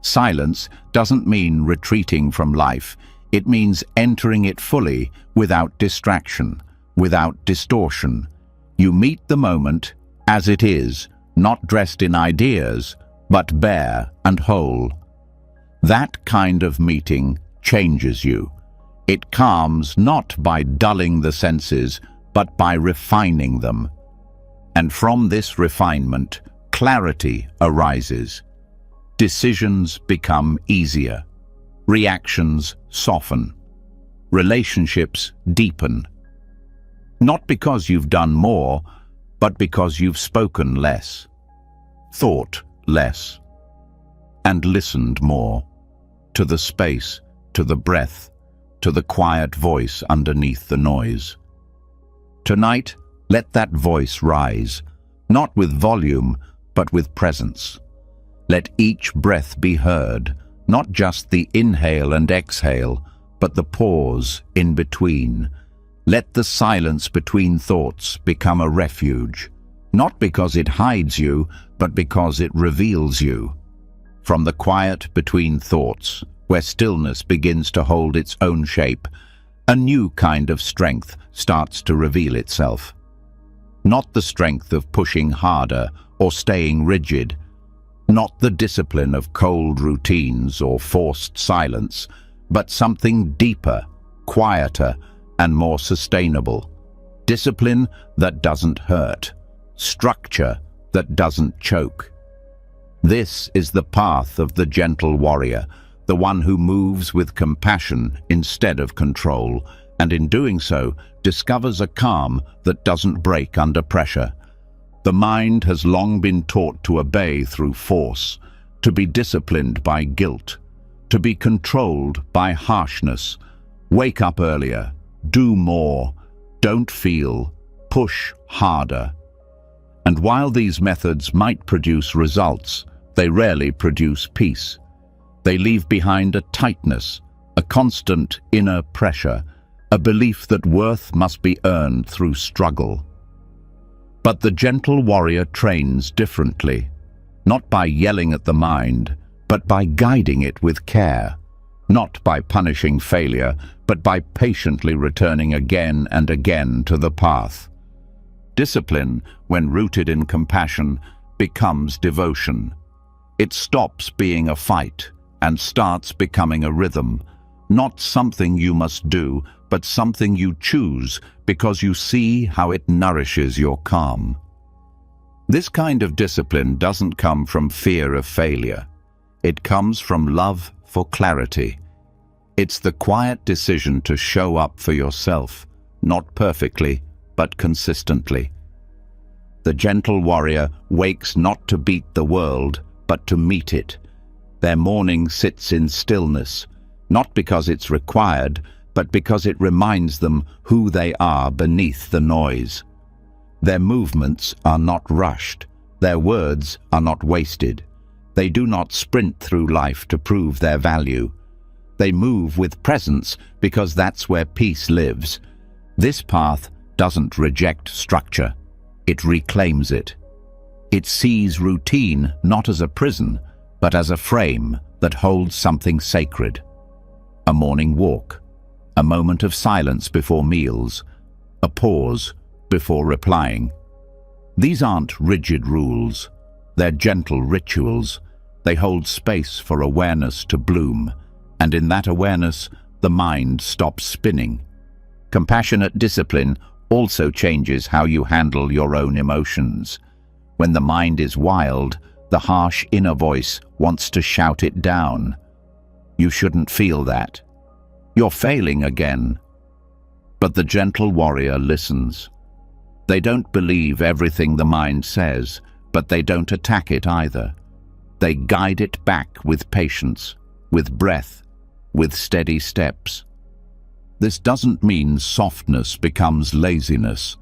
Silence doesn't mean retreating from life. It means entering it fully, without distraction, without distortion. You meet the moment as it is, not dressed in ideas, but bare and whole. That kind of meeting changes you. It calms not by dulling the senses, but by refining them. And from this refinement, clarity arises. Decisions become easier. Reactions soften. Relationships deepen. Not because you've done more, but because you've spoken less, thought less, and listened more, to the space, to the breath, to the quiet voice underneath the noise. Tonight, let that voice rise, not with volume, but with presence. Let each breath be heard, not just the inhale and exhale, but the pause in between. Let the silence between thoughts become a refuge, not because it hides you, but because it reveals you. From the quiet between thoughts, where stillness begins to hold its own shape, a new kind of strength starts to reveal itself. Not the strength of pushing harder or staying rigid, not the discipline of cold routines or forced silence, but something deeper, quieter, and more sustainable. Discipline that doesn't hurt, structure that doesn't choke. This is the path of the gentle warrior, the one who moves with compassion instead of control, and in doing so, discovers a calm that doesn't break under pressure. The mind has long been taught to obey through force, to be disciplined by guilt, to be controlled by harshness. Wake up earlier, do more, don't feel, push harder. And while these methods might produce results, they rarely produce peace. They leave behind a tightness, a constant inner pressure, a belief that worth must be earned through struggle. But the gentle warrior trains differently, not by yelling at the mind, but by guiding it with care, not by punishing failure, but by patiently returning again and again to the path. Discipline, when rooted in compassion, becomes devotion. It stops being a fight and starts becoming a rhythm, not something you must do, but something you choose because you see how it nourishes your calm. This kind of discipline doesn't come from fear of failure. It comes from love for clarity. It's the quiet decision to show up for yourself, not perfectly, but consistently. The gentle warrior wakes not to beat the world, but to meet it. Their morning sits in stillness, not because it's required, but because it reminds them who they are beneath the noise. Their movements are not rushed. Their words are not wasted. They do not sprint through life to prove their value. They move with presence because that's where peace lives. This path doesn't reject structure. It reclaims it. It sees routine not as a prison, but as a frame that holds something sacred. A morning walk, a moment of silence before meals, a pause before replying. These aren't rigid rules. They're gentle rituals. They hold space for awareness to bloom, and in that awareness, the mind stops spinning. Compassionate discipline also changes how you handle your own emotions. When the mind is wild, the harsh inner voice wants to shout it down. You shouldn't feel that. You're failing again. But the gentle warrior listens. They don't believe everything the mind says, but they don't attack it either. They guide it back with patience, with breath, with steady steps. This doesn't mean softness becomes laziness.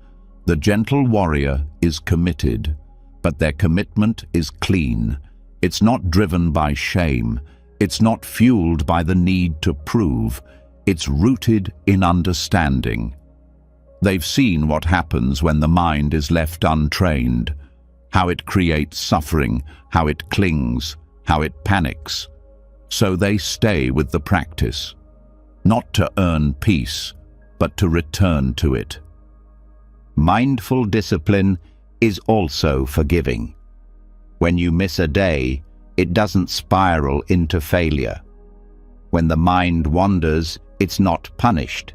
The gentle warrior is committed, but their commitment is clean. It's not driven by shame. It's not fueled by the need to prove. It's rooted in understanding. They've seen what happens when the mind is left untrained, how it creates suffering, how it clings, how it panics. So they stay with the practice, not to earn peace, but to return to it. Mindful discipline is also forgiving. When you miss a day, it doesn't spiral into failure. When the mind wanders, it's not punished.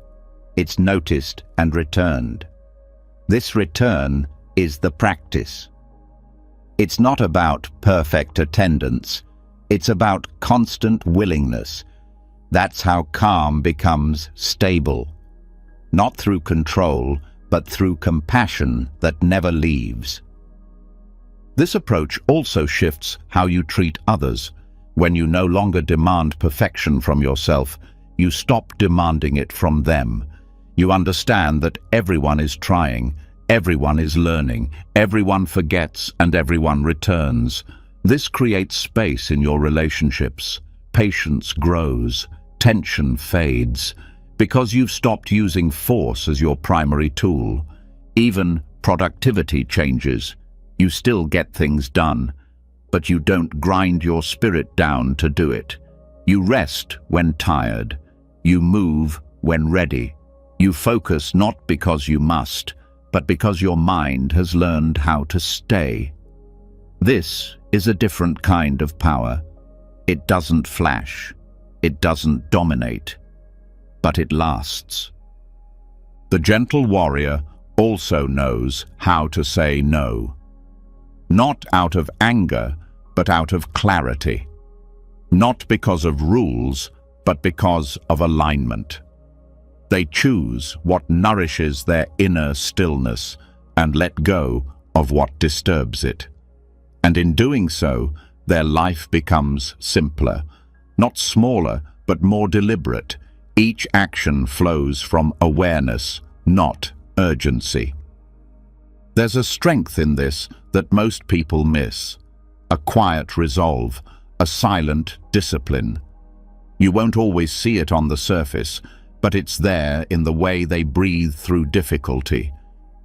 It's noticed and returned. This return is the practice. It's not about perfect attendance. It's about constant willingness. That's how calm becomes stable. Not through control, but through compassion that never leaves. This approach also shifts how you treat others. When you no longer demand perfection from yourself, you stop demanding it from them. You understand that everyone is trying, everyone is learning, everyone forgets, and everyone returns. This creates space in your relationships. Patience grows, tension fades, because you've stopped using force as your primary tool. Even productivity changes. You still get things done, but you don't grind your spirit down to do it. You rest when tired. You move when ready. You focus not because you must, but because your mind has learned how to stay. This is a different kind of power. It doesn't flash. It doesn't dominate, but it lasts. The gentle warrior also knows how to say no. Not out of anger, but out of clarity. Not because of rules, but because of alignment. They choose what nourishes their inner stillness and let go of what disturbs it. And in doing so, their life becomes simpler, not smaller, but more deliberate. Each action flows from awareness, not urgency. There's a strength in this that most people miss. A quiet resolve, a silent discipline. You won't always see it on the surface, but it's there in the way they breathe through difficulty,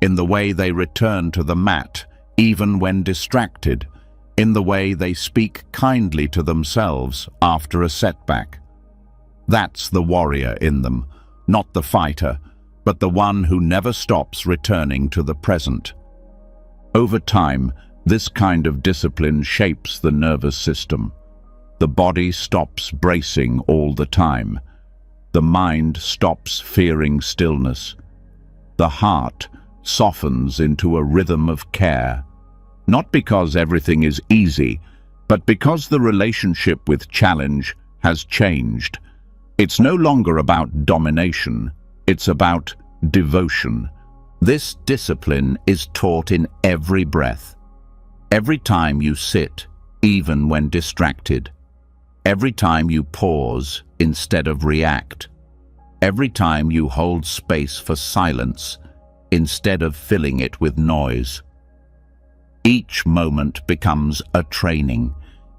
in the way they return to the mat, even when distracted, in the way they speak kindly to themselves after a setback. That's the warrior in them, not the fighter, but the one who never stops returning to the present. Over time, this kind of discipline shapes the nervous system. The body stops bracing all the time. The mind stops fearing stillness. The heart softens into a rhythm of care, not because everything is easy, but because the relationship with challenge has changed. It's no longer about domination, it's about devotion. This discipline is taught in every breath. Every time you sit, even when distracted. Every time you pause instead of react. Every time you hold space for silence instead of filling it with noise. Each moment becomes a training.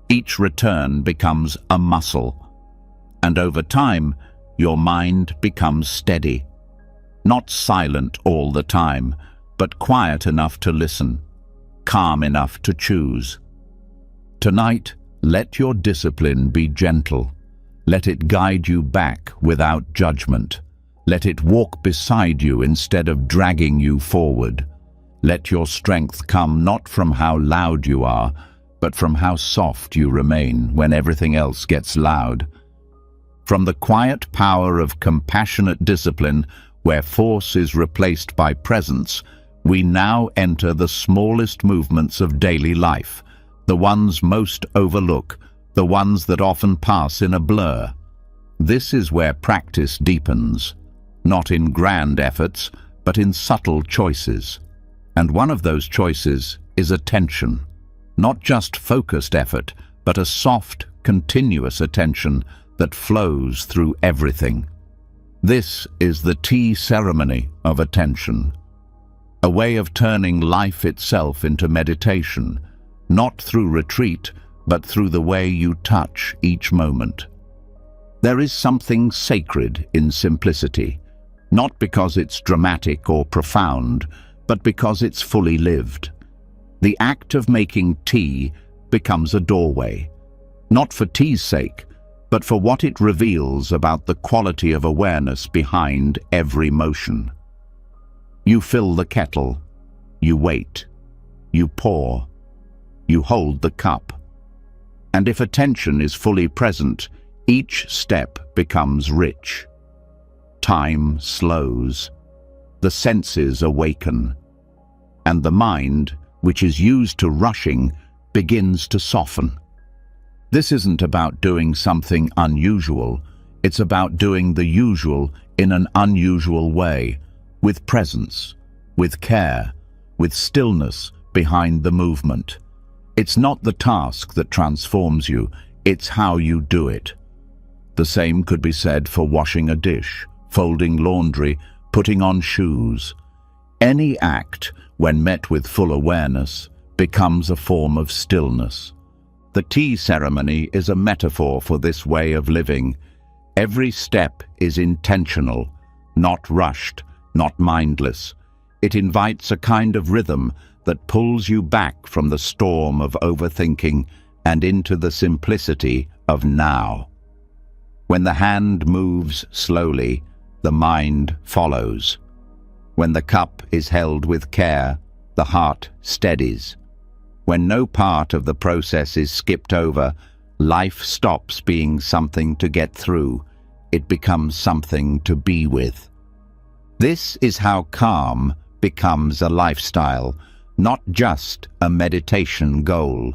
Each return becomes a muscle. And over time, your mind becomes steady. Not silent all the time, but quiet enough to listen, calm enough to choose. Tonight, let your discipline be gentle. Let it guide you back without judgment. Let it walk beside you instead of dragging you forward. Let your strength come not from how loud you are, but from how soft you remain when everything else gets loud. From the quiet power of compassionate discipline, where force is replaced by presence, we now enter the smallest movements of daily life, the ones most overlooked, the ones that often pass in a blur. This is where practice deepens, not in grand efforts, but in subtle choices. And one of those choices is attention. Not just focused effort, but a soft, continuous attention that flows through everything. This is the tea ceremony of attention, a way of turning life itself into meditation, not through retreat, but through the way you touch each moment. There is something sacred in simplicity, not because it's dramatic or profound, but because it's fully lived. The act of making tea becomes a doorway, not for tea's sake, but for what it reveals about the quality of awareness behind every motion. You fill the kettle, you wait, you pour, you hold the cup. And if attention is fully present, each step becomes rich. Time slows, the senses awaken, and the mind, which is used to rushing, begins to soften. This isn't about doing something unusual, it's about doing the usual in an unusual way, with presence, with care, with stillness behind the movement. It's not the task that transforms you, it's how you do it. The same could be said for washing a dish, folding laundry, putting on shoes. Any act, when met with full awareness, becomes a form of stillness. The tea ceremony is a metaphor for this way of living. Every step is intentional, not rushed, not mindless. It invites a kind of rhythm that pulls you back from the storm of overthinking and into the simplicity of now. When the hand moves slowly, the mind follows. When the cup is held with care, the heart steadies. When no part of the process is skipped over, life stops being something to get through. It becomes something to be with. This is how calm becomes a lifestyle, not just a meditation goal.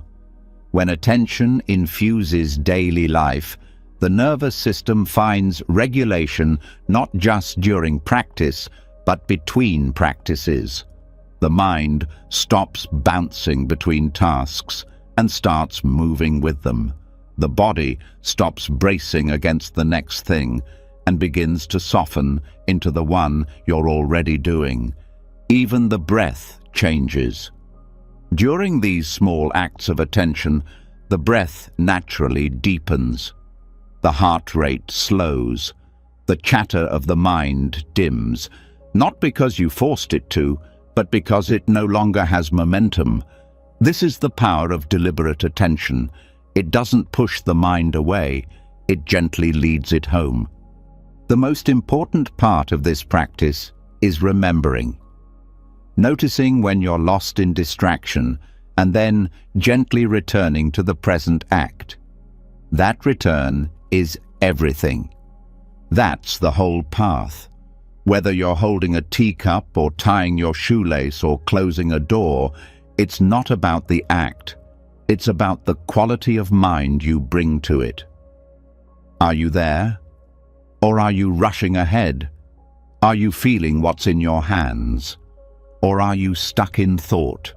When attention infuses daily life, the nervous system finds regulation not just during practice, but between practices. The mind stops bouncing between tasks and starts moving with them. The body stops bracing against the next thing and begins to soften into the one you're already doing. Even the breath changes. During these small acts of attention, the breath naturally deepens. The heart rate slows. The chatter of the mind dims, not because you forced it to, but because it no longer has momentum. This is the power of deliberate attention. It doesn't push the mind away, it gently leads it home. The most important part of this practice is remembering. Noticing when you're lost in distraction and then gently returning to the present act. That return is everything. That's the whole path. Whether you're holding a teacup or tying your shoelace or closing a door, it's not about the act. It's about the quality of mind you bring to it. Are you there? Or are you rushing ahead? Are you feeling what's in your hands? Or are you stuck in thought?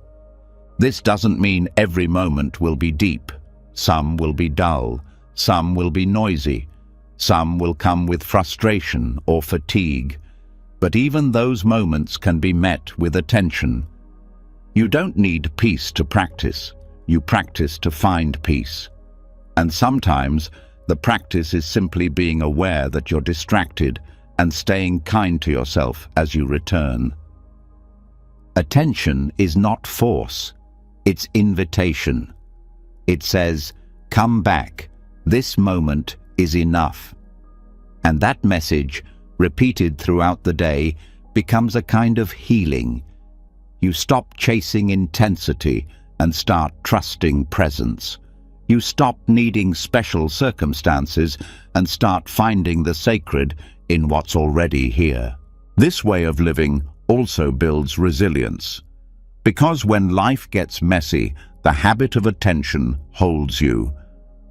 This doesn't mean every moment will be deep. Some will be dull. Some will be noisy. Some will come with frustration or fatigue. But even those moments can be met with attention. You don't need peace to practice. You practice to find peace. And sometimes the practice is simply being aware that you're distracted and staying kind to yourself as you return. Attention is not force, it's invitation. It says, "Come back, this moment is enough." And that message, repeated throughout the day, becomes a kind of healing. You stop chasing intensity and start trusting presence. You stop needing special circumstances and start finding the sacred in what's already here. This way of living also builds resilience. Because when life gets messy, the habit of attention holds you.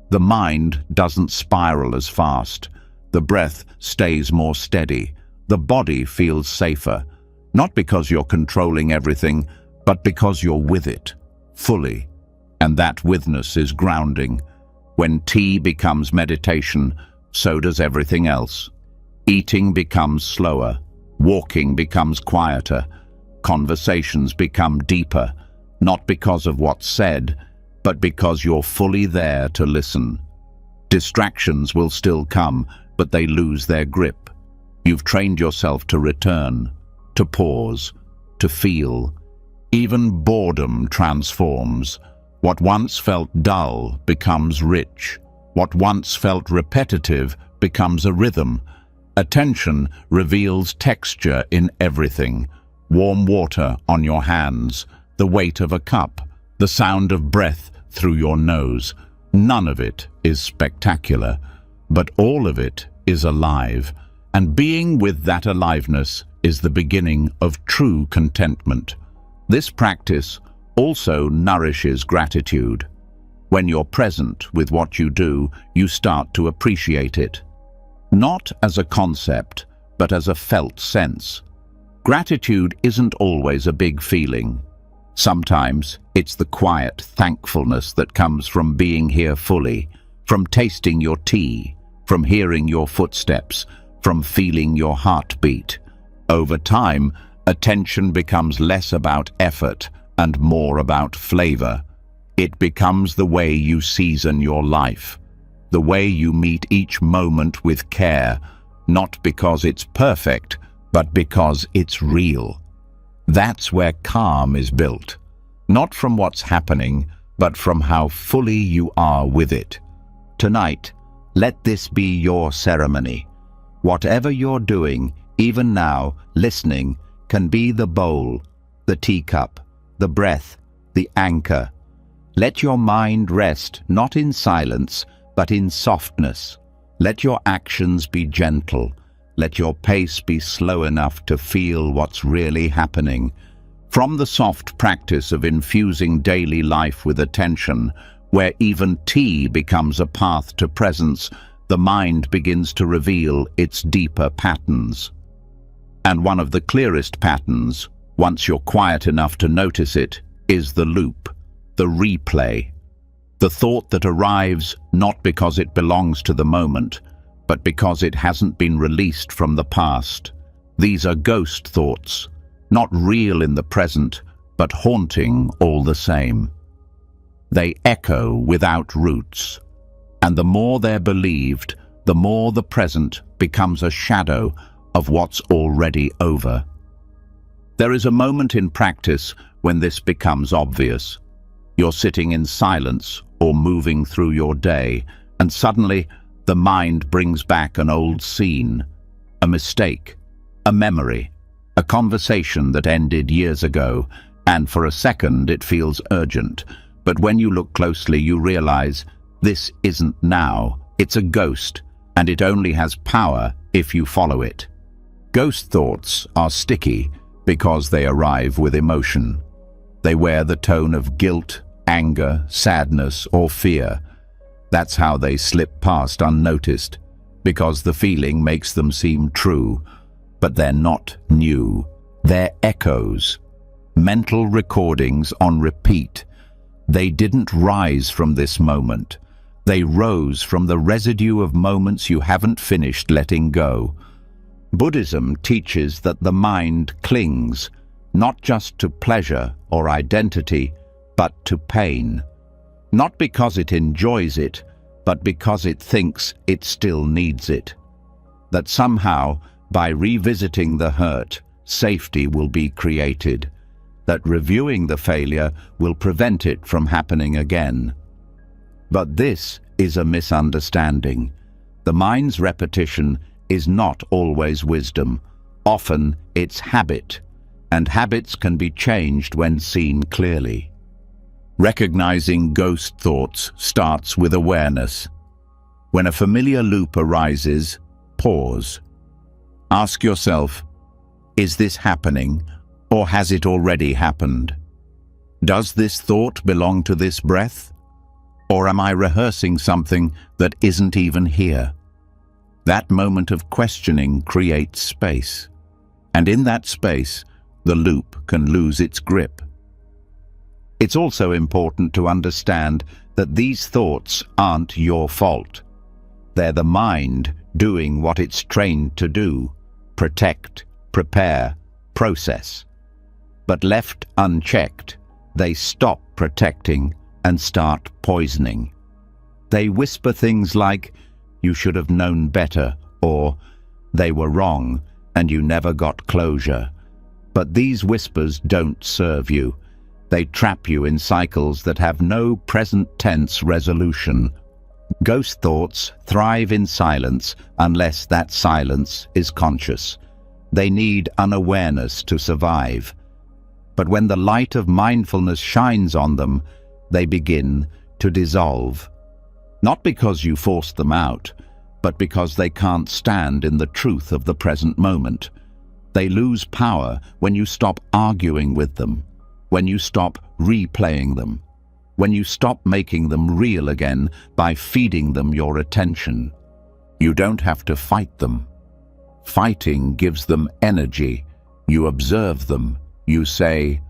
The mind doesn't spiral as fast. The breath stays more steady. The body feels safer. Not because you're controlling everything, but because you're with it, fully. And that witness is grounding. When tea becomes meditation, so does everything else. Eating becomes slower. Walking becomes quieter. Conversations become deeper, not because of what's said, but because you're fully there to listen. Distractions will still come, but they lose their grip. You've trained yourself to return, to pause, to feel. Even boredom transforms. What once felt dull becomes rich. What once felt repetitive becomes a rhythm. Attention reveals texture in everything. Warm water on your hands, the weight of a cup, the sound of breath through your nose. None of it is spectacular, but all of it is alive. And being with that aliveness is the beginning of true contentment. This practice also nourishes gratitude. When you're present with what you do, you start to appreciate it. Not as a concept, but as a felt sense. Gratitude isn't always a big feeling. Sometimes it's the quiet thankfulness that comes from being here fully, from tasting your tea, from hearing your footsteps, from feeling your heartbeat. Over time, attention becomes less about effort and more about flavor. It becomes the way you season your life, the way you meet each moment with care, not because it's perfect, but because it's real. That's where calm is built, not from what's happening, but from how fully you are with it. Tonight, let this be your ceremony. Whatever you're doing, even now, listening, can be the bowl, the teacup, the breath, the anchor. Let your mind rest not in silence, but in softness. Let your actions be gentle. Let your pace be slow enough to feel what's really happening. From the soft practice of infusing daily life with attention, where even tea becomes a path to presence, the mind begins to reveal its deeper patterns. And one of the clearest patterns, once you're quiet enough to notice it, is the loop, the replay. The thought that arrives not because it belongs to the moment, but because it hasn't been released from the past. These are ghost thoughts, not real in the present, but haunting all the same. They echo without roots, and the more they're believed, the more the present becomes a shadow of what's already over. There is a moment in practice when this becomes obvious. You're sitting in silence or moving through your day, and suddenly the mind brings back an old scene, a mistake, a memory, a conversation that ended years ago, and for a second it feels urgent. But when you look closely, you realize this isn't now, it's a ghost, and it only has power if you follow it. Ghost thoughts are sticky because they arrive with emotion. They wear the tone of guilt, anger, sadness, or fear. That's how they slip past unnoticed, because the feeling makes them seem true. But they're not new. They're echoes, mental recordings on repeat. They didn't rise from this moment. They rose from the residue of moments you haven't finished letting go. Buddhism teaches that the mind clings, not just to pleasure or identity, but to pain. Not because it enjoys it, but because it thinks it still needs it. That somehow, by revisiting the hurt, safety will be created. That reviewing the failure will prevent it from happening again. But this is a misunderstanding. The mind's repetition is not always wisdom. Often it's habit, and habits can be changed when seen clearly. Recognizing ghost thoughts starts with awareness. When a familiar loop arises, pause. Ask yourself, is this happening, or has it already happened? Does this thought belong to this breath? Or am I rehearsing something that isn't even here? That moment of questioning creates space. And in that space, the loop can lose its grip. It's also important to understand that these thoughts aren't your fault. They're the mind doing what it's trained to do: protect, prepare, process. But left unchecked, they stop protecting and start poisoning. They whisper things like, "You should have known better," or "They were wrong and you never got closure." But these whispers don't serve you. They trap you in cycles that have no present tense resolution. Ghost thoughts thrive in silence unless that silence is conscious. They need unawareness to survive. But when the light of mindfulness shines on them, they begin to dissolve. Not because you forced them out, but because they can't stand in the truth of the present moment. They lose power when you stop arguing with them, when you stop replaying them, when you stop making them real again by feeding them your attention. You don't have to fight them. Fighting gives them energy. You observe them. You say,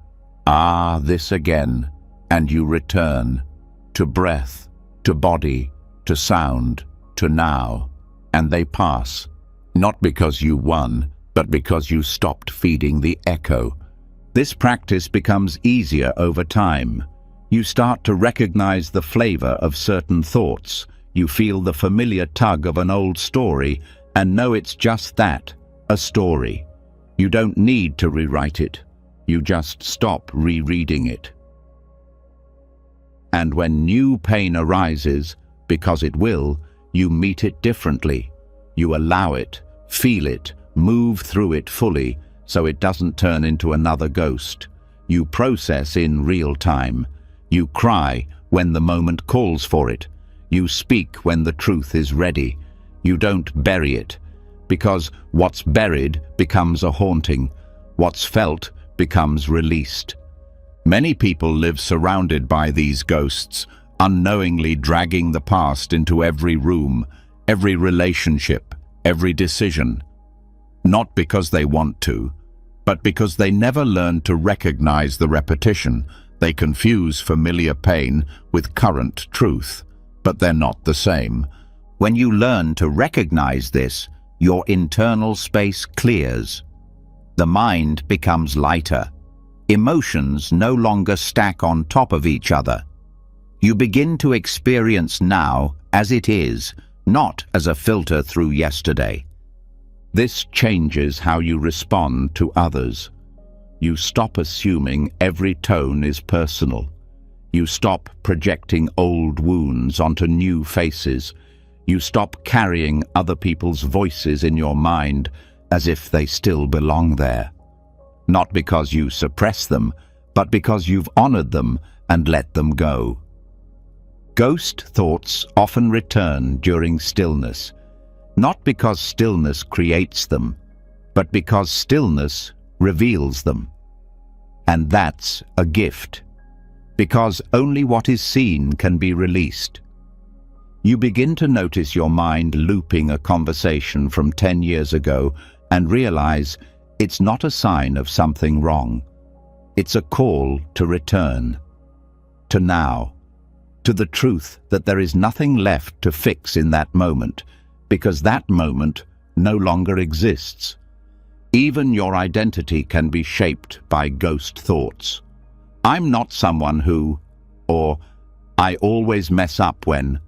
"Ah, this again," and you return to breath, to body, to sound, to now, and they pass. Not because you won, but because you stopped feeding the echo. This practice becomes easier over time. You start to recognize the flavor of certain thoughts. You feel the familiar tug of an old story and know it's just that, a story. You don't need to rewrite it. You just stop rereading it. And when new pain arises, because it will, you meet it differently. You allow it, feel it, move through it fully, so it doesn't turn into another ghost. You process in real time. You cry when the moment calls for it. You speak when the truth is ready. You don't bury it, because what's buried becomes a haunting. What's felt becomes released. Many people live surrounded by these ghosts, unknowingly dragging the past into every room, every relationship, every decision. Not because they want to, but because they never learned to recognize the repetition. They confuse familiar pain with current truth, but they're not the same. When you learn to recognize this, your internal space clears. The mind becomes lighter. Emotions no longer stack on top of each other. You begin to experience now as it is, not as a filter through yesterday. This changes how you respond to others. You stop assuming every tone is personal. You stop projecting old wounds onto new faces. You stop carrying other people's voices in your mind as if they still belong there. Not because you suppress them, but because you've honored them and let them go. Ghost thoughts often return during stillness, not because stillness creates them, but because stillness reveals them. And that's a gift, because only what is seen can be released. You begin to notice your mind looping a conversation from 10 years ago and realize it's not a sign of something wrong. It's a call to return, to now, to the truth that there is nothing left to fix in that moment, because that moment no longer exists. Even your identity can be shaped by ghost thoughts. I'm not someone who, or I always mess up when.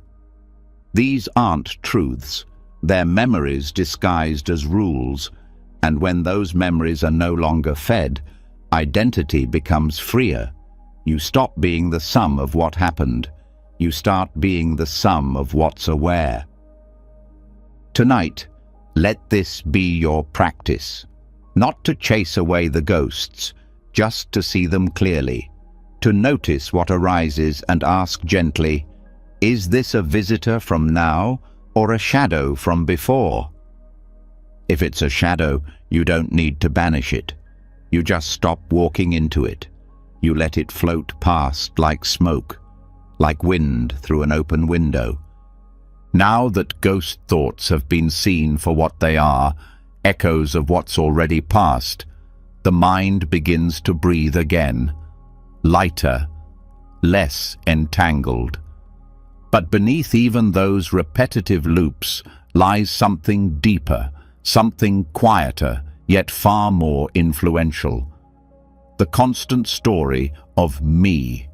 These aren't truths. They're memories disguised as rules, and when those memories are no longer fed, identity becomes freer. You stop being the sum of what happened. You start being the sum of what's aware. Tonight, let this be your practice. Not to chase away the ghosts, just to see them clearly. To notice what arises and ask gently, is this a visitor from now or a shadow from before? If it's a shadow, you don't need to banish it. You just stop walking into it. You let it float past like smoke, like wind through an open window. Now that ghost thoughts have been seen for what they are, echoes of what's already passed, the mind begins to breathe again, lighter, less entangled. But beneath even those repetitive loops lies something deeper, something quieter, yet far more influential. The constant story of me.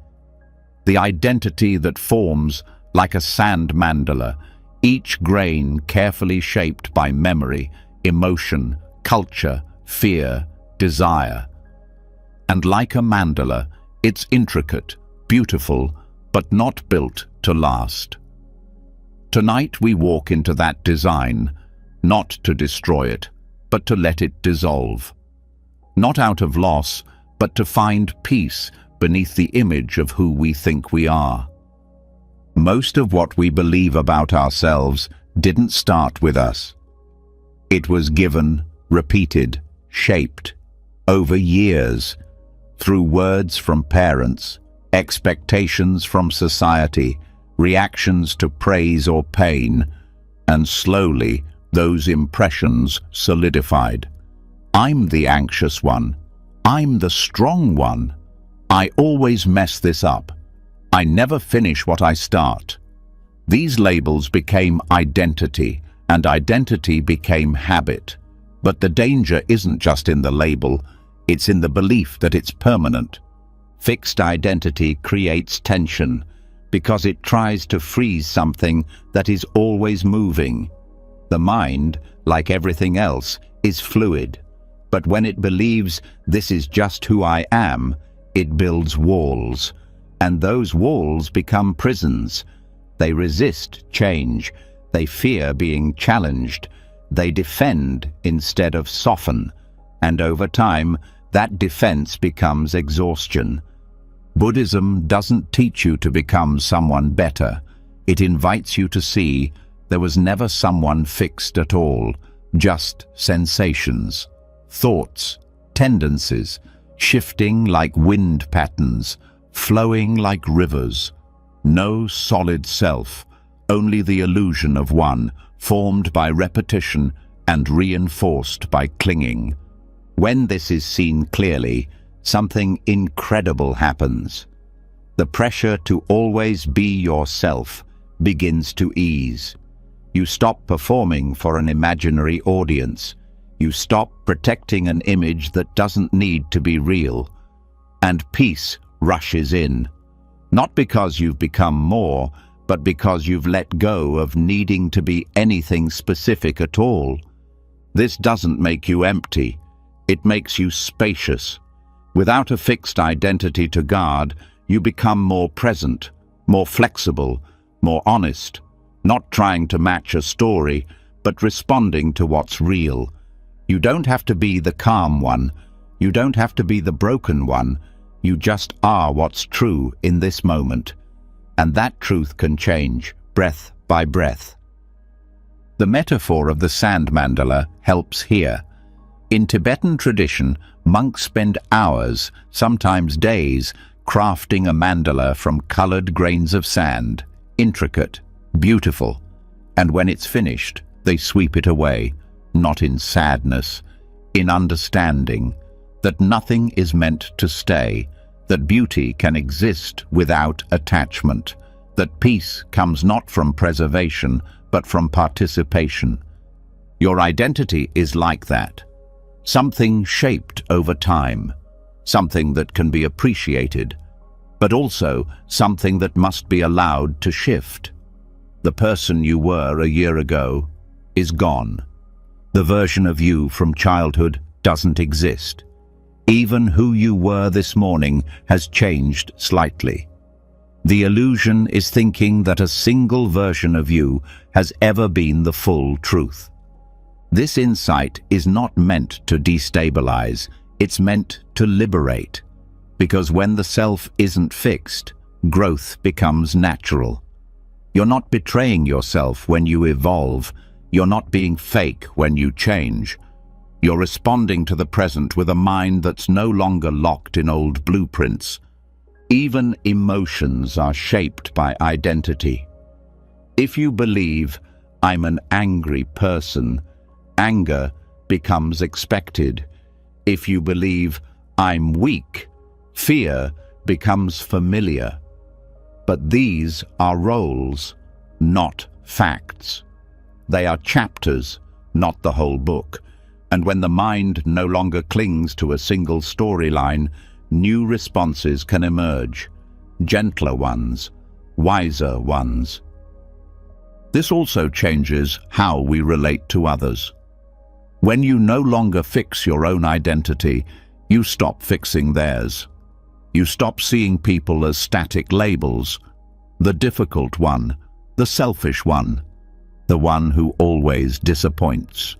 The identity that forms like a sand mandala, each grain carefully shaped by memory, emotion, culture, fear, desire. And like a mandala, it's intricate, beautiful, but not built to last. Tonight we walk into that design, not to destroy it, but to let it dissolve. Not out of loss, but to find peace beneath the image of who we think we are. Most of what we believe about ourselves didn't start with us. It was given, repeated, shaped, over years, through words from parents, expectations from society, reactions to praise or pain, and slowly those impressions solidified. I'm the anxious one. I'm the strong one. I always mess this up. I never finish what I start. These labels became identity, and identity became habit. But the danger isn't just in the label, it's in the belief that it's permanent. Fixed identity creates tension, because it tries to freeze something that is always moving. The mind, like everything else, is fluid. But when it believes this is just who I am, it builds walls. And those walls become prisons. They resist change. They fear being challenged. They defend instead of soften. And over time, that defense becomes exhaustion. Buddhism doesn't teach you to become someone better. It invites you to see there was never someone fixed at all, just sensations, thoughts, tendencies, shifting like wind patterns, flowing like rivers. No solid self, only the illusion of one, formed by repetition and reinforced by clinging. When this is seen clearly, something incredible happens. The pressure to always be yourself begins to ease. You stop performing for an imaginary audience. You stop protecting an image that doesn't need to be real. And peace rushes in. Not because you've become more, but because you've let go of needing to be anything specific at all. This doesn't make you empty. It makes you spacious. Without a fixed identity to guard, you become more present, more flexible, more honest, not trying to match a story, but responding to what's real. You don't have to be the calm one. You don't have to be the broken one. You just are what's true in this moment. And that truth can change, breath by breath. The metaphor of the sand mandala helps here. In Tibetan tradition, monks spend hours, sometimes days, crafting a mandala from colored grains of sand, intricate, beautiful, and when it's finished, they sweep it away, not in sadness, in understanding that nothing is meant to stay, that beauty can exist without attachment, that peace comes not from preservation, but from participation. Your identity is like that, something shaped over time, something that can be appreciated, but also something that must be allowed to shift. The person you were a year ago is gone. The version of you from childhood doesn't exist. Even who you were this morning has changed slightly. The illusion is thinking that a single version of you has ever been the full truth. This insight is not meant to destabilize, it's meant to liberate. Because when the self isn't fixed, growth becomes natural. You're not betraying yourself when you evolve. You're not being fake when you change. You're responding to the present with a mind that's no longer locked in old blueprints. Even emotions are shaped by identity. If you believe, I'm an angry person, anger becomes expected. If you believe, I'm weak, fear becomes familiar. But these are roles, not facts. They are chapters, not the whole book. And when the mind no longer clings to a single storyline, new responses can emerge, gentler ones, wiser ones. This also changes how we relate to others. When you no longer fix your own identity, you stop fixing theirs. You stop seeing people as static labels, the difficult one, the selfish one, the one who always disappoints.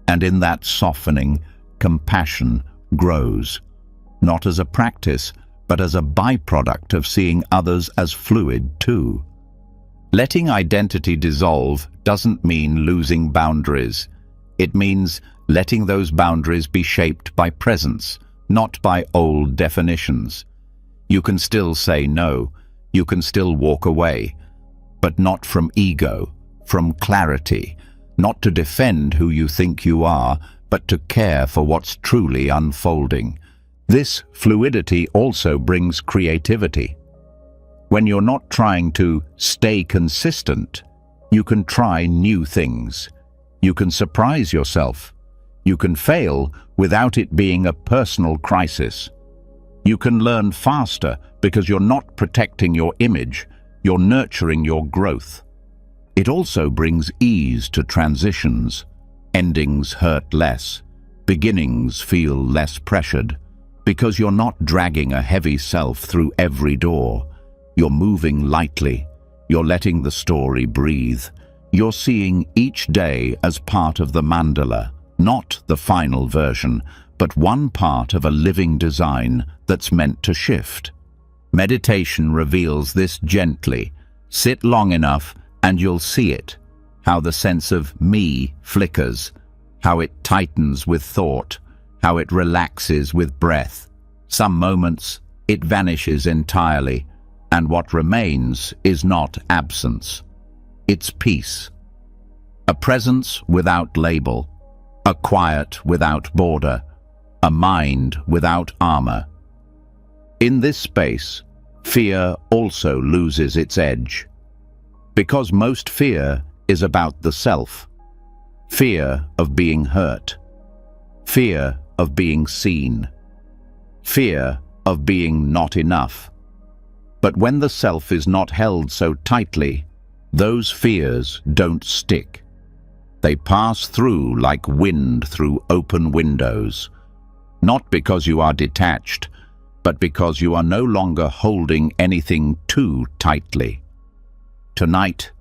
And in that softening, compassion grows, not as a practice, but as a byproduct of seeing others as fluid too. Letting identity dissolve doesn't mean losing boundaries. It means letting those boundaries be shaped by presence, not by old definitions. You can still say no, you can still walk away, but not from ego, from clarity, not to defend who you think you are, but to care for what's truly unfolding. This fluidity also brings creativity. When you're not trying to stay consistent, you can try new things. You can surprise yourself. You can fail without it being a personal crisis. You can learn faster because you're not protecting your image, you're nurturing your growth. It also brings ease to transitions. Endings hurt less. Beginnings feel less pressured. Because you're not dragging a heavy self through every door. You're moving lightly. You're letting the story breathe. You're seeing each day as part of the mandala, not the final version, but one part of a living design that's meant to shift. Meditation reveals this gently. Sit long enough and you'll see it, how the sense of me flickers, how it tightens with thought, how it relaxes with breath. Some moments it vanishes entirely, and what remains is not absence. It's peace. A presence without label, a quiet without border, a mind without armor. In this space, fear also loses its edge. Because most fear is about the self. Fear of being hurt. Fear of being seen. Fear of being not enough. But when the self is not held so tightly, those fears don't stick. They pass through like wind through open windows. Not because you are detached, but because you are no longer holding anything too tightly. Tonight,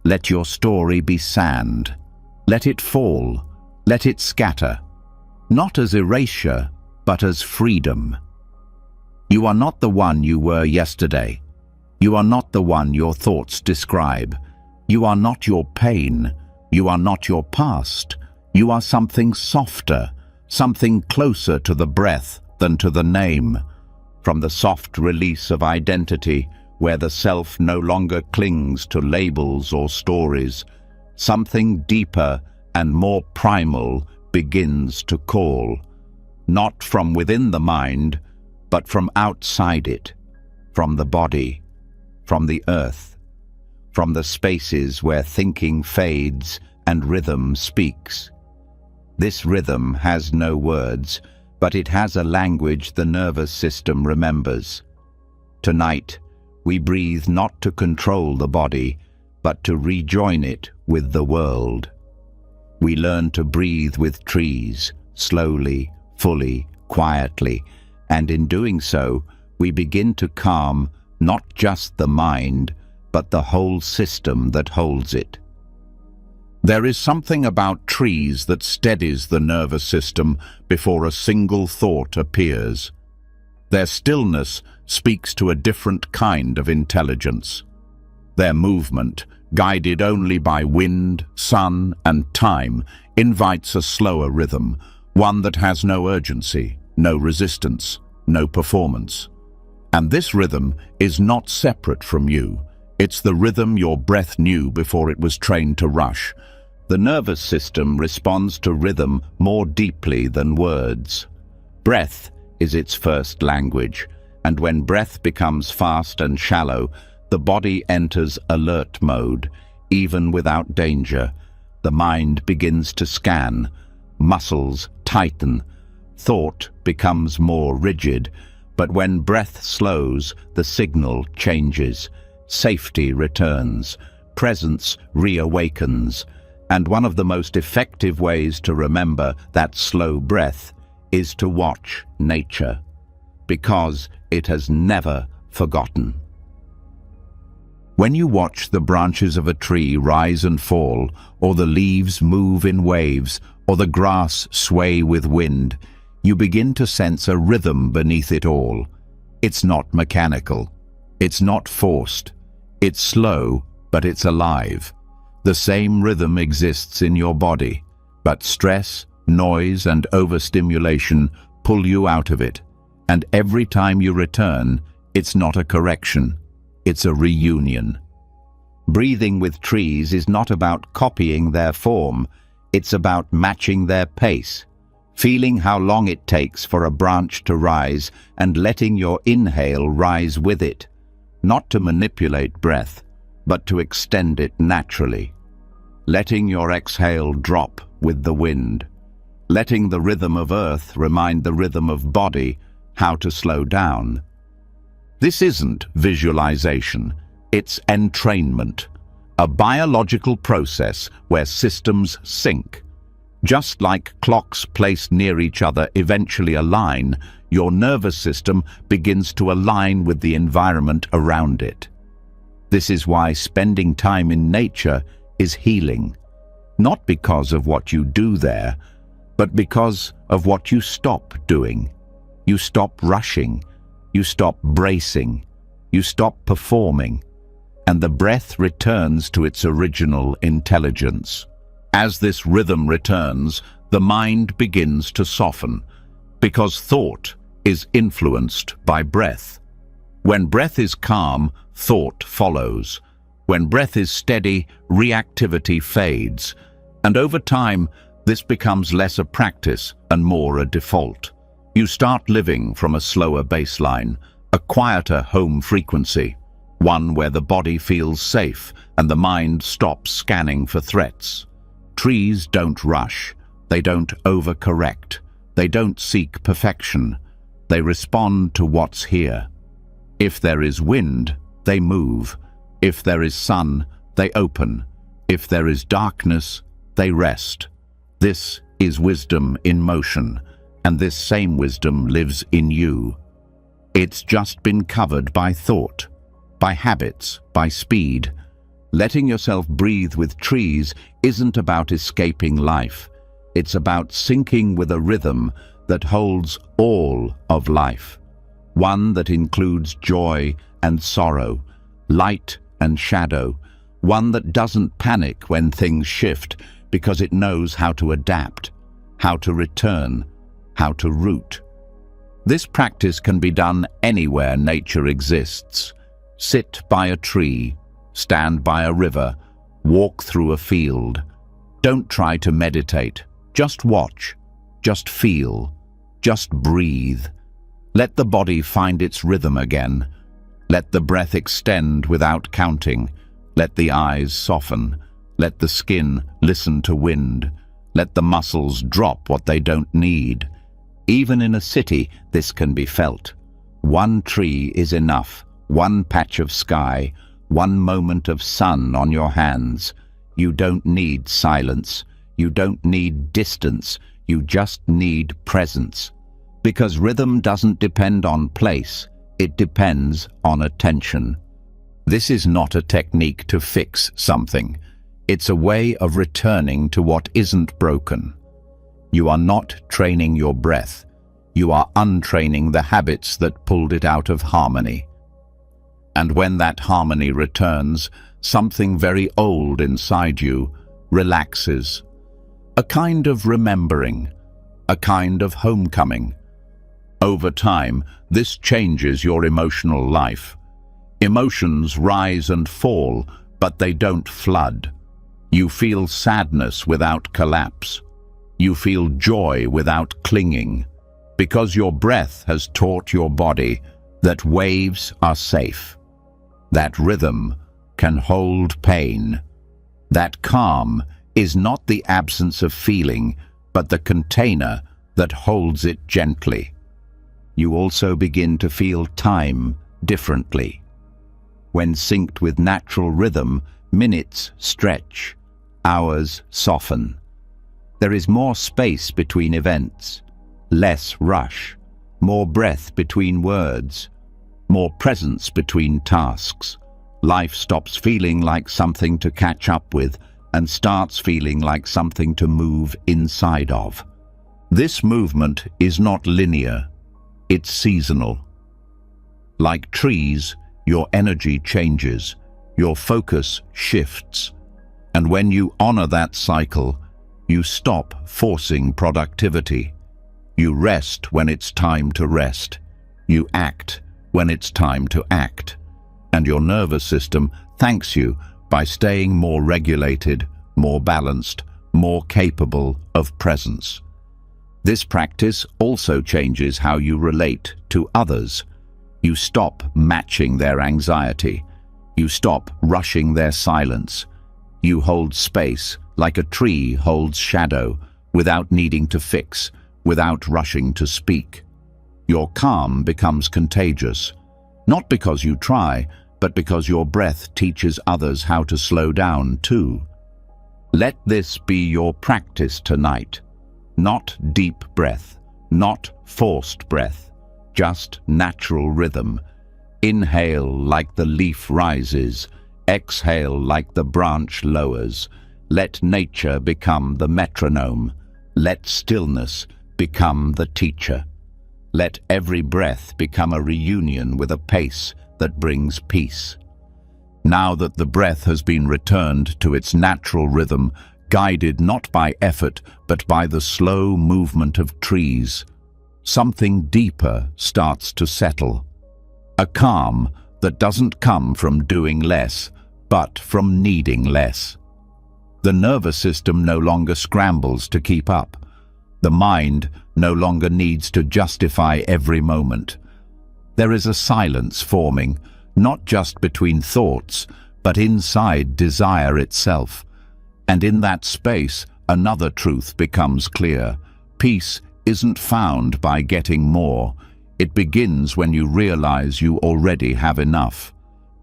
Let your story be sand. Let it fall. Let it scatter. Not as erasure, but as freedom. You are not the one you were yesterday. You are not the one your thoughts describe. You are not your pain. You are not your past. You are something softer, something closer to the breath than to the name. From the soft release of identity, where the self no longer clings to labels or stories, something deeper and more primal begins to call, not from within the mind, but from outside it, from the body, from the earth, from the spaces where thinking fades and rhythm speaks. This rhythm has no words, but it has a language the nervous system remembers. Tonight, we breathe not to control the body, but to rejoin it with the world. We learn to breathe with trees, slowly, fully, quietly, and in doing so, we begin to calm not just the mind, but the whole system that holds it. There is something about trees that steadies the nervous system before a single thought appears. Their stillness speaks to a different kind of intelligence. Their movement, guided only by wind, sun, and time, invites a slower rhythm, one that has no urgency, no resistance, no performance. And this rhythm is not separate from you. It's the rhythm your breath knew before it was trained to rush. The nervous system responds to rhythm more deeply than words. Breath is its first language, and when breath becomes fast and shallow, the body enters alert mode. Even without danger, the mind begins to scan, muscles tighten, thought becomes more rigid, but when breath slows, the signal changes. Safety returns, presence reawakens, and one of the most effective ways to remember that slow breath is to watch nature, because it has never forgotten. When you watch the branches of a tree rise and fall, or the leaves move in waves, or the grass sway with wind, you begin to sense a rhythm beneath it all. It's not mechanical. It's not forced. It's slow, but it's alive. The same rhythm exists in your body, but stress, noise, and overstimulation pull you out of it. And every time you return, it's not a correction, it's a reunion. Breathing with trees is not about copying their form, it's about matching their pace, feeling how long it takes for a branch to rise and letting your inhale rise with it, not to manipulate breath, but to extend it naturally. Letting your exhale drop with the wind. Letting the rhythm of earth remind the rhythm of body how to slow down. This isn't visualization, it's entrainment, a biological process where systems sync. Just like clocks placed near each other eventually align, your nervous system begins to align with the environment around it. This is why spending time in nature is healing, not because of what you do there, but because of what you stop doing. You stop rushing, you stop bracing, you stop performing, and the breath returns to its original intelligence. As this rhythm returns, the mind begins to soften, because thought is influenced by breath. When breath is calm, thought follows. When breath is steady, reactivity fades. And over time, this becomes less a practice and more a default. You start living from a slower baseline, a quieter home frequency, one where the body feels safe and the mind stops scanning for threats. Trees don't rush, they don't overcorrect, they don't seek perfection. They respond to what's here. If there is wind, they move. If there is sun, they open. If there is darkness, they rest. This is wisdom in motion, and this same wisdom lives in you. It's just been covered by thought, by habits, by speed. Letting yourself breathe with trees isn't about escaping life. It's about syncing with a rhythm that holds all of life. One that includes joy and sorrow, light and shadow. One that doesn't panic when things shift because it knows how to adapt, how to return, how to root. This practice can be done anywhere nature exists. Sit by a tree, stand by a river, walk through a field. Don't try to meditate. Just watch, just feel, just breathe. Let the body find its rhythm again. Let the breath extend without counting. Let the eyes soften. Let the skin listen to wind. Let the muscles drop what they don't need. Even in a city, this can be felt. One tree is enough. One patch of sky. One moment of sun on your hands. You don't need silence. You don't need distance. You just need presence. Because rhythm doesn't depend on place. It depends on attention. This is not a technique to fix something. It's a way of returning to what isn't broken. You are not training your breath. You are untraining the habits that pulled it out of harmony. And when that harmony returns, something very old inside you relaxes. A kind of remembering, a kind of homecoming. Over time, this changes your emotional life. Emotions rise and fall, but they don't flood. You feel sadness without collapse. You feel joy without clinging, because your breath has taught your body that waves are safe, that rhythm can hold pain, that calm is not the absence of feeling, but the container that holds it gently. You also begin to feel time differently. When synced with natural rhythm, minutes stretch, hours soften. There is more space between events, less rush, more breath between words, more presence between tasks. Life stops feeling like something to catch up with and starts feeling like something to move inside of. This movement is not linear, it's seasonal. Like trees, your energy changes, your focus shifts, and when you honor that cycle, you stop forcing productivity. You rest when it's time to rest. You act when it's time to act. And your nervous system thanks you by staying more regulated, more balanced, more capable of presence. This practice also changes how you relate to others. You stop matching their anxiety. You stop rushing their silence. You hold space like a tree holds shadow, without needing to fix, without rushing to speak. Your calm becomes contagious, not because you try, but because your breath teaches others how to slow down too. Let this be your practice tonight. Not deep breath, not forced breath, just natural rhythm. Inhale like the leaf rises, exhale like the branch lowers. Let nature become the metronome. Let stillness become the teacher. Let every breath become a reunion with a pace that brings peace. Now that the breath has been returned to its natural rhythm, guided not by effort but by the slow movement of trees, something deeper starts to settle. A calm that doesn't come from doing less, but from needing less. The nervous system no longer scrambles to keep up. The mind no longer needs to justify every moment. There is a silence forming, not just between thoughts, but inside desire itself. And in that space, another truth becomes clear. Peace isn't found by getting more. It begins when you realize you already have enough.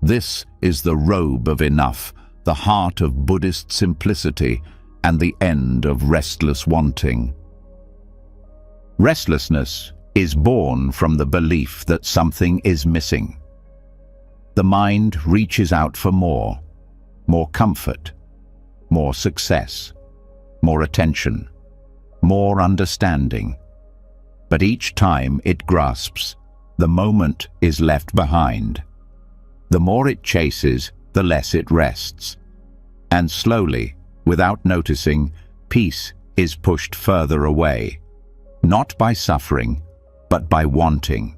This is the robe of enough, the heart of Buddhist simplicity, and the end of restless wanting. Restlessness is born from the belief that something is missing. The mind reaches out for more. more comfort, more success, more attention, more understanding. But each time it grasps, the moment is left behind. The more it chases, the less it rests. And slowly, without noticing, peace is pushed further away, not by suffering, but by wanting.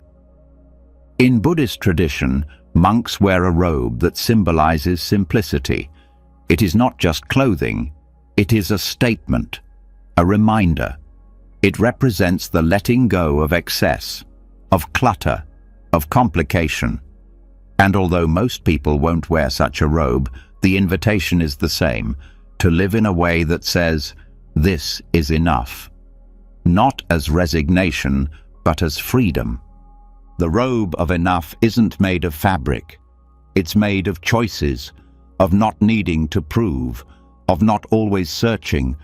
In Buddhist tradition, monks wear a robe that symbolizes simplicity. It is not just clothing, it is a statement, a reminder. It represents the letting go of excess, of clutter, of complication. And although most people won't wear such a robe, the invitation is the same, to live in a way that says, "This is enough." Not as resignation, but as freedom. The robe of enough isn't made of fabric. It's made of choices, of not needing to prove, of not always searching,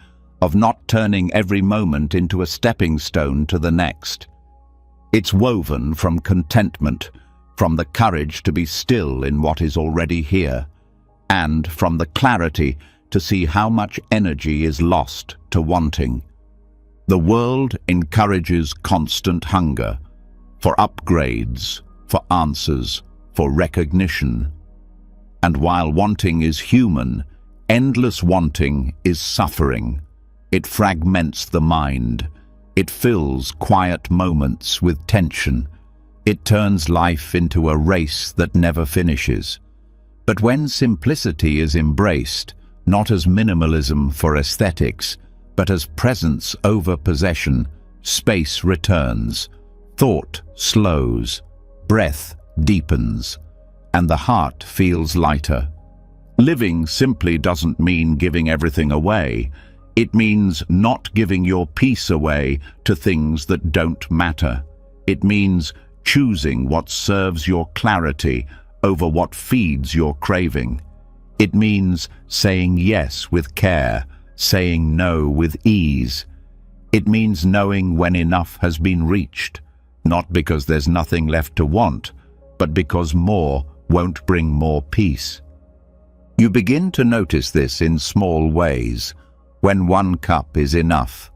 of not turning every moment into a stepping stone to the next. It's woven from contentment, from the courage to be still in what is already here, and from the clarity to see how much energy is lost to wanting. The world encourages constant hunger, for upgrades, for answers, for recognition. And while wanting is human, endless wanting is suffering. It fragments the mind. It fills quiet moments with tension. It turns life into a race that never finishes. But when simplicity is embraced, not as minimalism for aesthetics, but as presence over possession, space returns, thought slows, breath deepens, and the heart feels lighter. Living simply doesn't mean giving everything away. It means not giving your peace away to things that don't matter. It means choosing what serves your clarity over what feeds your craving. It means saying yes with care, saying no with ease. It means knowing when enough has been reached, not because there's nothing left to want, but because more won't bring more peace. You begin to notice this in small ways, when one cup is enough,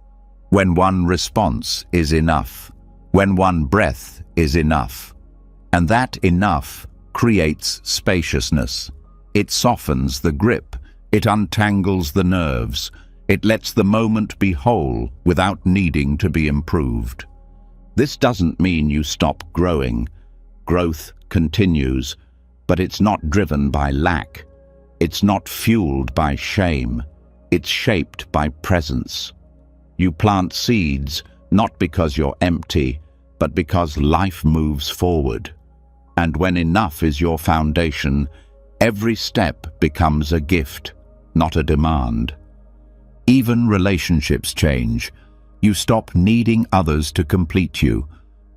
when one response is enough, when one breath is enough. And that enough creates spaciousness. It softens the grip, it untangles the nerves, it lets the moment be whole without needing to be improved. This doesn't mean you stop growing. Growth continues, but it's not driven by lack. It's not fueled by shame. It's shaped by presence. You plant seeds not because you're empty, but because life moves forward. And when enough is your foundation, every step becomes a gift, not a demand. Even relationships change. You stop needing others to complete you,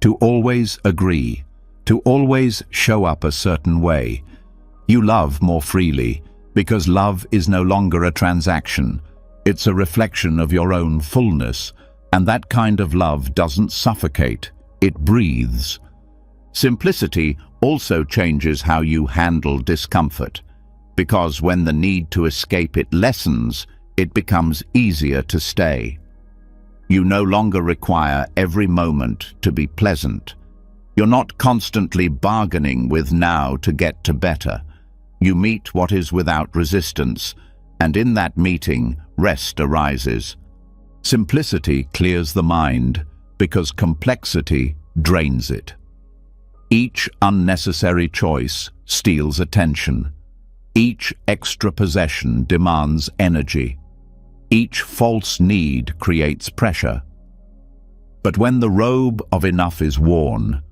to always agree, to always show up a certain way. You love more freely, because love is no longer a transaction. It's a reflection of your own fullness, and that kind of love doesn't suffocate, it breathes. Simplicity also changes how you handle discomfort, because when the need to escape it lessens, it becomes easier to stay. You no longer require every moment to be pleasant. You're not constantly bargaining with now to get to better. You meet what is without resistance, and in that meeting, rest arises. Simplicity clears the mind, because complexity drains it. Each unnecessary choice steals attention. Each extra possession demands energy. Each false need creates pressure. But when the robe of enough is worn,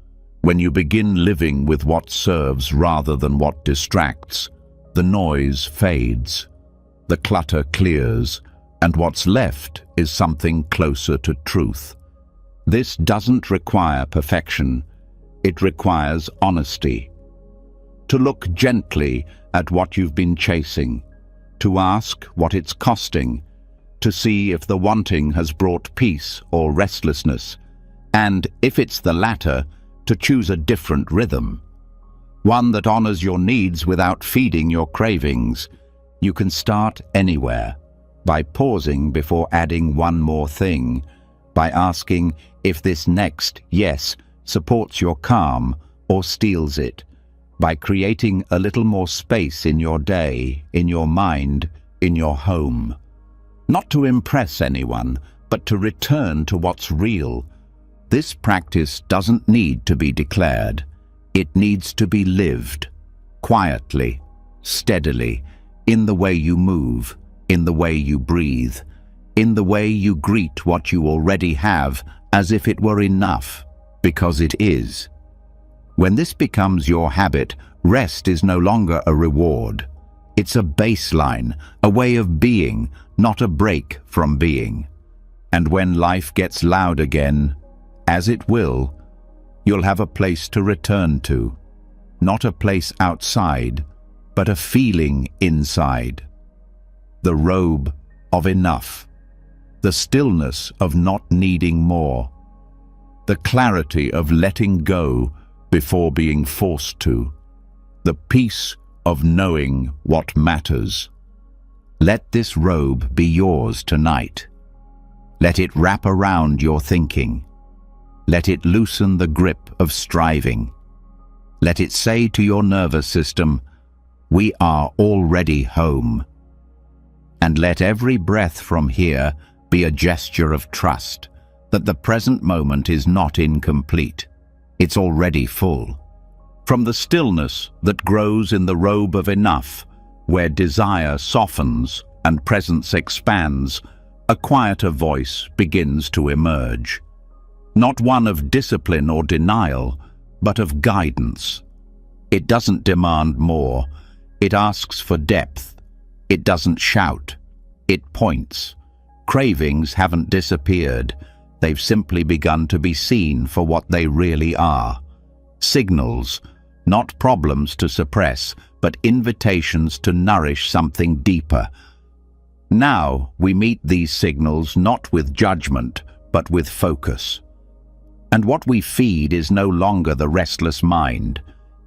when you begin living with what serves rather than what distracts, the noise fades, the clutter clears, and what's left is something closer to truth. This doesn't require perfection, it requires honesty. To look gently at what you've been chasing, to ask what it's costing, to see if the wanting has brought peace or restlessness, and if it's the latter, to choose a different rhythm, one that honors your needs without feeding your cravings. You can start anywhere, by pausing before adding one more thing, by asking if this next yes supports your calm or steals it, by creating a little more space in your day, in your mind, in your home. Not to impress anyone, but to return to what's real. This practice doesn't need to be declared. It needs to be lived, quietly, steadily, in the way you move, in the way you breathe, in the way you greet what you already have as if it were enough, because it is. When this becomes your habit, rest is no longer a reward. It's a baseline, a way of being, not a break from being. And when life gets loud again, as it will, you'll have a place to return to. Not a place outside, but a feeling inside. The robe of enough. The stillness of not needing more. The clarity of letting go before being forced to. The peace of knowing what matters. Let this robe be yours tonight. Let it wrap around your thinking. Let it loosen the grip of striving. Let it say to your nervous system, "We are already home." And let every breath from here be a gesture of trust that the present moment is not incomplete. It's already full. From the stillness that grows in the robe of enough, where desire softens and presence expands, a quieter voice begins to emerge. Not one of discipline or denial, but of guidance. It doesn't demand more. It asks for depth. It doesn't shout. It points. Cravings haven't disappeared. They've simply begun to be seen for what they really are. Signals, not problems to suppress, but invitations to nourish something deeper. Now we meet these signals not with judgment, but with focus. And what we feed is no longer the restless mind.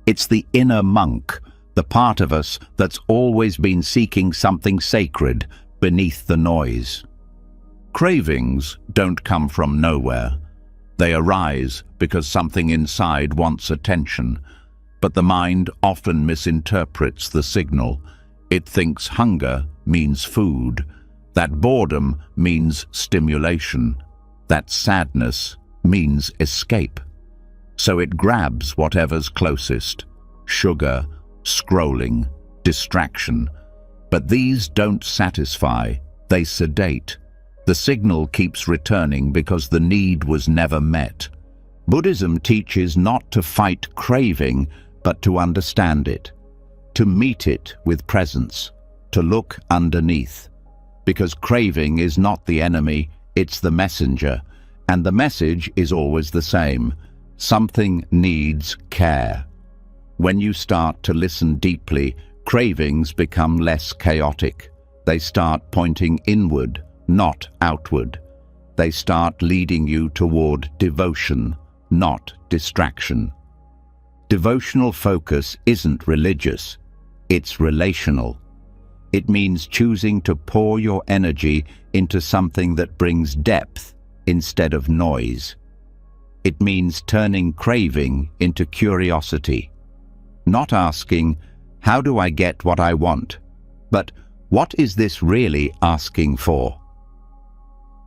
It's the inner monk, the part of us that's always been seeking something sacred beneath the noise. Cravings don't come from nowhere. They arise because something inside wants attention. But the mind often misinterprets the signal. It thinks hunger means food, that boredom means stimulation, that sadness means escape. So it grabs whatever's closest: sugar, scrolling, distraction. But these don't satisfy, they sedate. The signal keeps returning because the need was never met. Buddhism teaches not to fight craving, but to understand it, to meet it with presence, to look underneath. Because craving is not the enemy, it's the messenger, and the message is always the same. Something needs care. When you start to listen deeply, cravings become less chaotic. They start pointing inward, not outward. They start leading you toward devotion, not distraction. Devotional focus isn't religious, it's relational. It means choosing to pour your energy into something that brings depth instead of noise. It means turning craving into curiosity. Not asking, "How do I get what I want?" but "What is this really asking for?"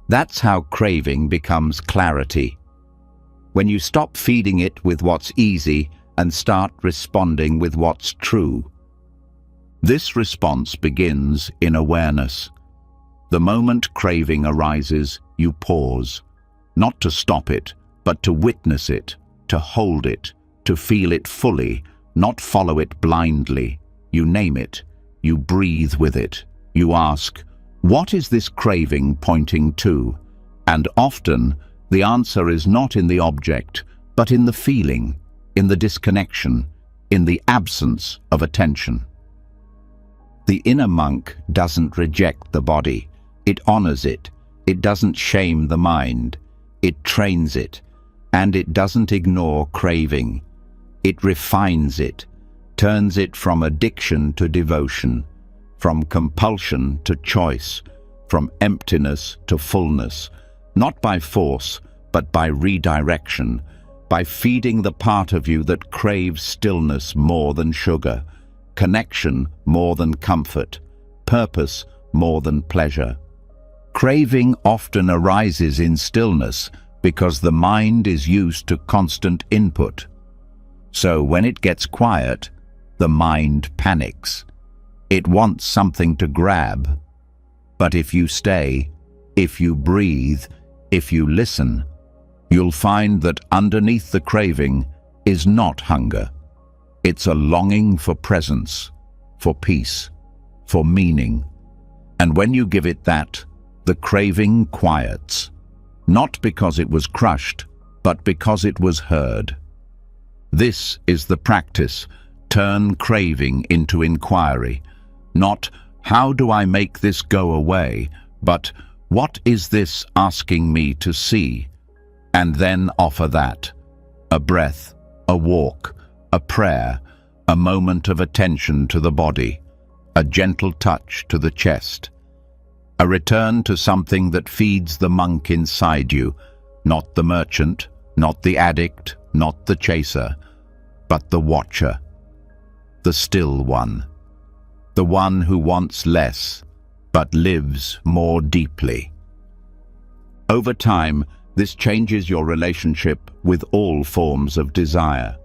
That's how craving becomes clarity. When you stop feeding it with what's easy and start responding with what's true. This response begins in awareness. The moment craving arises, you pause, not to stop it, but to witness it, to hold it, to feel it fully, not follow it blindly. You name it, you breathe with it, you ask, "What is this craving pointing to?" And often, the answer is not in the object, but in the feeling, in the disconnection, in the absence of attention. The inner monk doesn't reject the body. It honors it. It doesn't shame the mind. It trains it. And it doesn't ignore craving. It refines it, turns it from addiction to devotion, from compulsion to choice, from emptiness to fullness, not by force, but by redirection, by feeding the part of you that craves stillness more than sugar, connection more than comfort, purpose more than pleasure. Craving often arises in stillness because the mind is used to constant input. So when it gets quiet, the mind panics. It wants something to grab. But if you stay, if you breathe, if you listen, you'll find that underneath the craving is not hunger. It's a longing for presence, for peace, for meaning. And when you give it that, the craving quiets, not because it was crushed, but because it was heard. This is the practice. Turn craving into inquiry. Not, how do I make this go away, but what is this asking me to see? And then offer that. A breath, a walk, a prayer, a moment of attention to the body, a gentle touch to the chest. A return to something that feeds the monk inside you, not the merchant, not the addict, not the chaser, but the watcher, the still one, the one who wants less, but lives more deeply. Over time, this changes your relationship with all forms of desire.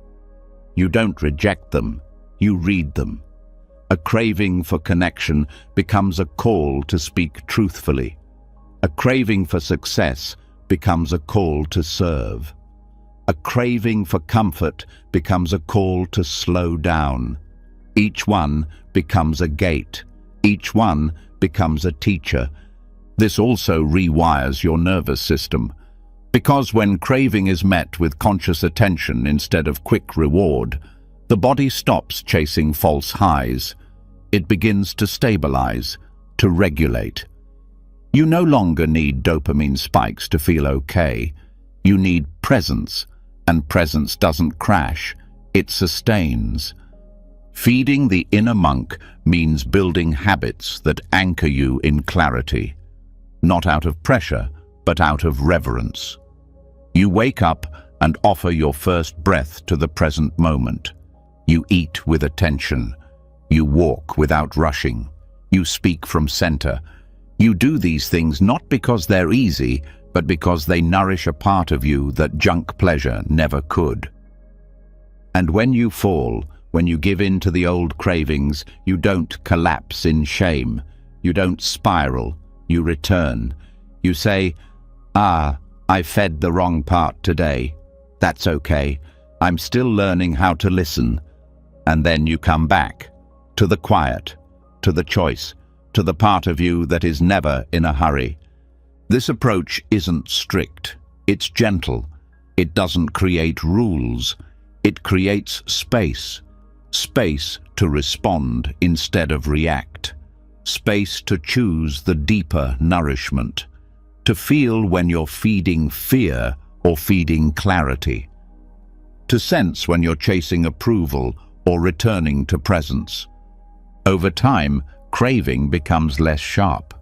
You don't reject them, you read them. A craving for connection becomes a call to speak truthfully. A craving for success becomes a call to serve. A craving for comfort becomes a call to slow down. Each one becomes a gate. Each one becomes a teacher. This also rewires your nervous system. Because when craving is met with conscious attention instead of quick reward, the body stops chasing false highs. It begins to stabilize, to regulate. You no longer need dopamine spikes to feel okay. You need presence, and presence doesn't crash, it sustains. Feeding the inner monk means building habits that anchor you in clarity, not out of pressure, but out of reverence. You wake up and offer your first breath to the present moment. You eat with attention. You walk without rushing. You speak from center. You do these things not because they're easy, but because they nourish a part of you that junk pleasure never could. And when you fall, when you give in to the old cravings, you don't collapse in shame. You don't spiral. You return. You say, I fed the wrong part today. That's okay. I'm still learning how to listen. And then you come back. To the quiet, to the choice, to the part of you that is never in a hurry. This approach isn't strict, it's gentle. It doesn't create rules, it creates space. Space to respond instead of react. Space to choose the deeper nourishment. To feel when you're feeding fear or feeding clarity. To sense when you're chasing approval or returning to presence. Over time, craving becomes less sharp.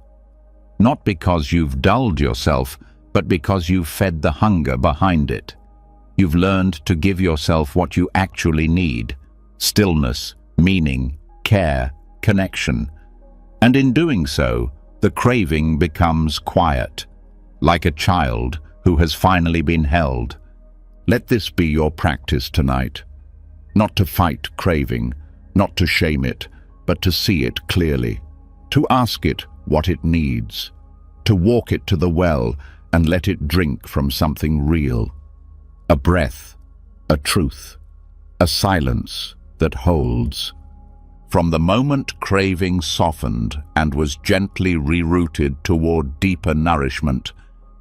Not because you've dulled yourself, but because you've fed the hunger behind it. You've learned to give yourself what you actually need: stillness, meaning, care, connection. And in doing so, the craving becomes quiet, like a child who has finally been held. Let this be your practice tonight. Not to fight craving, not to shame it, but to see it clearly, to ask it what it needs, to walk it to the well and let it drink from something real. A breath, a truth, a silence that holds. From the moment craving softened and was gently rerouted toward deeper nourishment,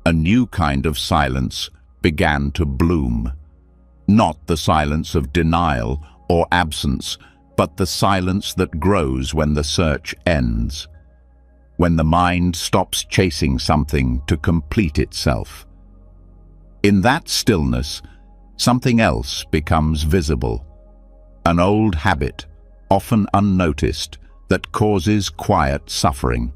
a new kind of silence began to bloom. Not the silence of denial or absence, but the silence that grows when the search ends, when the mind stops chasing something to complete itself. In that stillness, something else becomes visible. An old habit, often unnoticed, that causes quiet suffering.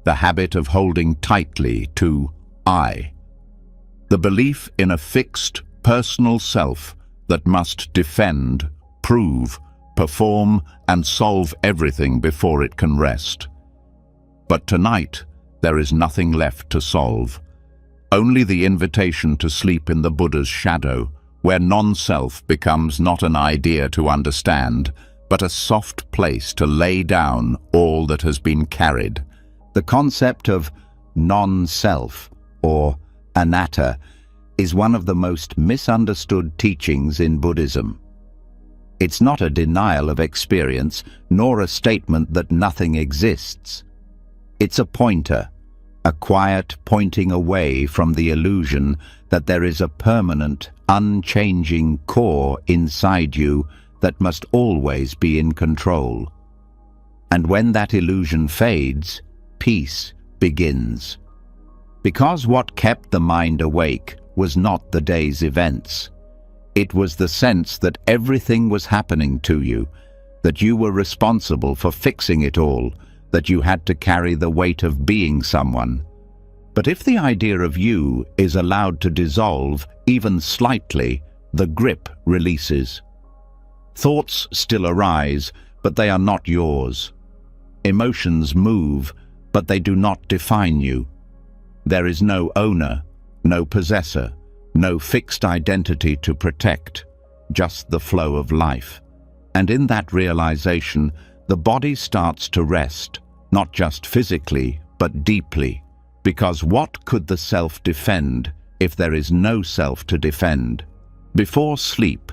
The habit of holding tightly to I. The belief in a fixed, personal self that must defend, prove, perform, and solve everything before it can rest. But tonight, there is nothing left to solve. Only the invitation to sleep in the Buddha's shadow, where non-self becomes not an idea to understand, but a soft place to lay down all that has been carried. The concept of non-self, or anatta, is one of the most misunderstood teachings in Buddhism. It's not a denial of experience, nor a statement that nothing exists. It's a pointer, a quiet pointing away from the illusion that there is a permanent, unchanging core inside you that must always be in control. And when that illusion fades, peace begins. Because what kept the mind awake was not the day's events. It was the sense that everything was happening to you, that you were responsible for fixing it all, that you had to carry the weight of being someone. But if the idea of you is allowed to dissolve even slightly, the grip releases. Thoughts still arise, but they are not yours. Emotions move, but they do not define you. There is no owner, no possessor, no fixed identity to protect, just the flow of life. And in that realization, the body starts to rest, not just physically, but deeply. Because what could the self defend if there is no self to defend? Before sleep,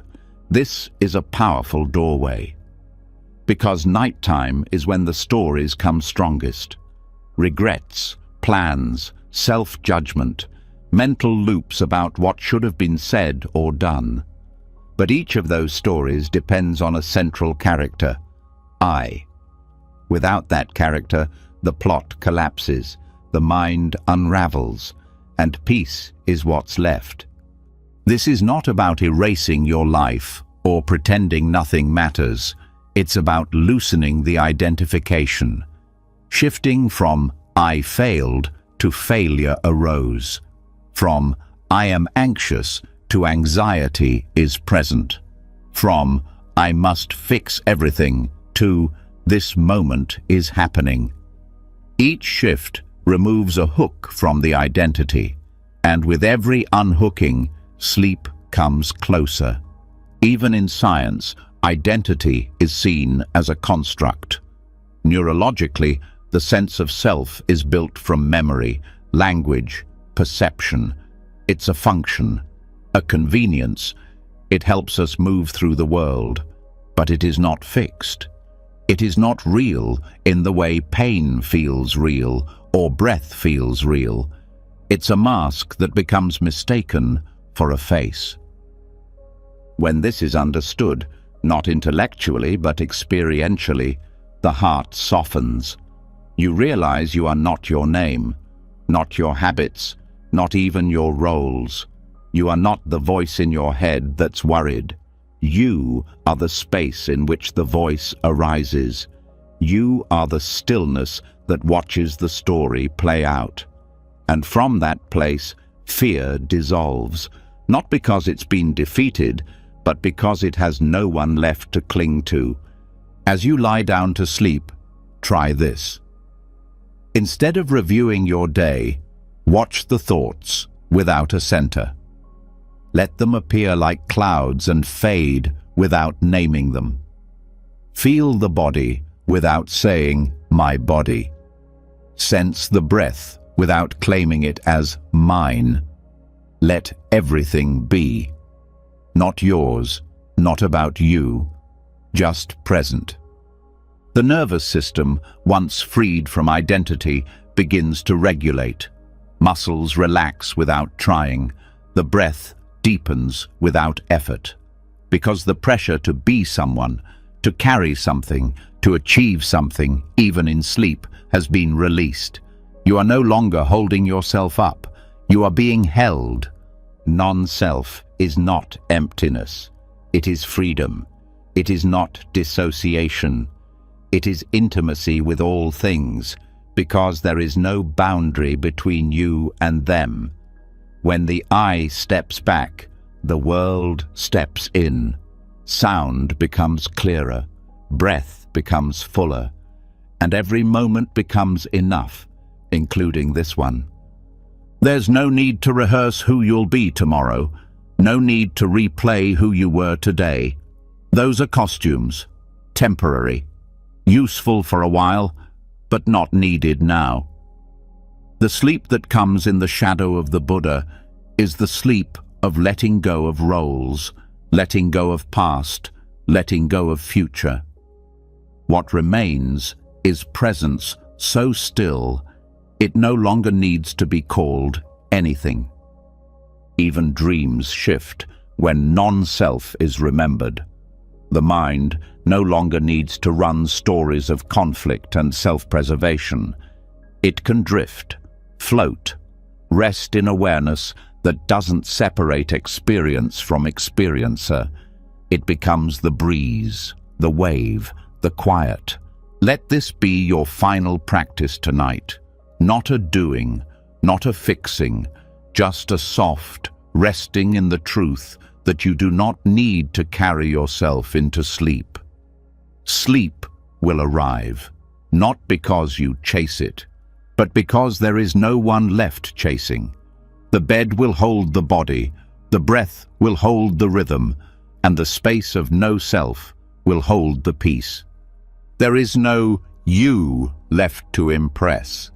this is a powerful doorway. Because nighttime is when the stories come strongest. Regrets, plans, self-judgment, mental loops about what should have been said or done. But each of those stories depends on a central character, I. Without that character, the plot collapses, the mind unravels, and peace is what's left. This is not about erasing your life or pretending nothing matters. It's about loosening the identification, shifting from I failed to failure arose, from I am anxious to anxiety is present, from I must fix everything to this moment is happening. Each shift removes a hook from the identity, and with every unhooking, sleep comes closer. Even in science, identity is seen as a construct. Neurologically, the sense of self is built from memory, language, perception. It's a function, a convenience. It helps us move through the world, but it is not fixed. It is not real in the way pain feels real or breath feels real. It's a mask that becomes mistaken for a face. When this is understood, not intellectually but experientially, the heart softens. You realize you are not your name, not your habits, not even your roles. You are not the voice in your head that's worried. You are the space in which the voice arises. You are the stillness that watches the story play out. And from that place, fear dissolves, not because it's been defeated, but because it has no one left to cling to. As you lie down to sleep, try this. Instead of reviewing your day, watch the thoughts without a center. Let them appear like clouds and fade without naming them. Feel the body without saying, my body. Sense the breath without claiming it as mine. Let everything be. Not yours, not about you, just present. The nervous system, once freed from identity, begins to regulate. Muscles relax without trying. The breath deepens without effort. Because the pressure to be someone, to carry something, to achieve something, even in sleep, has been released. You are no longer holding yourself up. You are being held. Non-self is not emptiness. It is freedom. It is not dissociation. It is intimacy with all things, because there is no boundary between you and them. When the I steps back, the world steps in. Sound becomes clearer, breath becomes fuller, and every moment becomes enough, including this one. There's no need to rehearse who you'll be tomorrow, no need to replay who you were today. Those are costumes, temporary, useful for a while, but not needed now. The sleep that comes in the shadow of the Buddha is the sleep of letting go of roles, letting go of past, letting go of future. What remains is presence so still, it no longer needs to be called anything. Even dreams shift when non-self is remembered. The mind no longer needs to run stories of conflict and self-preservation. It can drift, float, rest in awareness that doesn't separate experience from experiencer. It becomes the breeze, the wave, the quiet. Let this be your final practice tonight. Not a doing, not a fixing, just a soft resting in the truth that you do not need to carry yourself into sleep. Sleep will arrive, not because you chase it, but because there is no one left chasing. The bed will hold the body, the breath will hold the rhythm, and the space of no self will hold the peace. There is no you left to impress,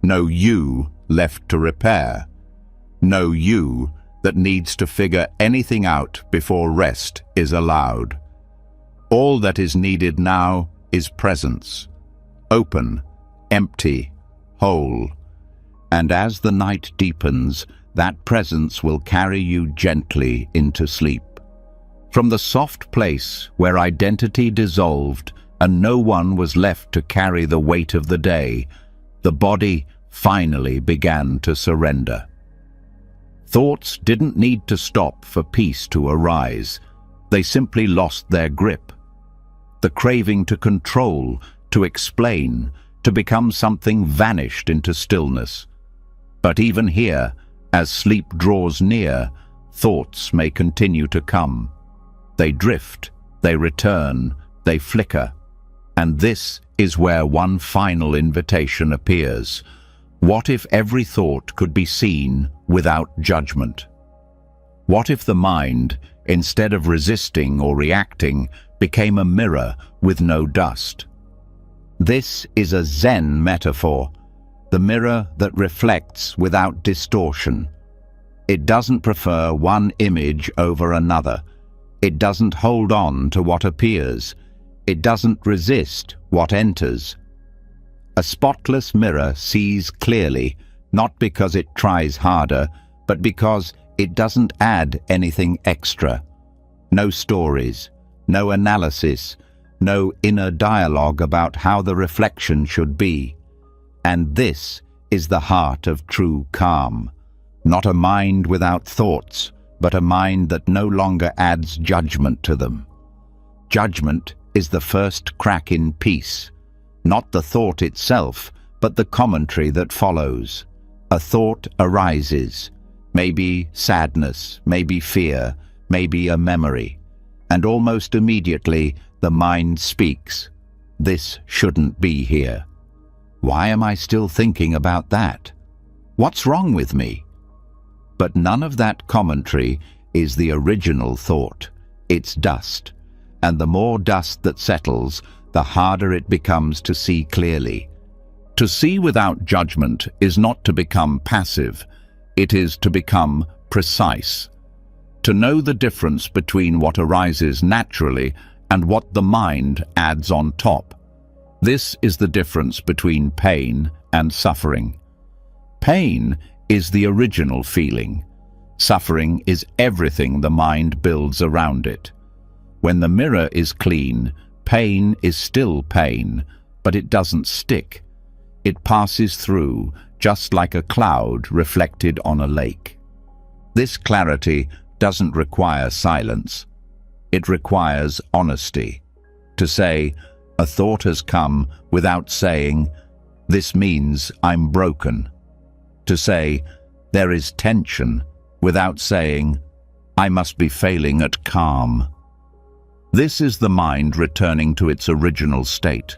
no you left to repair, no you that needs to figure anything out before rest is allowed. All that is needed now is presence, open, empty, whole. And as the night deepens, that presence will carry you gently into sleep. From the soft place where identity dissolved and no one was left to carry the weight of the day, the body finally began to surrender. Thoughts didn't need to stop for peace to arise. They simply lost their grip. The craving to control, to explain, to become something vanished into stillness. But even here, as sleep draws near, thoughts may continue to come. They drift, they return, they flicker. And this is where one final invitation appears. What if every thought could be seen without judgment? What if the mind, instead of resisting or reacting, became a mirror with no dust? This is a Zen metaphor, the mirror that reflects without distortion. It doesn't prefer one image over another. It doesn't hold on to what appears. It doesn't resist what enters. A spotless mirror sees clearly, not because it tries harder, but because it doesn't add anything extra. No stories, no analysis, no inner dialogue about how the reflection should be. And this is the heart of true calm. Not a mind without thoughts, but a mind that no longer adds judgment to them. Judgment is the first crack in peace. Not the thought itself, but the commentary that follows. A thought arises, maybe sadness, maybe fear, maybe a memory, and almost immediately the mind speaks. This shouldn't be here. Why am I still thinking about that? What's wrong with me? But none of that commentary is the original thought. It's dust, and the more dust that settles, the harder it becomes to see clearly. To see without judgment is not to become passive, it is to become precise. To know the difference between what arises naturally and what the mind adds on top. This is the difference between pain and suffering. Pain is the original feeling. Suffering is everything the mind builds around it. When the mirror is clean, pain is still pain, but it doesn't stick. It passes through, just like a cloud reflected on a lake. This clarity doesn't require silence. It requires honesty. To say, A thought has come without saying, "This means I'm broken." To say, "There is tension," without saying, "I must be failing at calm." This is the mind returning to its original state,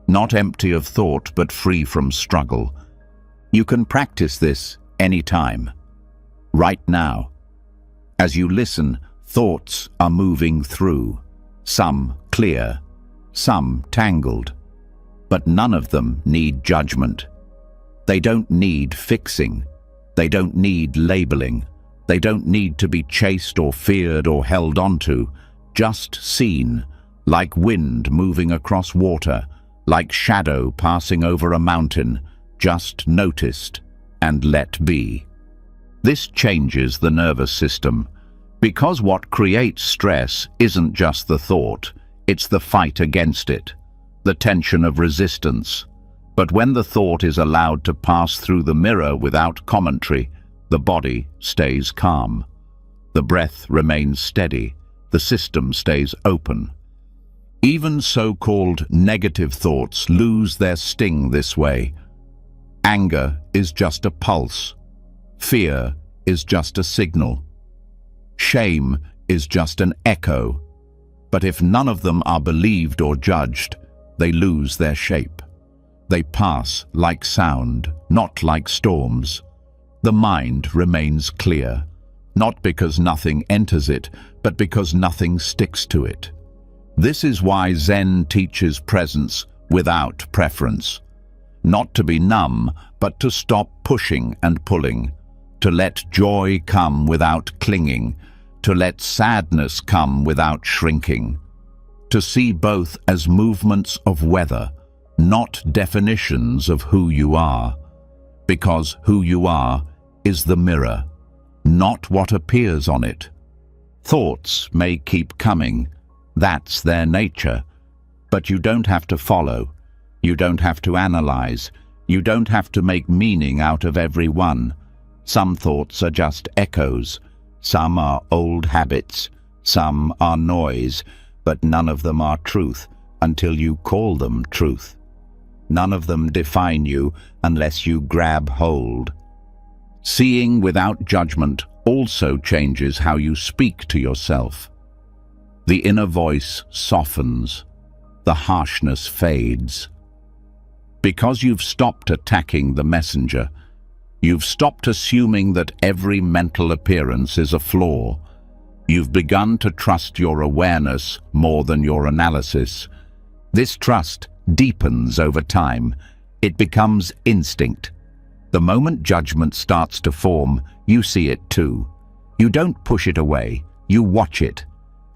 not empty of thought but free from struggle. You can practice this anytime, right now. As you listen, thoughts are moving through, some clear, some tangled, but none of them need judgment. They don't need fixing. They don't need labeling. They don't need to be chased or feared or held onto, just seen, like wind moving across water, like shadow passing over a mountain, just noticed and let be. This changes the nervous system, because what creates stress isn't just the thought, it's the fight against it, the tension of resistance. But when the thought is allowed to pass through the mirror without commentary, the body stays calm. The breath remains steady. The system stays open. Even so-called negative thoughts lose their sting this way. Anger is just a pulse. Fear is just a signal. Shame is just an echo. But if none of them are believed or judged, they lose their shape. They pass like sound, not like storms. The mind remains clear, not because nothing enters it, but because nothing sticks to it. This is why Zen teaches presence without preference. Not to be numb, but to stop pushing and pulling, to let joy come without clinging, to let sadness come without shrinking, to see both as movements of weather, not definitions of who you are, because who you are is the mirror, not what appears on it. Thoughts may keep coming, that's their nature, but you don't have to follow, you don't have to analyze, you don't have to make meaning out of every one. Some thoughts are just echoes, some are old habits, some are noise, but none of them are truth until you call them truth. None of them define you unless you grab hold. Seeing without judgment also changes how you speak to yourself. The inner voice softens, the harshness fades. Because you've stopped attacking the messenger, you've stopped assuming that every mental appearance is a flaw. You've begun to trust your awareness more than your analysis. This trust deepens over time. It becomes instinct. The moment judgment starts to form, you see it too. You don't push it away, you watch it.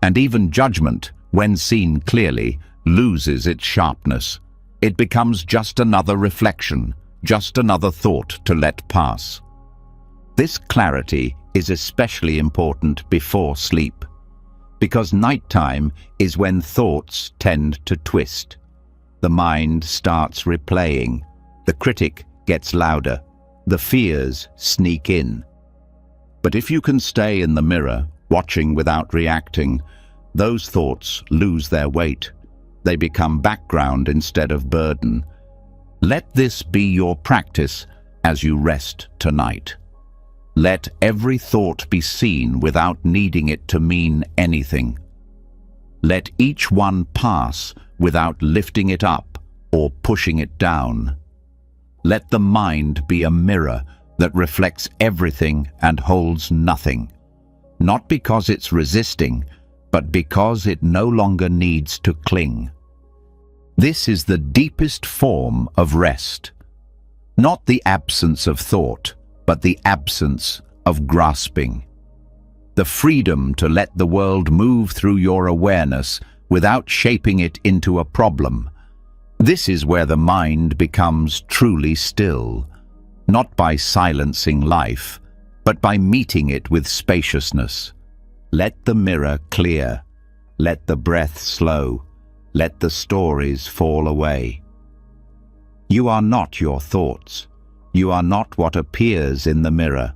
And even judgment, when seen clearly, loses its sharpness. It becomes just another reflection, just another thought to let pass. This clarity is especially important before sleep, because nighttime is when thoughts tend to twist. The mind starts replaying, the critic gets louder, the fears sneak in. But if you can stay in the mirror, watching without reacting, those thoughts lose their weight. They become background instead of burden. Let this be your practice as you rest tonight. Let every thought be seen without needing it to mean anything. Let each one pass without lifting it up or pushing it down. Let the mind be a mirror that reflects everything and holds nothing, not because it's resisting, but because it no longer needs to cling. This is the deepest form of rest, not the absence of thought, but the absence of grasping. The freedom to let the world move through your awareness without shaping it into a problem. This is where the mind becomes truly still, not by silencing life, but by meeting it with spaciousness. Let the mirror clear, let the breath slow, let the stories fall away. You are not your thoughts. You are not what appears in the mirror.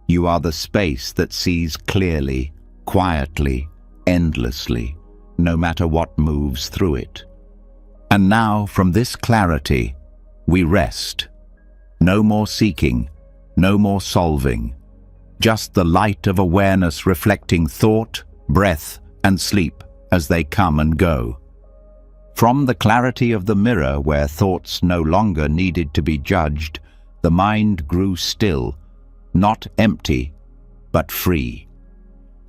You are the space that sees clearly, quietly, endlessly, no matter what moves through it. And now, from this clarity, we rest. No more seeking, no more solving. Just the light of awareness reflecting thought, breath, and sleep as they come and go. From the clarity of the mirror where thoughts no longer needed to be judged, the mind grew still, not empty, but free.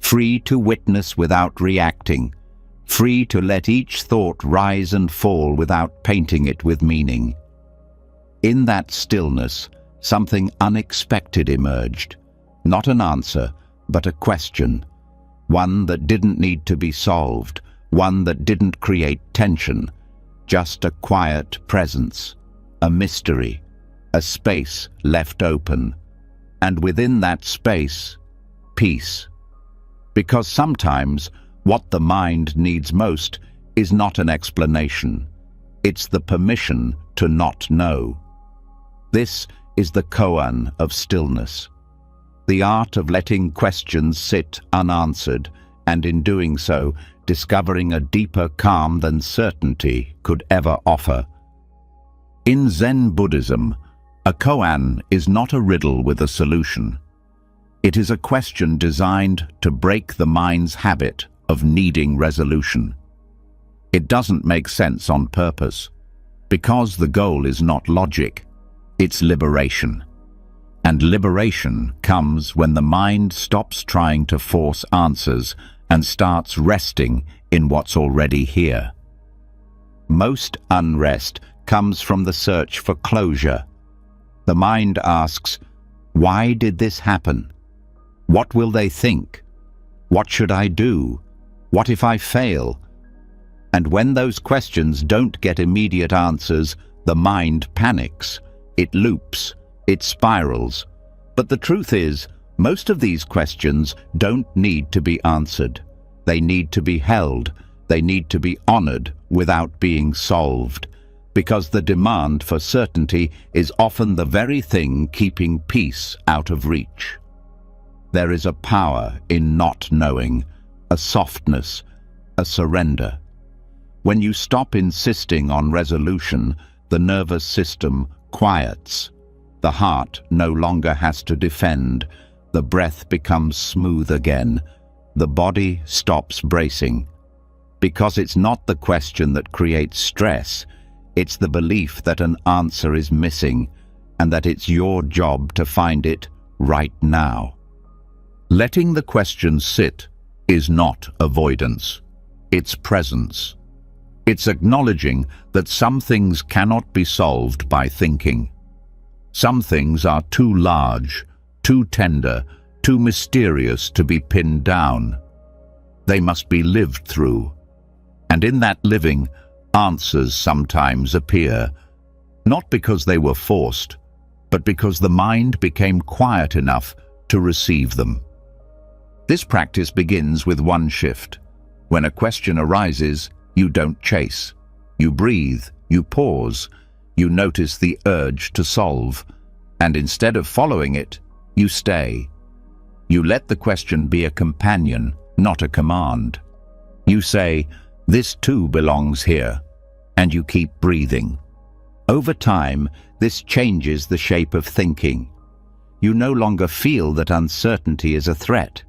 Free to witness without reacting, free to let each thought rise and fall without painting it with meaning. In that stillness, something unexpected emerged. Not an answer, but a question. One that didn't need to be solved, one that didn't create tension. Just a quiet presence, a mystery, a space left open. And within that space, peace. Because sometimes, what the mind needs most is not an explanation. It's the permission to not know. This is the koan of stillness. The art of letting questions sit unanswered, and in doing so, discovering a deeper calm than certainty could ever offer. In Zen Buddhism, a koan is not a riddle with a solution. It is a question designed to break the mind's habit of needing resolution. It doesn't make sense on purpose, because the goal is not logic, it's liberation. And liberation comes when the mind stops trying to force answers and starts resting in what's already here. Most unrest comes from the search for closure. The mind asks, why did this happen? What will they think? What should I do? What if I fail? And when those questions don't get immediate answers, the mind panics. It loops. It spirals. But the truth is, most of these questions don't need to be answered. They need to be held. They need to be honored without being solved. Because the demand for certainty is often the very thing keeping peace out of reach. There is a power in not knowing, a softness, a surrender. When you stop insisting on resolution, the nervous system quiets. The heart no longer has to defend. The breath becomes smooth again. The body stops bracing. Because it's not the question that creates stress, it's the belief that an answer is missing and that it's your job to find it right now. Letting the question sit is not avoidance. It's presence. It's acknowledging that some things cannot be solved by thinking. Some things are too large, too tender, too mysterious to be pinned down. They must be lived through. And in that living, answers sometimes appear, not because they were forced, but because the mind became quiet enough to receive them. This practice begins with one shift. When a question arises, you don't chase. You breathe, you pause, you notice the urge to solve, and instead of following it, you stay. You let the question be a companion, not a command. You say, "This too belongs here," and you keep breathing. Over time, this changes the shape of thinking. You no longer feel that uncertainty is a threat.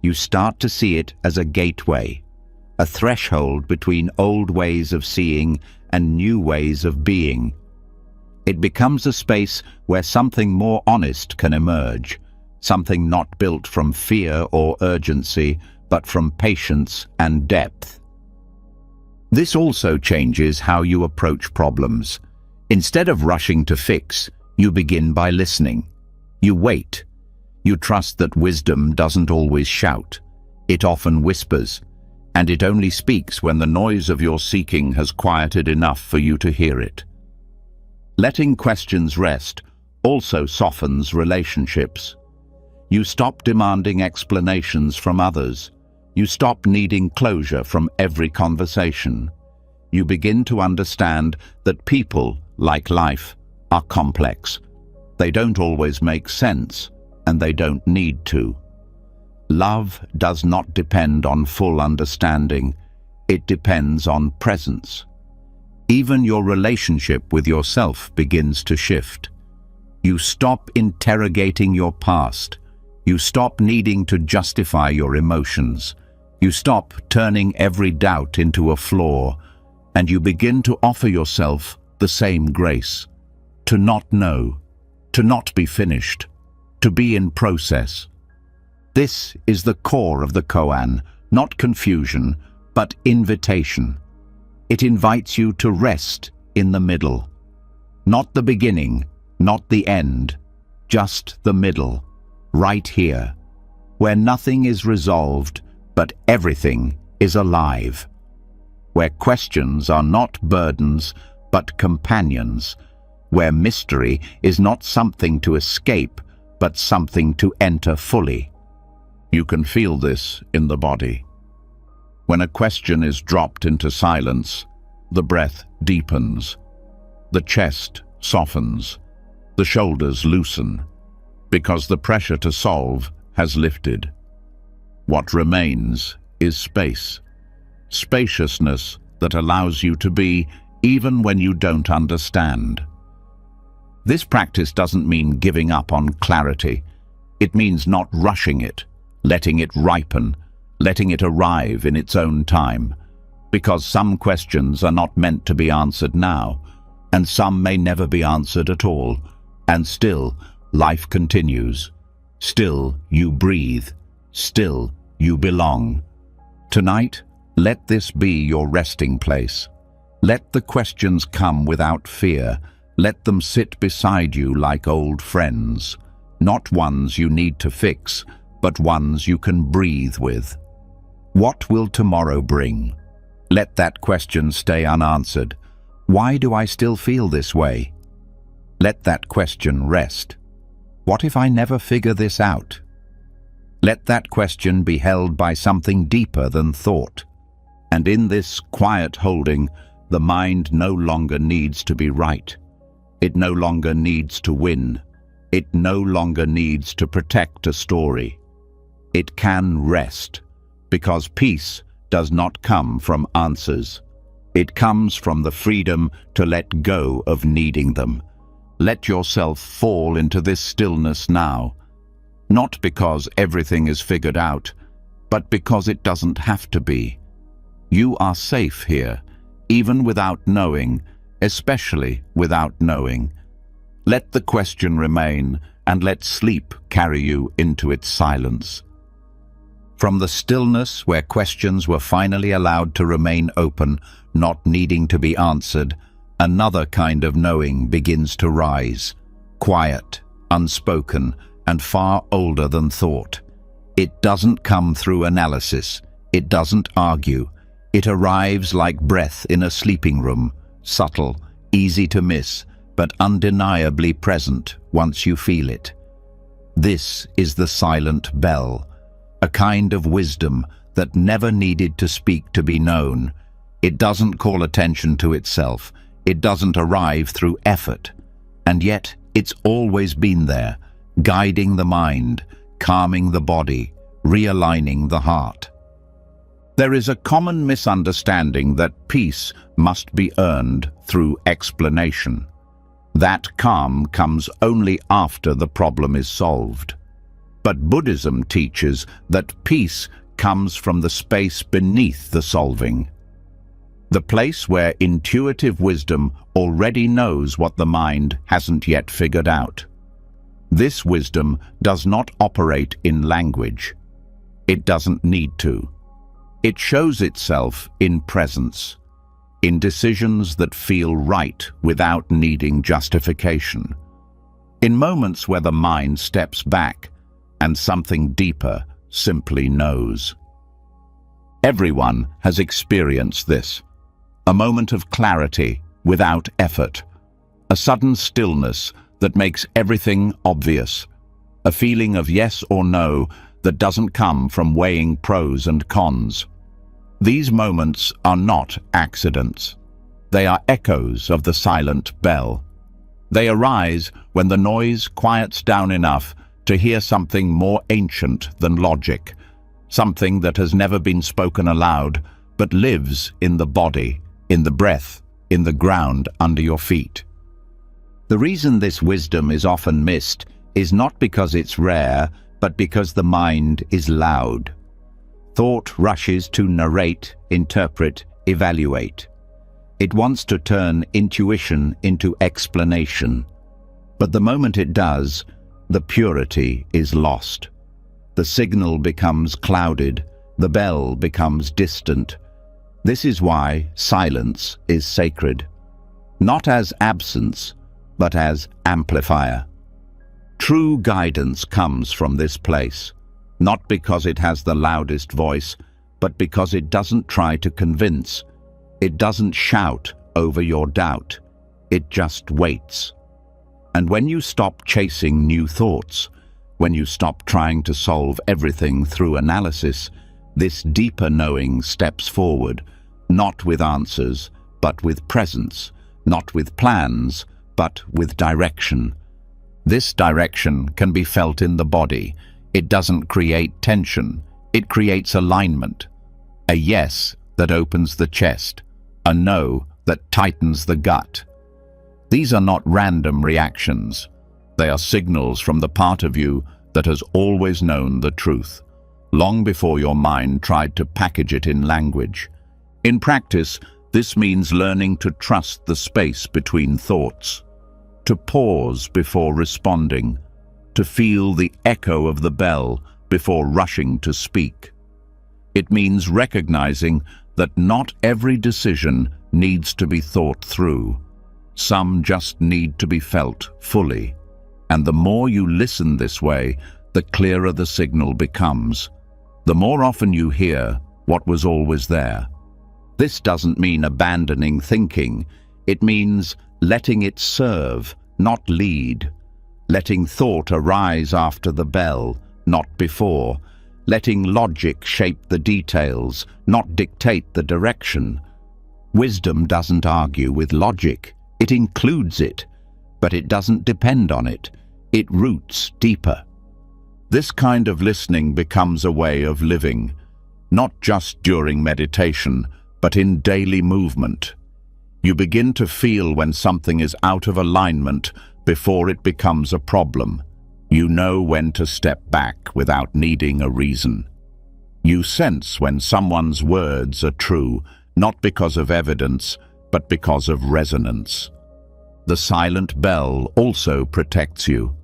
You start to see it as a gateway, a threshold between old ways of seeing and new ways of being. It becomes a space where something more honest can emerge, something not built from fear or urgency, but from patience and depth. This also changes how you approach problems. Instead of rushing to fix, you begin by listening. You wait. You trust that wisdom doesn't always shout. It often whispers, and it only speaks when the noise of your seeking has quieted enough for you to hear it. Letting questions rest also softens relationships. You stop demanding explanations from others. You stop needing closure from every conversation. You begin to understand that people, like life, are complex. They don't always make sense, and they don't need to. Love does not depend on full understanding. It depends on presence. Even your relationship with yourself begins to shift. You stop interrogating your past. You stop needing to justify your emotions. You stop turning every doubt into a flaw, and you begin to offer yourself the same grace. To not know, to not be finished, to be in process. This is the core of the koan, not confusion, but invitation. It invites you to rest in the middle. Not the beginning, not the end, just the middle, right here, where nothing is resolved, but everything is alive. Where questions are not burdens, but companions. Where mystery is not something to escape, but something to enter fully. You can feel this in the body. When a question is dropped into silence, the breath deepens, the chest softens, the shoulders loosen, because the pressure to solve has lifted. What remains is space, spaciousness that allows you to be even when you don't understand. This practice doesn't mean giving up on clarity. It means not rushing it, letting it ripen, letting it arrive in its own time, because some questions are not meant to be answered now, and some may never be answered at all, and still life continues. Still you breathe, still you belong. Tonight, let this be your resting place. Let the questions come without fear. Let them sit beside you like old friends, not ones you need to fix, but ones you can breathe with. What will tomorrow bring? Let that question stay unanswered. Why do I still feel this way? Let that question rest. What if I never figure this out? Let that question be held by something deeper than thought. And in this quiet holding, the mind no longer needs to be right. It no longer needs to win. It no longer needs to protect a story. It can rest, because peace does not come from answers. It comes from the freedom to let go of needing them. Let yourself fall into this stillness now, not because everything is figured out, but because it doesn't have to be. You are safe here, even without knowing, especially without knowing. Let the question remain, and let sleep carry you into its silence. From the stillness where questions were finally allowed to remain open, not needing to be answered, another kind of knowing begins to rise, quiet, unspoken, and far older than thought. It doesn't come through analysis. It doesn't argue. It arrives like breath in a sleeping room, subtle, easy to miss, but undeniably present once you feel it. This is the silent bell, a kind of wisdom that never needed to speak to be known. It doesn't call attention to itself. It doesn't arrive through effort. And yet it's always been there, guiding the mind, calming the body, realigning the heart. There is a common misunderstanding that peace must be earned through explanation. That calm comes only after the problem is solved. But Buddhism teaches that peace comes from the space beneath the solving. The place where intuitive wisdom already knows what the mind hasn't yet figured out. This wisdom does not operate in language. It doesn't need to. It shows itself in presence, in decisions that feel right without needing justification, in moments where the mind steps back and something deeper simply knows. Everyone has experienced this, a moment of clarity without effort, a sudden stillness that makes everything obvious, a feeling of yes or no that doesn't come from weighing pros and cons. These moments are not accidents. They are echoes of the silent bell. They arise when the noise quiets down enough to hear something more ancient than logic, something that has never been spoken aloud, but lives in the body, in the breath, in the ground under your feet. The reason this wisdom is often missed is not because it's rare, but because the mind is loud. Thought rushes to narrate, interpret, evaluate. It wants to turn intuition into explanation. But the moment it does, the purity is lost. The signal becomes clouded, the bell becomes distant. This is why silence is sacred, not as absence, but as amplifier. True guidance comes from this place, not because it has the loudest voice, but because it doesn't try to convince. It doesn't shout over your doubt. It just waits. And when you stop chasing new thoughts, when you stop trying to solve everything through analysis, this deeper knowing steps forward, not with answers, but with presence, not with plans, but with direction. This direction can be felt in the body. It doesn't create tension. It creates alignment. A yes that opens the chest. A no that tightens the gut. These are not random reactions. They are signals from the part of you that has always known the truth, long before your mind tried to package it in language. In practice, this means learning to trust the space between thoughts, to pause before responding, to feel the echo of the bell before rushing to speak. It means recognizing that not every decision needs to be thought through. Some just need to be felt fully. And the more you listen this way, the clearer the signal becomes. The more often you hear what was always there. This doesn't mean abandoning thinking. It means letting it serve, not lead. Letting thought arise after the bell, not before. Letting logic shape the details, not dictate the direction. Wisdom doesn't argue with logic. It includes it, but it doesn't depend on it. It roots deeper. This kind of listening becomes a way of living, not just during meditation, but in daily movement. You begin to feel when something is out of alignment before it becomes a problem. You know when to step back without needing a reason. You sense when someone's words are true, not because of evidence, but because of resonance. The silent bell also protects you,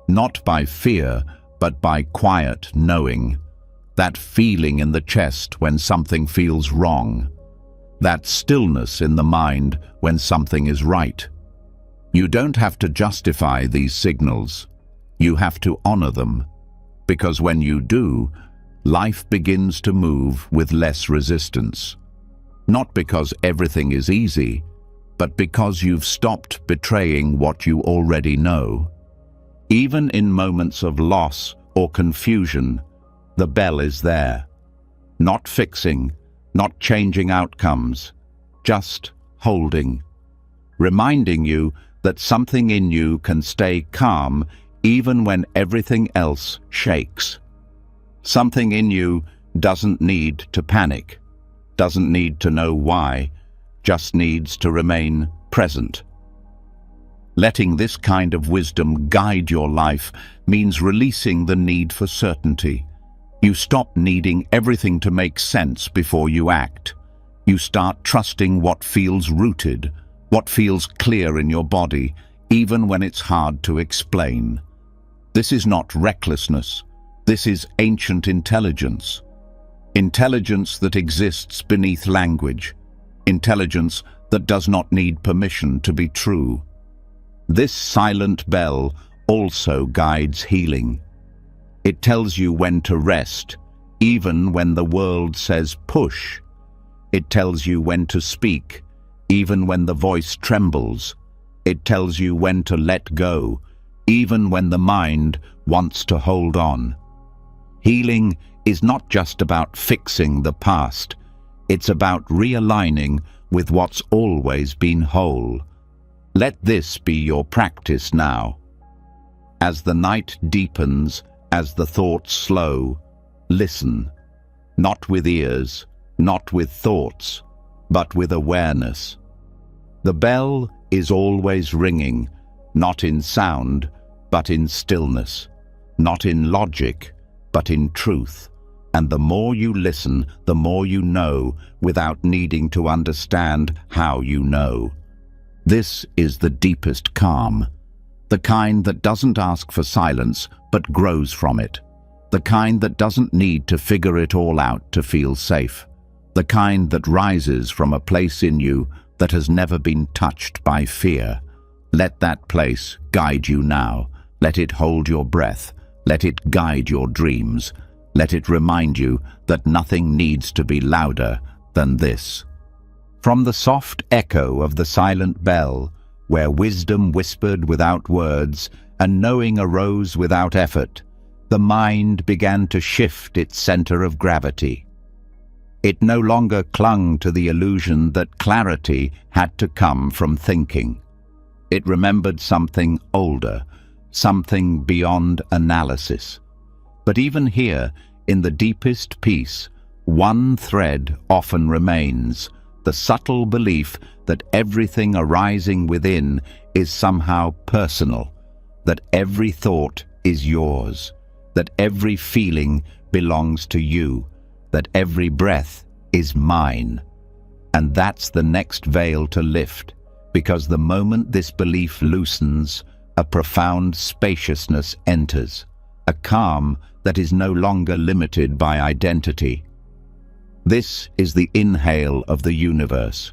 not by fear, but by quiet knowing. That feeling in the chest when something feels wrong. That stillness in the mind when something is right. You don't have to justify these signals. You have to honor them, because when you do, life begins to move with less resistance. Not because everything is easy, but because you've stopped betraying what you already know. Even in moments of loss or confusion, the bell is there. Not fixing, not changing outcomes, just holding. Reminding you that something in you can stay calm even when everything else shakes. Something in you doesn't need to panic, doesn't need to know why, just needs to remain present. Letting this kind of wisdom guide your life means releasing the need for certainty. You stop needing everything to make sense before you act. You start trusting what feels rooted, what feels clear in your body, even when it's hard to explain. This is not recklessness. This is ancient intelligence. Intelligence that exists beneath language. Intelligence that does not need permission to be true. This silent bell also guides healing. It tells you when to rest, even when the world says push. It tells you when to speak, even when the voice trembles. It tells you when to let go, even when the mind wants to hold on. Healing is not just about fixing the past. It's about realigning with what's always been whole. Let this be your practice now. As the night deepens, as the thoughts slow, listen. Not with ears, not with thoughts, but with awareness. The bell is always ringing, not in sound, but in stillness, not in logic, but in truth. And the more you listen, the more you know, without needing to understand how you know. This is the deepest calm, the kind that doesn't ask for silence, but grows from it. The kind that doesn't need to figure it all out to feel safe. The kind that rises from a place in you that has never been touched by fear. Let that place guide you now. Let it hold your breath. Let it guide your dreams. Let it remind you that nothing needs to be louder than this. From the soft echo of the silent bell, where wisdom whispered without words and knowing arose without effort, the mind began to shift its center of gravity. It no longer clung to the illusion that clarity had to come from thinking. It remembered something older, something beyond analysis. But even here, in the deepest peace, one thread often remains, the subtle belief that everything arising within is somehow personal, that every thought is yours, that every feeling belongs to you, that every breath is mine. And that's the next veil to lift, because the moment this belief loosens, a profound spaciousness enters, a calm that is no longer limited by identity. This is the inhale of the universe,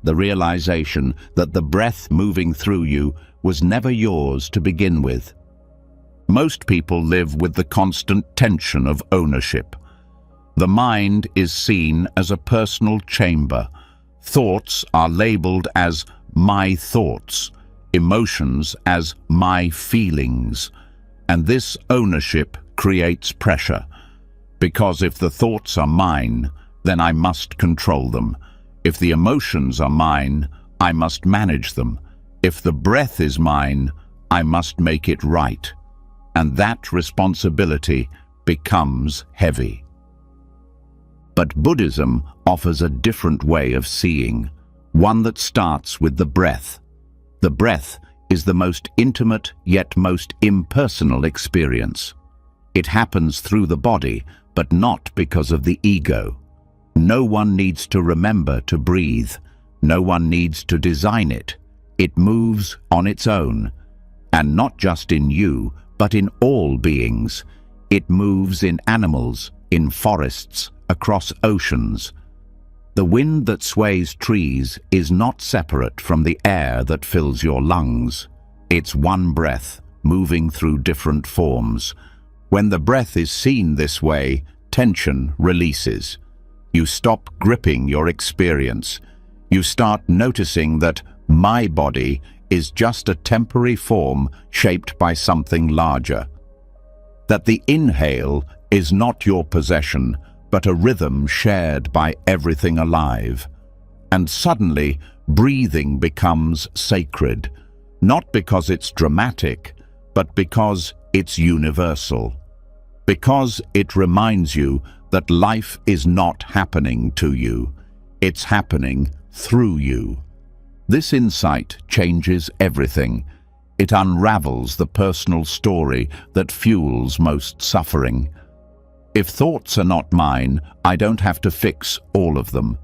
the realization that the breath moving through you was never yours to begin with. Most people live with the constant tension of ownership. The mind is seen as a personal chamber. Thoughts are labeled as my thoughts, emotions as my feelings. And this ownership creates pressure. Because if the thoughts are mine, then I must control them. If the emotions are mine, I must manage them. If the breath is mine, I must make it right. And that responsibility becomes heavy. But Buddhism offers a different way of seeing, one that starts with the breath. The breath is the most intimate yet most impersonal experience. It happens through the body, but not because of the ego. No one needs to remember to breathe. No one needs to design it. It moves on its own. And not just in you, but in all beings. It moves in animals, in forests, across oceans. The wind that sways trees is not separate from the air that fills your lungs. It's one breath, moving through different forms. When the breath is seen this way, tension releases. You stop gripping your experience. You start noticing that my body is just a temporary form shaped by something larger. That the inhale is not your possession, but a rhythm shared by everything alive. And suddenly, breathing becomes sacred, not because it's dramatic, but because it's universal. Because it reminds you that life is not happening to you, it's happening through you. This insight changes everything. It unravels the personal story that fuels most suffering. If thoughts are not mine, I don't have to fix all of them.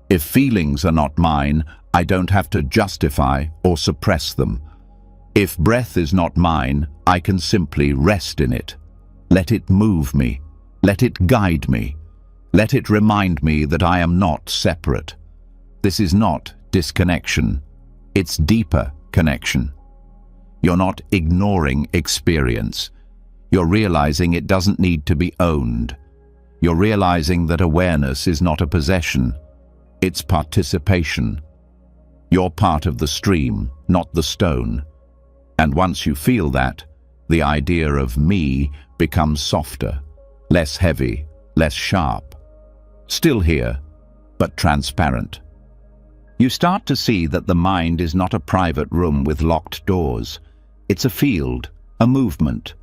If feelings are not mine, I don't have to justify or suppress them. If breath is not mine, I can simply rest in it. Let it move me. Let it guide me. Let it remind me that I am not separate. This is not disconnection. It's deeper connection. You're not ignoring experience. You're realizing it doesn't need to be owned. You're realizing that awareness is not a possession. It's participation. You're part of the stream, not the stone. And once you feel that, the idea of me becomes softer, less heavy, less sharp. Still here, but transparent. You start to see that the mind is not a private room with locked doors. It's a field, a movement.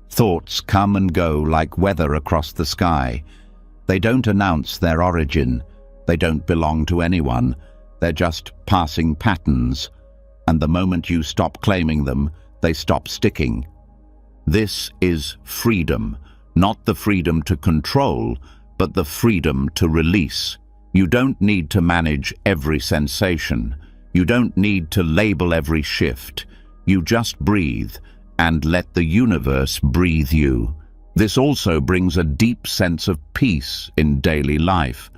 Thoughts come and go like weather across the sky. They don't announce their origin. They don't belong to anyone. They're just passing patterns, and the moment you stop claiming them, they stop sticking. This is freedom, not the freedom to control, but the freedom to release. You don't need to manage every sensation. You don't need to label every shift. You just breathe and let the universe breathe you. This also brings a deep sense of peace in daily life,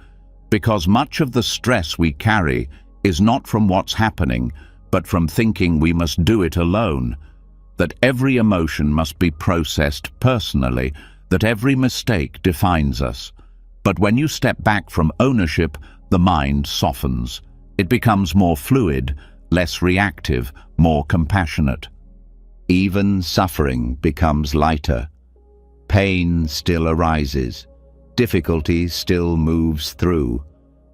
because much of the stress we carry is not from what's happening, but from thinking we must do it alone, that every emotion must be processed personally, that every mistake defines us. But when you step back from ownership, the mind softens. It becomes more fluid, less reactive, more compassionate. Even suffering becomes lighter. Pain still arises. Difficulty still moves through.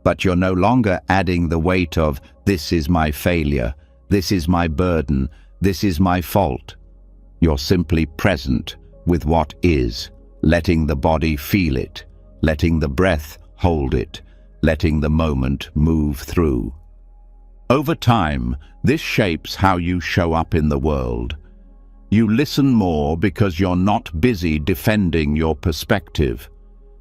But you're no longer adding the weight of, "This is my failure, this is my burden, this is my fault." You're simply present with what is, letting the body feel it, letting the breath hold it, letting the moment move through. Over time, this shapes how you show up in the world. You listen more because you're not busy defending your perspective.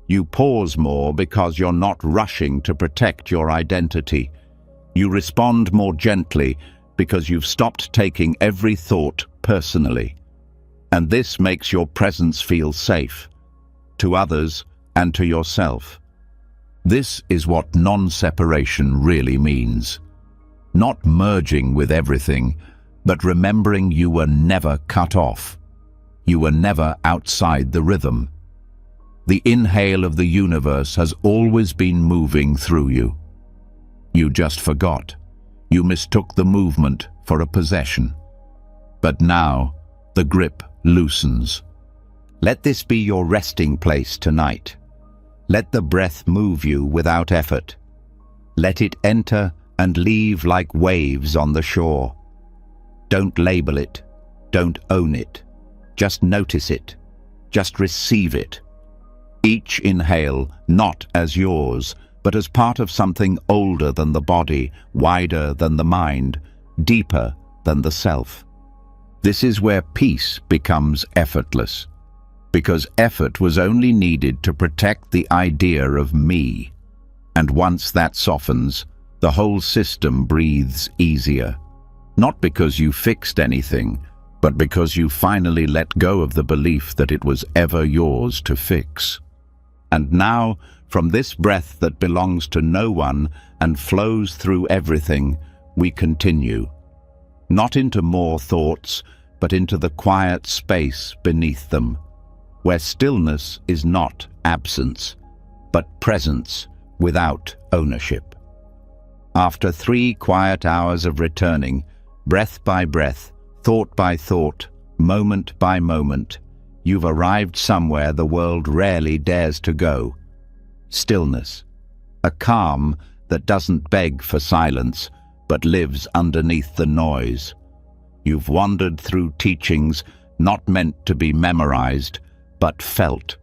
You pause more because you're not rushing to protect your identity. You respond more gently because you've stopped taking every thought personally. And this makes your presence feel safe, to others and to yourself. This is what non-separation really means. Not merging with everything, but remembering you were never cut off. You were never outside the rhythm. The inhale of the universe has always been moving through you. You just forgot. You mistook the movement for a possession. But now, the grip loosens. Let this be your resting place tonight. Let the breath move you without effort. Let it enter and leave like waves on the shore. Don't label it. Don't own it. Just notice it. Just receive it. Each inhale not as yours, but as part of something older than the body, wider than the mind, deeper than the self. This is where peace becomes effortless, because effort was only needed to protect the idea of me. And once that softens, the whole system breathes easier. Not because you fixed anything, but because you finally let go of the belief that it was ever yours to fix. And now, from this breath that belongs to no one and flows through everything, we continue. Not into more thoughts, but into the quiet space beneath them, where stillness is not absence, but presence without ownership. After 3 quiet hours of returning, breath by breath, thought by thought, moment by moment, you've arrived somewhere the world rarely dares to go. Stillness. A calm that doesn't beg for silence, but lives underneath the noise. You've wandered through teachings not meant to be memorized, but felt.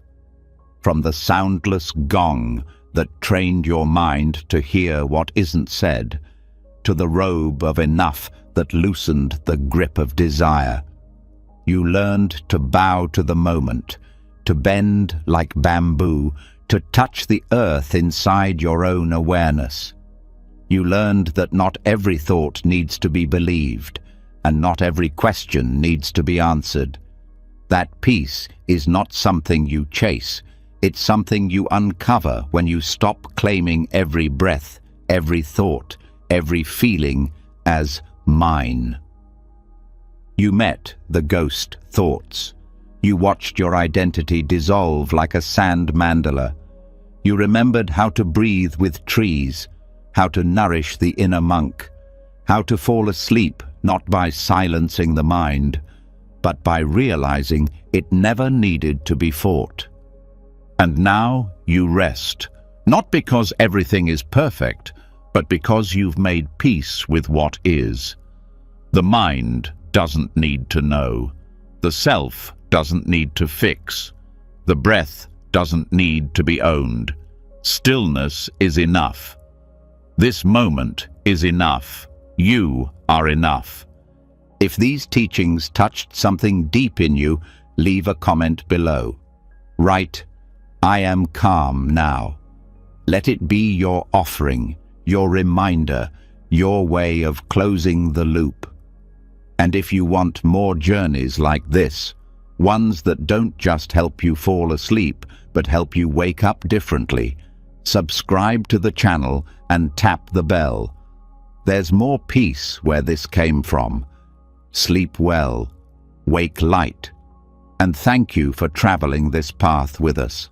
From the soundless gong that trained your mind to hear what isn't said, to the robe of enough that loosened the grip of desire. You learned to bow to the moment, to bend like bamboo, to touch the earth inside your own awareness. You learned that not every thought needs to be believed, and not every question needs to be answered. That peace is not something you chase, it's something you uncover when you stop claiming every breath, every thought, every feeling as mine. You met the ghost thoughts. You watched your identity dissolve like a sand mandala. You remembered how to breathe with trees, how to nourish the inner monk, how to fall asleep not by silencing the mind, but by realizing it never needed to be fought. And now you rest, not because everything is perfect, but because you've made peace with what is. The mind doesn't need to know. The self doesn't need to fix. The breath doesn't need to be owned. Stillness is enough. This moment is enough. You are enough. If these teachings touched something deep in you, leave a comment below. Write, "I am calm now." Let it be your offering, your reminder, your way of closing the loop. And if you want more journeys like this, ones that don't just help you fall asleep, but help you wake up differently, subscribe to the channel and tap the bell. There's more peace where this came from. Sleep well, wake light, and thank you for traveling this path with us.